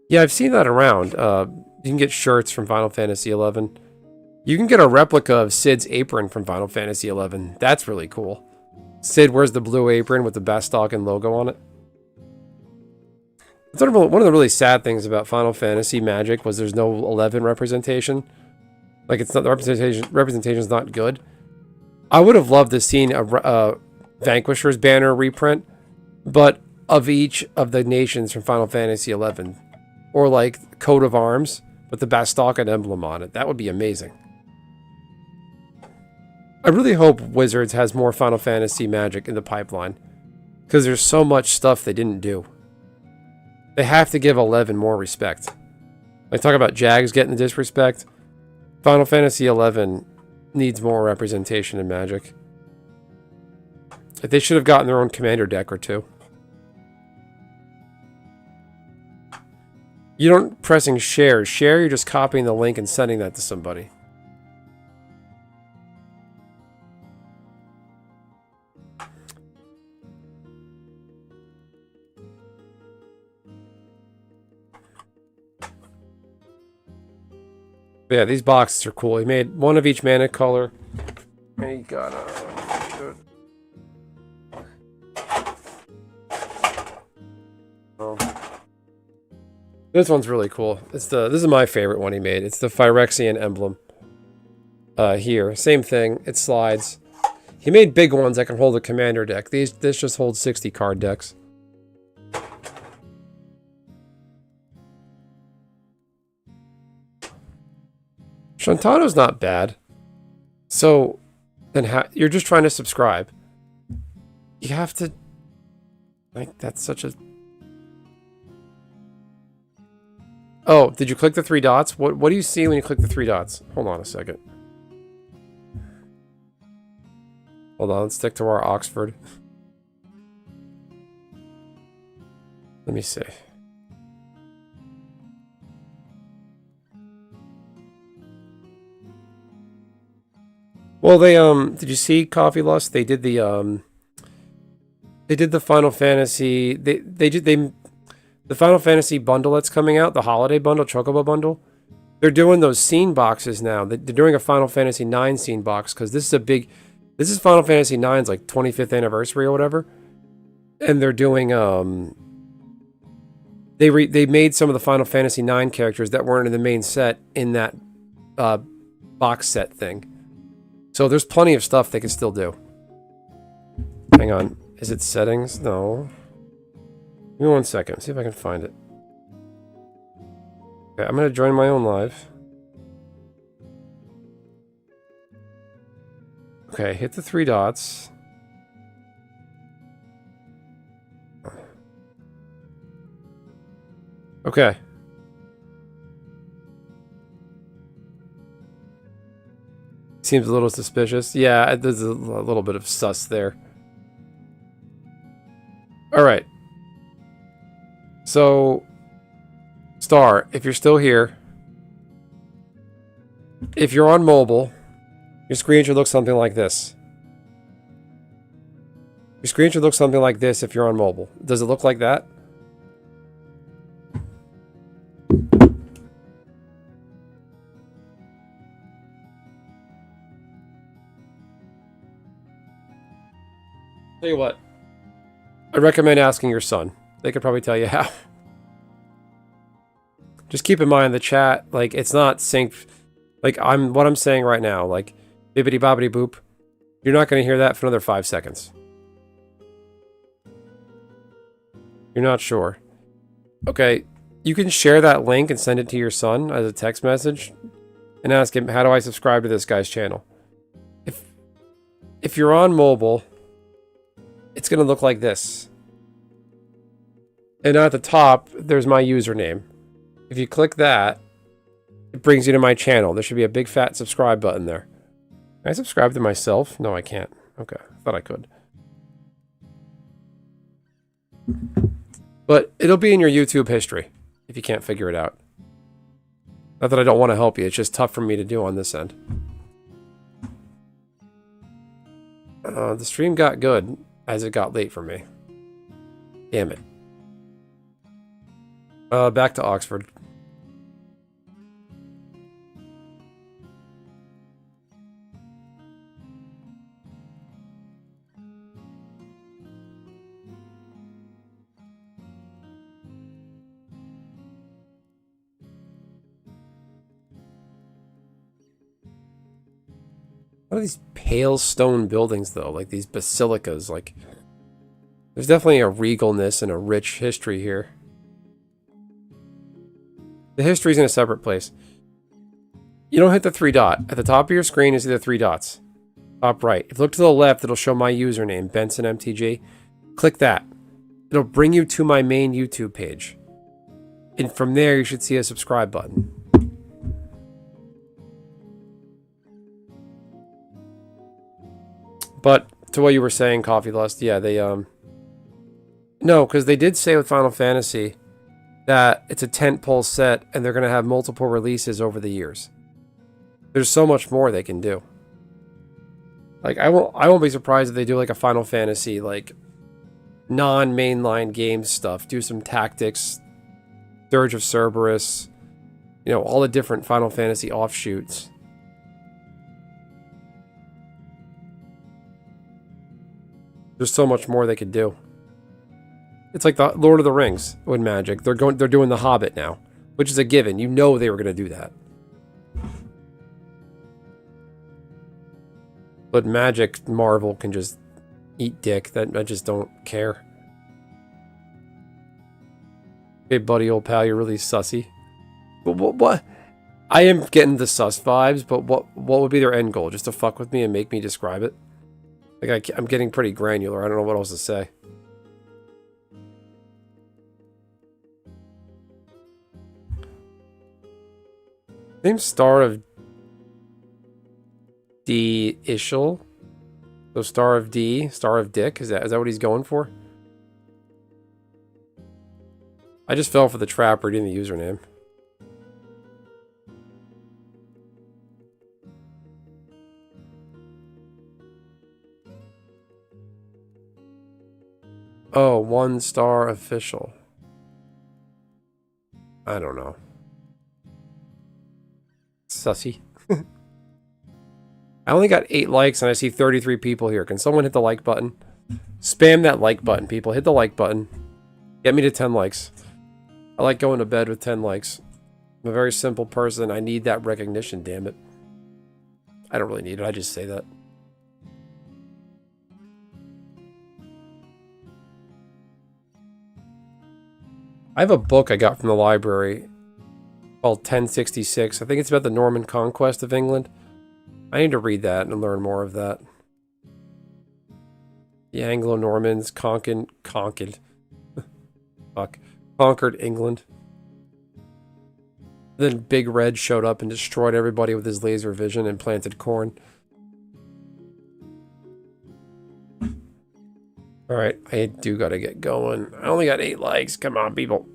Yeah, I've seen that around. You can get shirts from Final Fantasy XI. You can get a replica of Cid's apron from Final Fantasy XI. That's really cool. Cid wears the blue apron with the Bastok and logo on it. It's one of the really sad things about Final Fantasy Magic was there's no 11 representation. Like, it's not, the representation is not good. I would have loved to have seen a Vanquisher's banner reprint, but of each of the nations from Final Fantasy XI. Or like coat of arms with the Bastok and emblem on it. That would be amazing. I really hope Wizards has more Final Fantasy Magic in the pipeline, because there's so much stuff they didn't do. They have to give 11 more respect. Like, talk about Jags getting the disrespect. Final Fantasy XI needs more representation in Magic. Like, they should have gotten their own commander deck or 2. You don't pressing share. Share, you're just copying the link and sending that to somebody. But yeah, these boxes are cool. He made one of each mana color. And he got This one's really cool. This is my favorite one he made. It's the Phyrexian emblem. Here, same thing. It slides. He made big ones that can hold a commander deck. This just holds 60 card decks. Shantano's not bad. So, then you're just trying to subscribe. You have to... Like, that's such a... Oh, did you click the 3 dots? What do you see when you click the 3 dots? Hold on a second. Hold on, let's stick to our Oxford. Let me see. Well, they did you see Coffee Lust? They did the Final Fantasy the Final Fantasy bundle that's coming out, the holiday bundle, Chocobo bundle. They're doing those scene boxes now. They're doing a Final Fantasy 9 scene box because this is Final Fantasy 9's like 25th anniversary or whatever. And they're doing they made some of the Final Fantasy 9 characters that weren't in the main set in that box set thing. So there's plenty of stuff they can still do. Hang on. Is it settings? No. Give me 1 second. See if I can find it. Okay, I'm going to join my own live. Okay, hit the 3 dots. Okay. Seems a little suspicious. Yeah, there's a little bit of sus there. Alright. So, Star, if you're still here, if you're on mobile, your screen should look something like this. Your screen should look something like this if you're on mobile. Does it look like that? Tell you what, I recommend asking your son. They could probably tell you how. Just keep in mind the chat, like, it's not synced. Like, what I'm saying right now, like, bibbity bobbity boop. You're not going to hear that for another 5 seconds. You're not sure. Okay, you can share that link and send it to your son as a text message and ask him, how do I subscribe to this guy's channel? If you're on mobile, it's going to look like this. And at the top, there's my username. If you click that, it brings you to my channel. There should be a big fat subscribe button there. Can I subscribe to myself? No, I can't. Okay, I thought I could. But it'll be in your YouTube history if you can't figure it out. Not that I don't want to help you. It's just tough for me to do on this end. The stream got good as it got late for me. Damn it. Back to Oxford. What are these pale stone buildings, though? Like these basilicas, like... There's definitely a regalness and a rich history here. The history's in a separate place. You don't hit the 3 dot. At the top of your screen is the 3 dots. Top right. If you look to the left, it'll show my username, BensonMTG. Click that. It'll bring you to my main YouTube page. And from there, you should see a subscribe button. But to what you were saying, Coffee Lust, yeah, they no, because they did say with Final Fantasy that it's a tentpole set and they're going to have multiple releases over the years. There's so much more they can do. Like, I won't be surprised if they do like a Final Fantasy, like, non-mainline game stuff. Do some tactics, Dirge of Cerberus, you know, all the different Final Fantasy offshoots. There's so much more they could do. It's like the Lord of the Rings with magic. They're doing the Hobbit now, which is a given. You know they were gonna do that. But magic, Marvel can just eat dick. That I just don't care. Hey, buddy, old pal, you're really sussy. But what? I am getting the sus vibes, but what would be their end goal? Just to fuck with me and make me describe it? Like, I'm getting pretty granular. I don't know what else to say. Name Star of D. Ishel. So Star of D, Star of Dick. Is that what he's going for? I just fell for the trap reading the username. Oh, 1-star official. I don't know. Sussy. I only got 8 likes and I see 33 people here. Can someone hit the like button? Spam that like button, people. Hit the like button. Get me to 10 likes. I like going to bed with 10 likes. I'm a very simple person. I need that recognition, damn it. I don't really need it. I just say that. I have a book I got from the library called 1066. I think it's about the Norman conquest of England. I need to read that and learn more of that. The Anglo-Normans conquered England. Then Big Red showed up and destroyed everybody with his laser vision and planted corn. Alright, I do gotta get going. I only got 8 likes. Come on, people.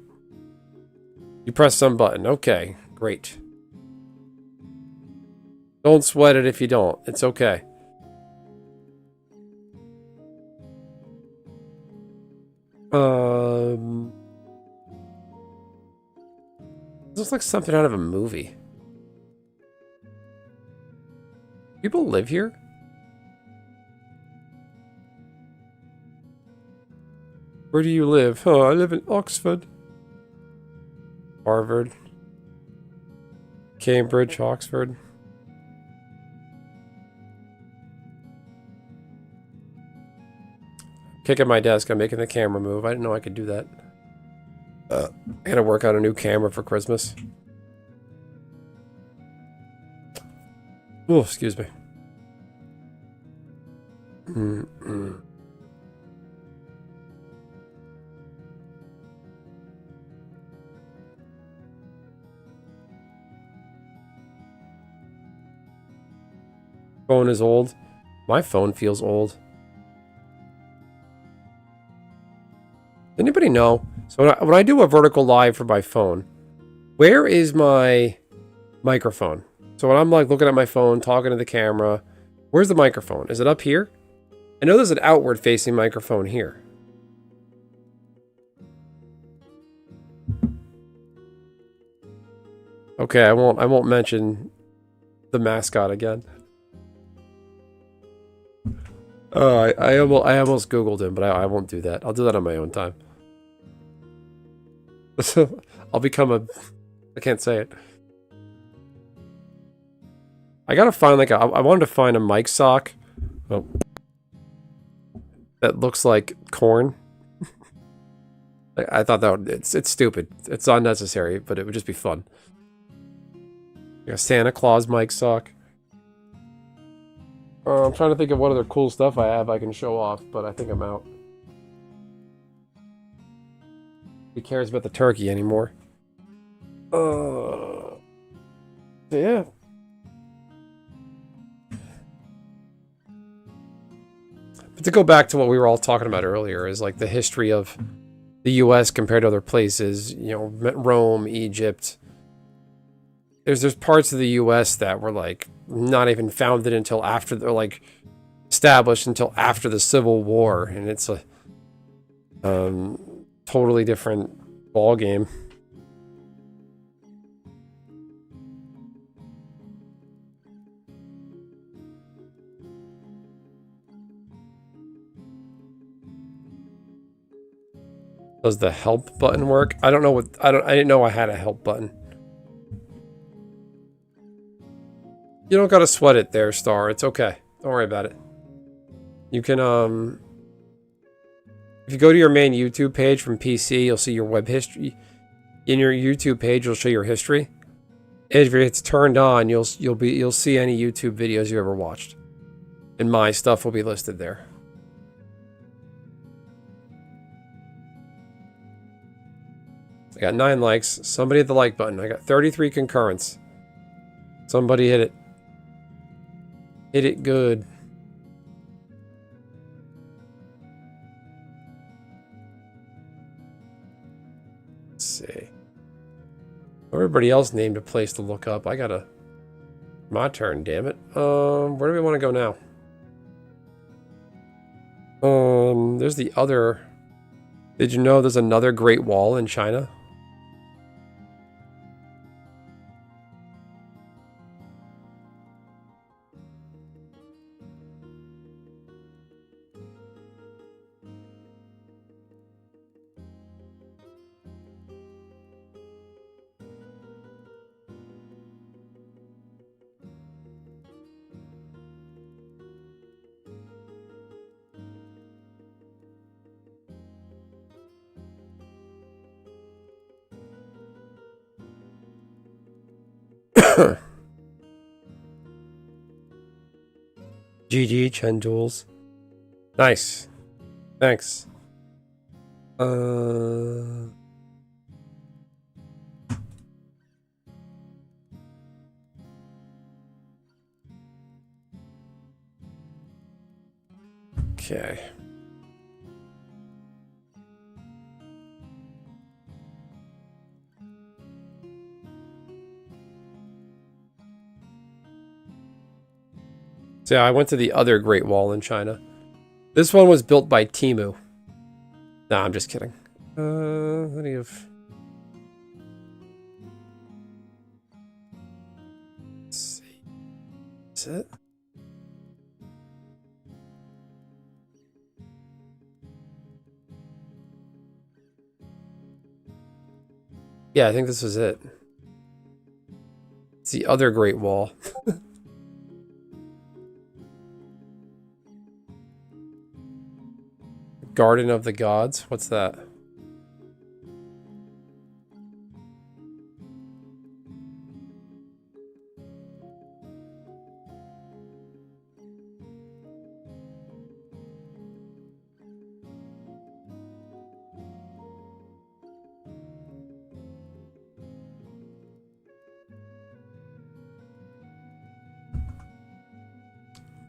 You press some button. Okay, great. Don't sweat it if you don't. It's okay. This looks like something out of a movie. People live here? Where do you live? Oh, I live in Oxford. Harvard. Cambridge, Oxford. Kicking my desk, I'm making the camera move. I didn't know I could do that. I gotta work on a new camera for Christmas. Oh, excuse me. Phone is old. My phone feels old. Anybody know? So when I do a vertical live for my phone, where is my microphone? So when I'm like looking at my phone, talking to the camera, where's the microphone? Is it up here? I know there's an outward facing microphone here. Okay, I won't mention the mascot again. I almost Googled him, but I won't do that. I'll do that on my own time. I'll become a... I can't say it. I gotta find like I wanted to find a mic sock. Oh. That looks like corn. I thought that would, it's stupid. It's unnecessary, but it would just be fun. Like a Santa Claus mic sock. I'm trying to think of what other cool stuff I have I can show off, but I think I'm out. Who cares about the turkey anymore? Yeah. But to go back to what we were all talking about earlier is like the history of the U.S. compared to other places. You know, Rome, Egypt. There's parts of the U.S. that were like not even founded until after they're like established until after the Civil War, and it's a totally different ball game. Does the help button work? I don't know what I didn't know I had a help button. You don't gotta sweat it there, Star. It's okay. Don't worry about it. You can if you go to your main YouTube page from PC, you'll see your web history. In your YouTube page, you'll show your history. If it's turned on, you'll see any YouTube videos you ever watched. And my stuff will be listed there. I got 9 likes. Somebody hit the like button. I got 33 concurrents. Somebody hit it. Hit it good. Let's see. Everybody else named a place to look up. I gotta... My turn, damn it. Where do we want to go now? There's the other... Did you know there's another Great Wall in China? GG, Chen Jules. Nice. Thanks. Okay. So yeah, I went to the other Great Wall in China. This one was built by Timu. Nah, I'm just kidding. What do you have? Let's see. Is it? Yeah, I think this was it. It's the other Great Wall. Garden of the Gods? What's that?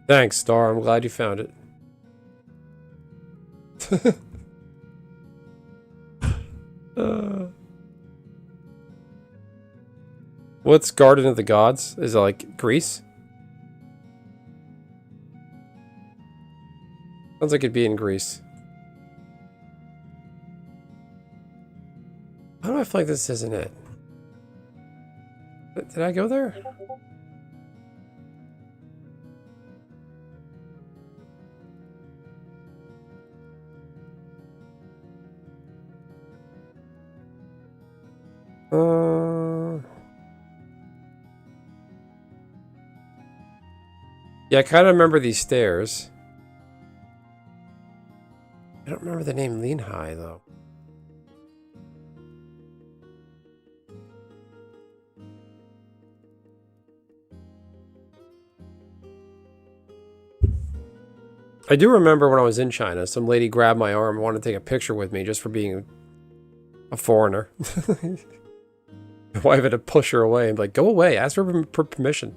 Thanks, Star. I'm glad you found it. What's Garden of the Gods? Is it like Greece? Sounds like it'd be in Greece. How do I feel like this isn't it? Did I go there? Yeah, I kind of remember these stairs. I don't remember the name Lean High, though. I do remember when I was in China, some lady grabbed my arm and wanted to take a picture with me just for being a foreigner. My wife had to push her away and be like, go away, ask for permission.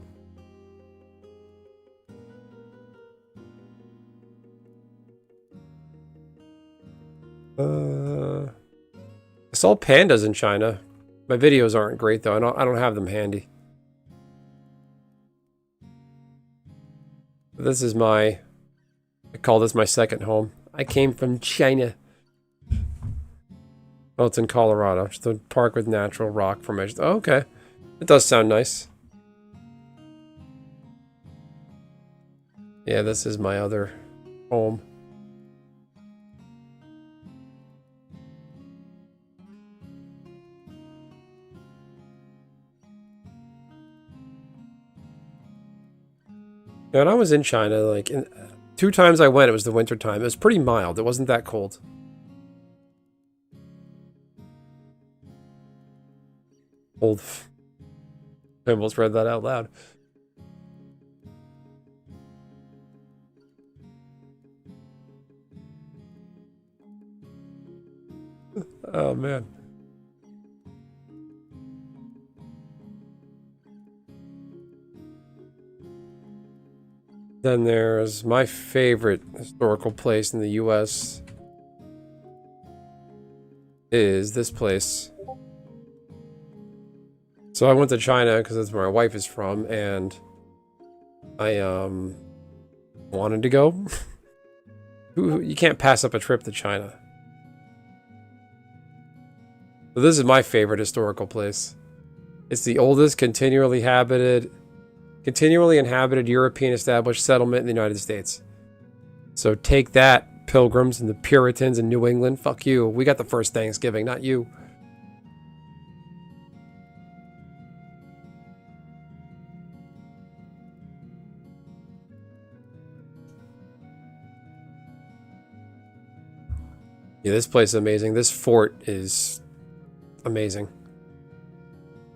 I saw pandas in China. My videos aren't great though. I don't have them handy. This is I call this my second home. I came from China. Oh, it's in Colorado. Just a park with natural rock formations. Oh, okay. It does sound nice. Yeah, this is my other home. And I was in China, like, 2 times I went, it was the winter time. It was pretty mild. It wasn't that cold. Old. I almost read that out loud. Oh, man. Then there's my favorite historical place in the US is this place. So I went to China because that's where my wife is from, and I wanted to go. You can't pass up a trip to China. So this is my favorite historical place. It's the oldest continually inhabited European established settlement in the United States. So take that, Pilgrims and the Puritans in New England. Fuck you. We got the first Thanksgiving, not you. Yeah, this place is amazing. This fort is amazing.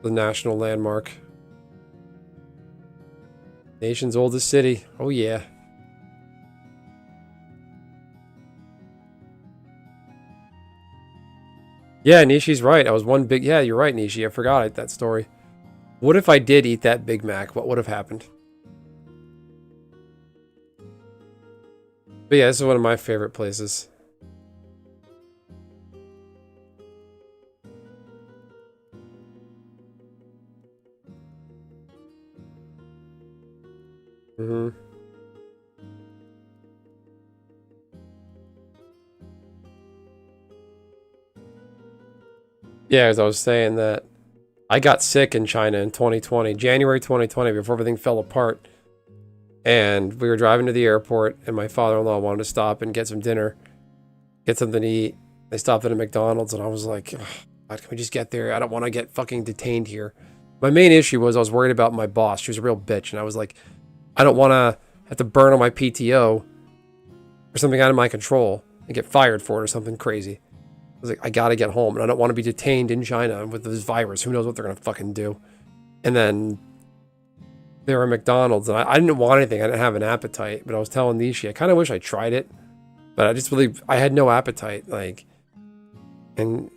The national landmark. Nation's oldest city. Oh, yeah. Yeah, Nishi's right. I was one big... Yeah, you're right, Nishi. I forgot that story. What if I did eat that Big Mac? What would have happened? But yeah, this is one of my favorite places. Mm-hmm. Yeah, as I was saying that I got sick in China in 2020, January 2020, before everything fell apart. And we were driving to the airport, and my father-in-law wanted to stop and get some dinner, get something to eat. They stopped at a McDonald's, and I was like, God, can we just get there? I don't want to get fucking detained here. My main issue was I was worried about my boss. She was a real bitch, and I was like, I don't want to have to burn on my PTO or something out of my control and get fired for it or something crazy. I was like, I gotta get home, and I don't want to be detained in China with this virus. Who knows what they're gonna fucking do? And then there were McDonald's, and I didn't want anything. I didn't have an appetite, but I was telling Nishi, I kind of wish I tried it, but I had no appetite. Like, and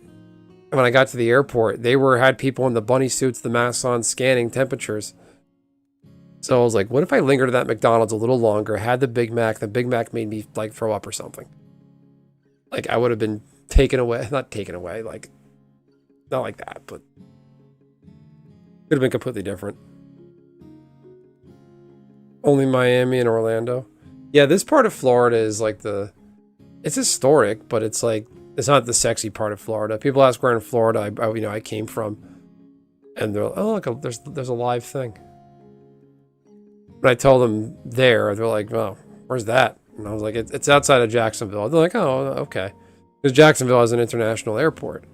when I got to the airport, they had people in the bunny suits, the masks on, scanning temperatures. So I was like, what if I lingered at that McDonald's a little longer, had the Big Mac made me like throw up or something? Like, I would have been taken away, not taken away, like, not like that, but could have been completely different. Only Miami and Orlando. Yeah, this part of Florida is like it's historic, but it's like, it's not the sexy part of Florida. People ask where in Florida I came from, and they're like, oh, look, there's a live thing. When I tell them they're like, oh, where's that? And I was like, it's outside of Jacksonville. They're like, oh, okay. Because Jacksonville has an international airport.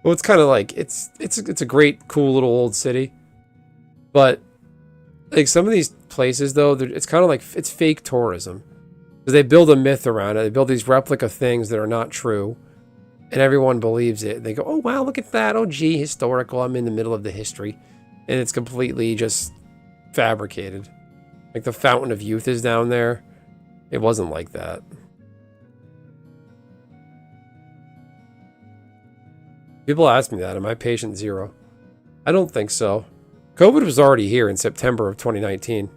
Well, it's kind of like, it's a great, cool little old city. But like some of these places, though, it's kind of like, it's fake tourism. Because they build a myth around it. They build these replica things that are not true. And everyone believes it. They go, oh, wow, look at that. Oh, gee, historical. I'm in the middle of the history. And it's completely just fabricated. Like the Fountain of Youth is down there. It wasn't like that. People ask me that. Am I patient zero? I don't think so. COVID was already here in September of 2019.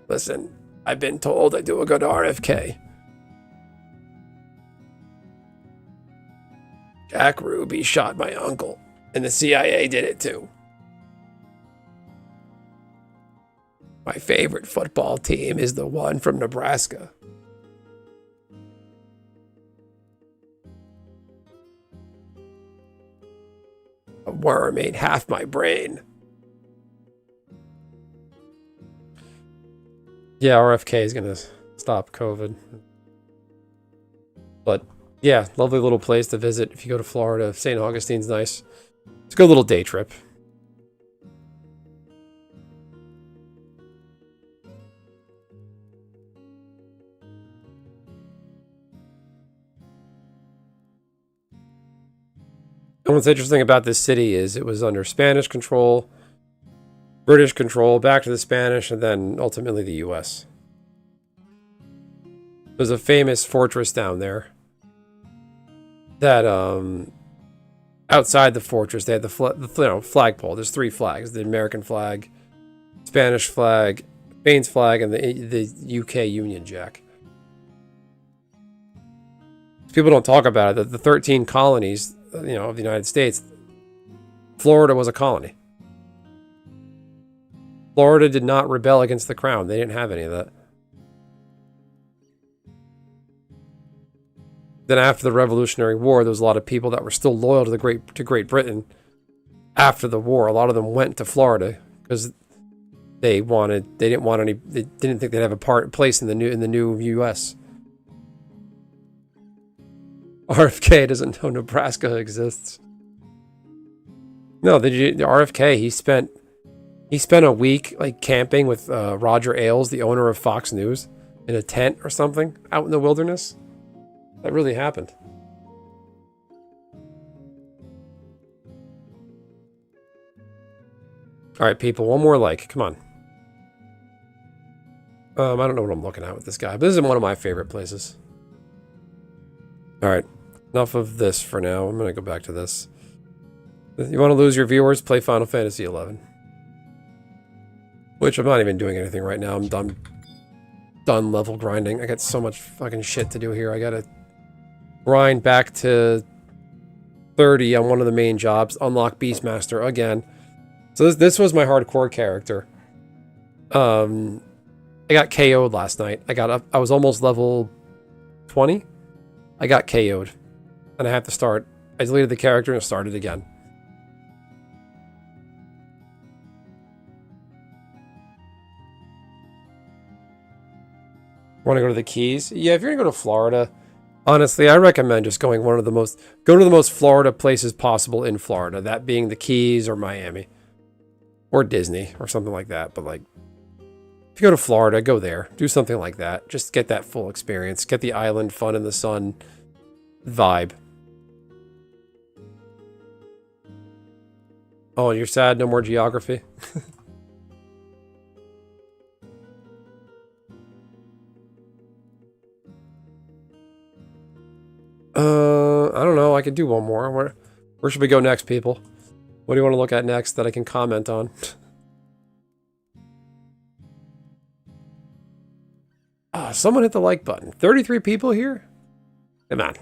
Listen, I've been told I do a good RFK. Jack Ruby shot my uncle, and the CIA did it too. My favorite football team is the one from Nebraska. A worm ate half my brain. Yeah, RFK is gonna stop COVID. But yeah, lovely little place to visit if you go to Florida. St. Augustine's nice. It's a good little day trip. And what's interesting about this city is it was under Spanish control, British control, back to the Spanish, and then ultimately the US. There's a famous fortress down there that, outside the fortress, they had the flagpole. There's 3 flags: the American flag, Spanish flag, Spain's flag, and the UK Union Jack. People don't talk about it. The 13 colonies, of the United States, Florida was a colony. Florida did not rebel against the crown. They didn't have any of that. Then after the Revolutionary War, there was a lot of people that were still loyal to Great Britain. After the war, a lot of them went to Florida because they didn't think they'd have a place in the new U.S. RFK doesn't know Nebraska exists. No, the RFK, he spent a week like camping with Roger Ailes, the owner of Fox News, in a tent or something out in the wilderness. That really happened. All right, people, one more like. Come on. I don't know what I'm looking at with this guy, but this isn't one of my favorite places. All right, enough of this for now. I'm going to go back to this. You want to lose your viewers? Play Final Fantasy XI. Which I'm not even doing anything right now. I'm done level grinding. I got so much fucking shit to do here. I got to grind back to 30 on one of the main jobs. Unlock Beastmaster again. So this was my hardcore character. I got KO'd last night. I was almost level 20. I got KO'd. And I have to start. I deleted the character and started again. Want to go to the Keys? Yeah, if you're gonna go to Florida, honestly, I recommend just going go to the most Florida places possible in Florida. That being the Keys or Miami. Or Disney or something like that. But like, if you go to Florida, go there. Do something like that. Just get that full experience. Get the island fun in the sun vibe. Oh, you're sad? No more geography? I don't know. I could do one more. Where should we go next, people? What do you want to look at next that I can comment on? Someone hit the like button. 33 people here? Come on.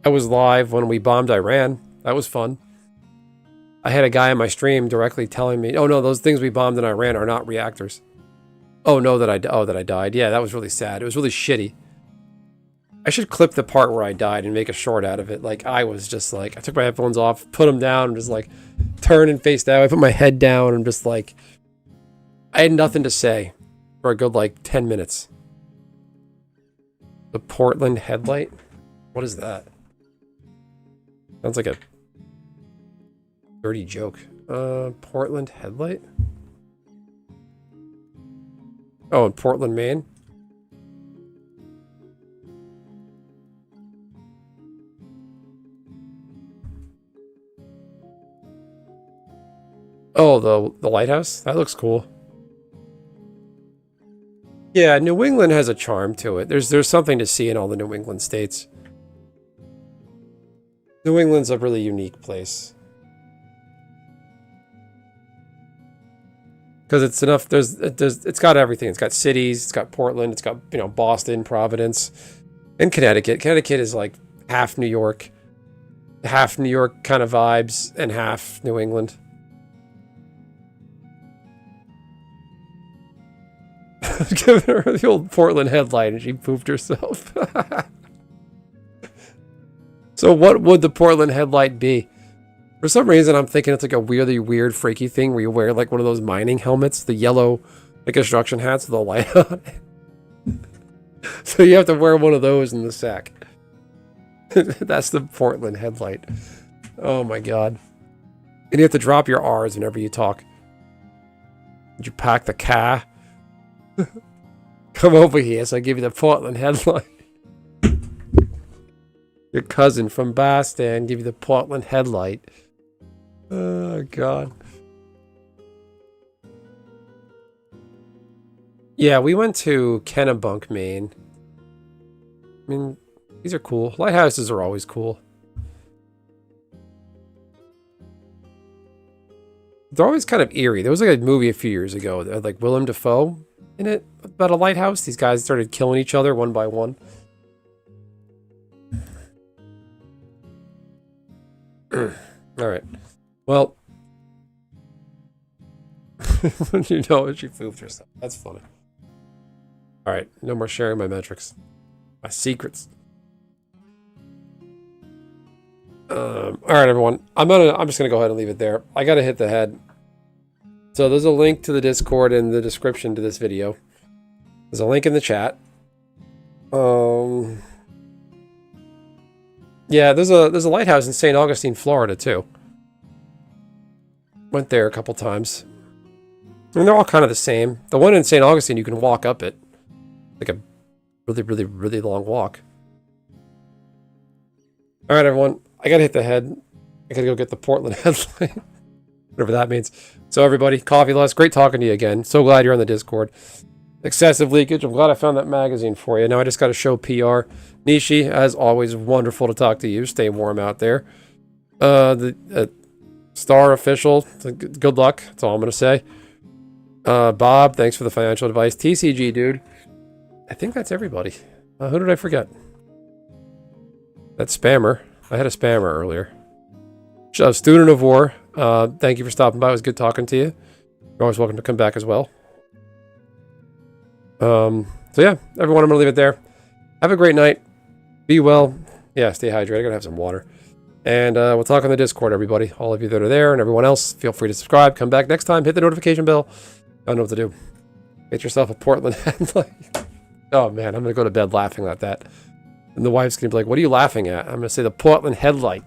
I was live when we bombed Iran. That was fun. I had a guy on my stream directly telling me, "Oh no, those things we bombed in Iran are not reactors." Oh no, that I died. Yeah, that was really sad. It was really shitty. I should clip the part where I died and make a short out of it. Like, I was just like, I took my headphones off, put them down, and just like turn and face down. I put my head down and just like, I had nothing to say for a good like 10 minutes. The Portland headlight? What is that? Sounds like a dirty joke. Portland headlight? Oh, in Portland, Maine? Oh, the lighthouse? That looks cool. Yeah, New England has a charm to it. There's something to see in all the New England states. New England's a really unique place. Because it's enough, it's got everything. It's got cities, it's got Portland, it's got, Boston, Providence, and Connecticut. Connecticut is like half New York kind of vibes, and half New England. Giving her the old Portland headlight and she pooped herself. So what would the Portland headlight be? For some reason, I'm thinking it's like a really weird, freaky thing where you wear like one of those mining helmets, the yellow The construction hats with a light on it. So you have to wear one of those in the sack. That's the Portland headlight. Oh my god. And you have to drop your R's whenever you talk. Did you pack the car? Come over here so I give you the Portland headlight. Your cousin from Boston give you the Portland headlight. Oh god. Yeah, we went to Kennebunk, Maine. I mean, these are cool. Lighthouses are always cool. They're always kind of eerie. There was like a movie a few years ago that had like Willem Dafoe in it about a lighthouse. These guys started killing each other one by one. Alright. Well. You know she pooped herself. That's funny. Alright, no more sharing my metrics. My secrets. Alright everyone. I'm just gonna go ahead and leave it there. I gotta hit the head. So there's a link to the Discord in the description to this video. There's a link in the chat. Yeah, there's a lighthouse in St. Augustine, Florida too. Went there a couple times. I mean, they're all kind of the same. The one in St. Augustine, you can walk up it. Like a really, really, really long walk. Alright, everyone. I gotta hit the head. I gotta go get the Portland headlight. Whatever that means. So, everybody, Coffee Lust, great talking to you again. So glad you're on the Discord. Excessive leakage. I'm glad I found that magazine for you. Now I just gotta show PR. Nishi, as always, wonderful to talk to you. Stay warm out there. The Star Official, good luck. That's all I'm gonna say. Bob, thanks for the financial advice. TCG, dude. I think that's everybody. Who did I forget? That spammer. I had a spammer earlier. Student of War, thank you for stopping by. It was good talking to you. You're always welcome to come back as well. So yeah, everyone, I'm going to leave it there. Have a great night. Be well. Yeah, stay hydrated. I got to have some water. And we'll talk on the Discord, everybody. All of you that are there and everyone else, feel free to subscribe. Come back next time. Hit the notification bell. I don't know what to do. Get yourself a Portland headlight. Oh, man, I'm going to go to bed laughing at that. And the wife's going to be like, what are you laughing at? I'm going to say the Portland headlight.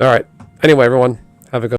All right. Anyway, everyone, have a good